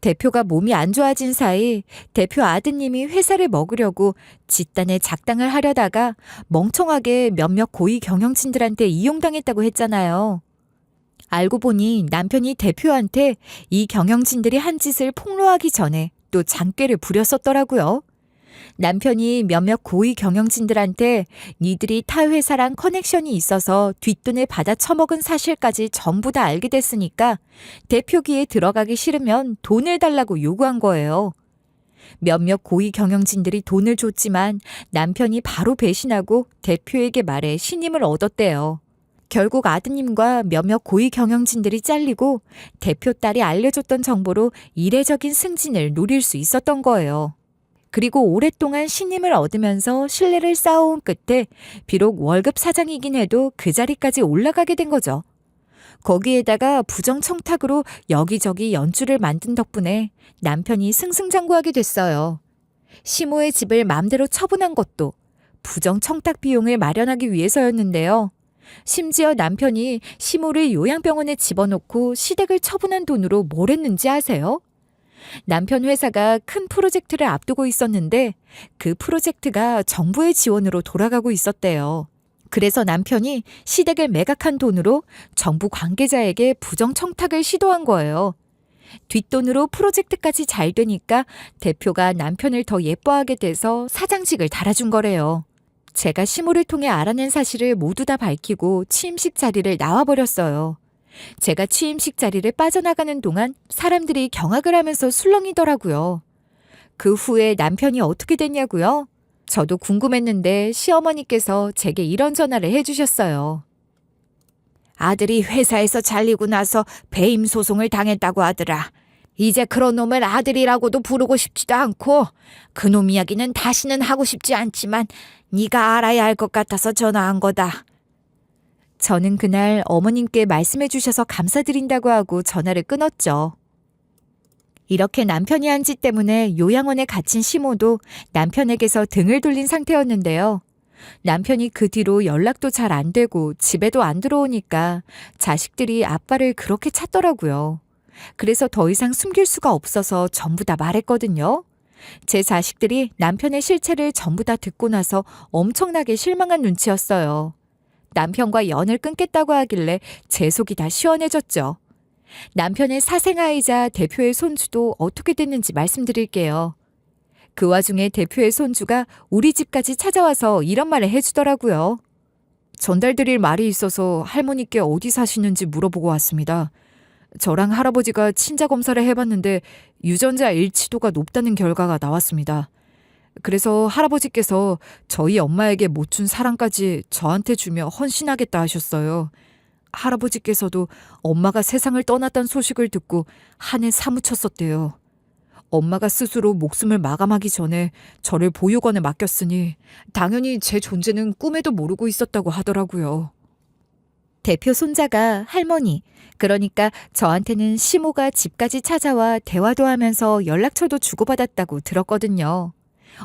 대표가 몸이 안 좋아진 사이 대표 아드님이 회사를 먹으려고 집단에 작당을 하려다가 멍청하게 몇몇 고위 경영진들한테 이용당했다고 했잖아요. 알고 보니 남편이 대표한테 이 경영진들이 한 짓을 폭로하기 전에 또 장꾀를 부렸었더라고요. 남편이 몇몇 고위 경영진들한테 니들이 타 회사랑 커넥션이 있어서 뒷돈을 받아 처먹은 사실까지 전부 다 알게 됐으니까 대표기에 들어가기 싫으면 돈을 달라고 요구한 거예요. 몇몇 고위 경영진들이 돈을 줬지만 남편이 바로 배신하고 대표에게 말해 신임을 얻었대요. 결국 아드님과 몇몇 고위 경영진들이 잘리고 대표 딸이 알려줬던 정보로 이례적인 승진을 노릴 수 있었던 거예요. 그리고 오랫동안 신임을 얻으면서 신뢰를 쌓아온 끝에 비록 월급 사장이긴 해도 그 자리까지 올라가게 된 거죠. 거기에다가 부정청탁으로 여기저기 연주를 만든 덕분에 남편이 승승장구하게 됐어요. 시모의 집을 마음대로 처분한 것도 부정청탁 비용을 마련하기 위해서였는데요. 심지어 남편이 시모를 요양병원에 집어넣고 시댁을 처분한 돈으로 뭘 했는지 아세요? 남편 회사가 큰 프로젝트를 앞두고 있었는데 그 프로젝트가 정부의 지원으로 돌아가고 있었대요. 그래서 남편이 시댁을 매각한 돈으로 정부 관계자에게 부정청탁을 시도한 거예요. 뒷돈으로 프로젝트까지 잘 되니까 대표가 남편을 더 예뻐하게 돼서 사장직을 달아준 거래요. 제가 시모를 통해 알아낸 사실을 모두 다 밝히고 취임식 자리를 나와버렸어요. 제가 취임식 자리를 빠져나가는 동안 사람들이 경악을 하면서 술렁이더라고요. 그 후에 남편이 어떻게 됐냐고요? 저도 궁금했는데 시어머니께서 제게 이런 전화를 해주셨어요. 아들이 회사에서 잘리고 나서 배임 소송을 당했다고 하더라. 이제 그런 놈을 아들이라고도 부르고 싶지도 않고 그놈 이야기는 다시는 하고 싶지 않지만 네가 알아야 할 것 같아서 전화한 거다. 저는 그날 어머님께 말씀해 주셔서 감사드린다고 하고 전화를 끊었죠. 이렇게 남편이 한 짓 때문에 요양원에 갇힌 시모도 남편에게서 등을 돌린 상태였는데요. 남편이 그 뒤로 연락도 잘 안 되고 집에도 안 들어오니까 자식들이 아빠를 그렇게 찾더라고요. 그래서 더 이상 숨길 수가 없어서 전부 다 말했거든요. 제 자식들이 남편의 실체를 전부 다 듣고 나서 엄청나게 실망한 눈치였어요. 남편과 연을 끊겠다고 하길래 제 속이 다 시원해졌죠. 남편의 사생아이자 대표의 손주도 어떻게 됐는지 말씀드릴게요. 그 와중에 대표의 손주가 우리 집까지 찾아와서 이런 말을 해주더라고요. 전달드릴 말이 있어서 할머니께 어디 사시는지 물어보고 왔습니다. 저랑 할아버지가 친자 검사를 해봤는데 유전자 일치도가 높다는 결과가 나왔습니다. 그래서 할아버지께서 저희 엄마에게 못 준 사랑까지 저한테 주며 헌신하겠다 하셨어요. 할아버지께서도 엄마가 세상을 떠났다는 소식을 듣고 한해 사무쳤었대요. 엄마가 스스로 목숨을 마감하기 전에 저를 보육원에 맡겼으니 당연히 제 존재는 꿈에도 모르고 있었다고 하더라고요. 대표 손자가 할머니, 그러니까 저한테는 시모가 집까지 찾아와 대화도 하면서 연락처도 주고받았다고 들었거든요.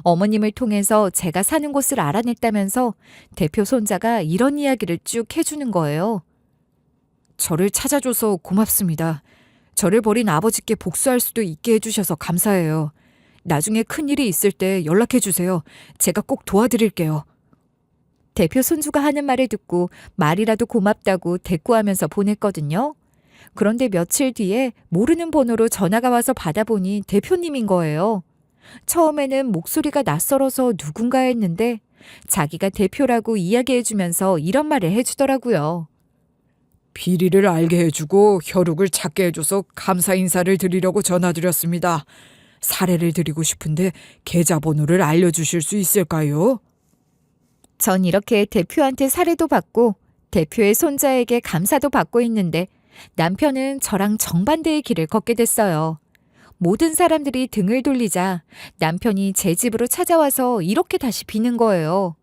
어머님을 통해서 제가 사는 곳을 알아냈다면서 대표 손자가 이런 이야기를 쭉 해주는 거예요. 저를 찾아줘서 고맙습니다. 저를 버린 아버지께 복수할 수도 있게 해주셔서 감사해요. 나중에 큰일이 있을 때 연락해주세요. 제가 꼭 도와드릴게요. 대표 손주가 하는 말을 듣고 말이라도 고맙다고 대꾸하면서 보냈거든요. 그런데 며칠 뒤에 모르는 번호로 전화가 와서 받아보니 대표님인 거예요. 처음에는 목소리가 낯설어서 누군가 했는데 자기가 대표라고 이야기해주면서 이런 말을 해주더라고요. 비리를 알게 해주고 혈육을 찾게 해줘서 감사 인사를 드리려고 전화드렸습니다. 사례를 드리고 싶은데 계좌번호를 알려주실 수 있을까요? 전 이렇게 대표한테 사례도 받고 대표의 손자에게 감사도 받고 있는데 남편은 저랑 정반대의 길을 걷게 됐어요. 모든 사람들이 등을 돌리자 남편이 제 집으로 찾아와서 이렇게 다시 비는 거예요.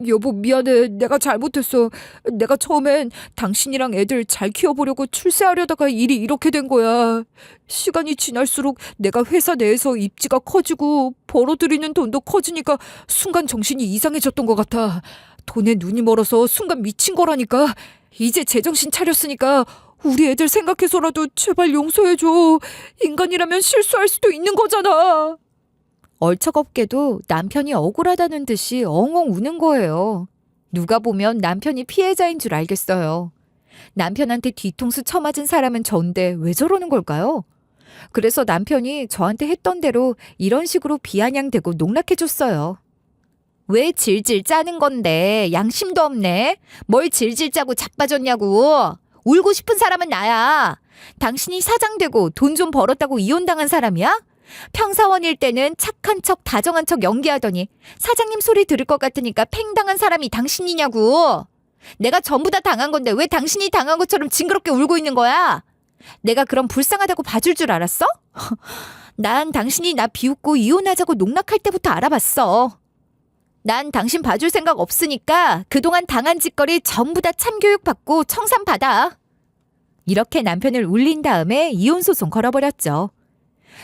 여보 미안해. 내가 잘못했어. 내가 처음엔 당신이랑 애들 잘 키워보려고 출세하려다가 일이 이렇게 된 거야. 시간이 지날수록 내가 회사 내에서 입지가 커지고 벌어들이는 돈도 커지니까 순간 정신이 이상해졌던 것 같아. 돈에 눈이 멀어서 순간 미친 거라니까. 이제 제정신 차렸으니까 우리 애들 생각해서라도 제발 용서해줘. 인간이라면 실수할 수도 있는 거잖아. 얼척없게도 남편이 억울하다는 듯이 엉엉 우는 거예요. 누가 보면 남편이 피해자인 줄 알겠어요. 남편한테 뒤통수 쳐맞은 사람은 전데 왜 저러는 걸까요? 그래서 남편이 저한테 했던 대로 이런 식으로 비아냥대고 농락해줬어요. 왜 질질 짜는 건데 양심도 없네. 뭘 질질 짜고 자빠졌냐고. 울고 싶은 사람은 나야. 당신이 사장 되고 돈 좀 벌었다고 이혼당한 사람이야? 평사원일 때는 착한 척 다정한 척 연기하더니 사장님 소리 들을 것 같으니까 팽당한 사람이 당신이냐고. 내가 전부 다 당한 건데 왜 당신이 당한 것처럼 징그럽게 울고 있는 거야? 내가 그럼 불쌍하다고 봐줄 줄 알았어? 난 당신이 나 비웃고 이혼하자고 농락할 때부터 알아봤어. 난 당신 봐줄 생각 없으니까 그동안 당한 짓거리 전부 다 참교육 받고 청산 받아. 이렇게 남편을 울린 다음에 이혼소송 걸어버렸죠.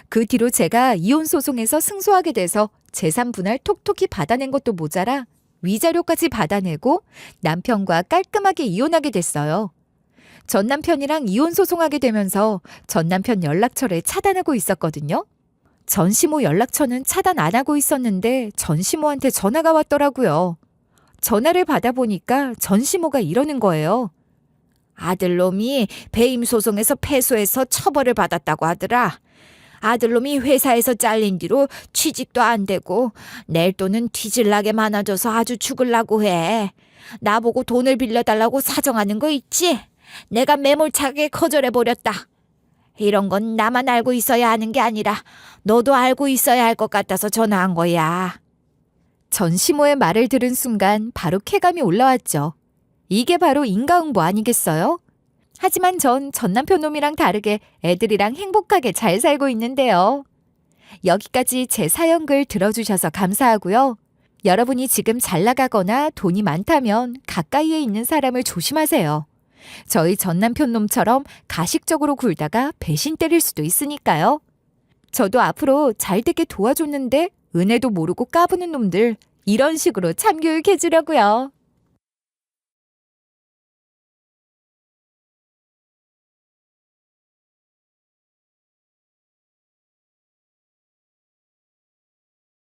그 뒤로 제가 이혼소송에서 승소하게 돼서 재산 분할 톡톡히 받아낸 것도 모자라 위자료까지 받아내고 남편과 깔끔하게 이혼하게 됐어요. 전 남편이랑 이혼소송하게 되면서 전 남편 연락처를 차단하고 있었거든요. 전 시모 연락처는 차단 안 하고 있었는데 전 시모한테 전화가 왔더라고요. 전화를 받아보니까 전 시모가 이러는 거예요. 아들놈이 배임 소송에서 패소해서 처벌을 받았다고 하더라. 아들놈이 회사에서 잘린 뒤로 취직도 안 되고 낼 돈은 뒤질나게 많아져서 아주 죽을라고 해. 나보고 돈을 빌려달라고 사정하는 거 있지? 내가 매몰차게 거절해버렸다. 이런 건 나만 알고 있어야 하는 게 아니라 너도 알고 있어야 할 것 같아서 전화한 거야. 전시모의 말을 들은 순간 바로 쾌감이 올라왔죠. 이게 바로 인과응보 아니겠어요? 하지만 전 남편 놈이랑 다르게 애들이랑 행복하게 잘 살고 있는데요. 여기까지 제 사연글 들어주셔서 감사하고요. 여러분이 지금 잘 나가거나 돈이 많다면 가까이에 있는 사람을 조심하세요. 저희 전 남편 놈처럼 가식적으로 굴다가 배신 때릴 수도 있으니까요. 저도 앞으로 잘 되게 도와줬는데 은혜도 모르고 까부는 놈들 이런 식으로 참교육해 주려고요.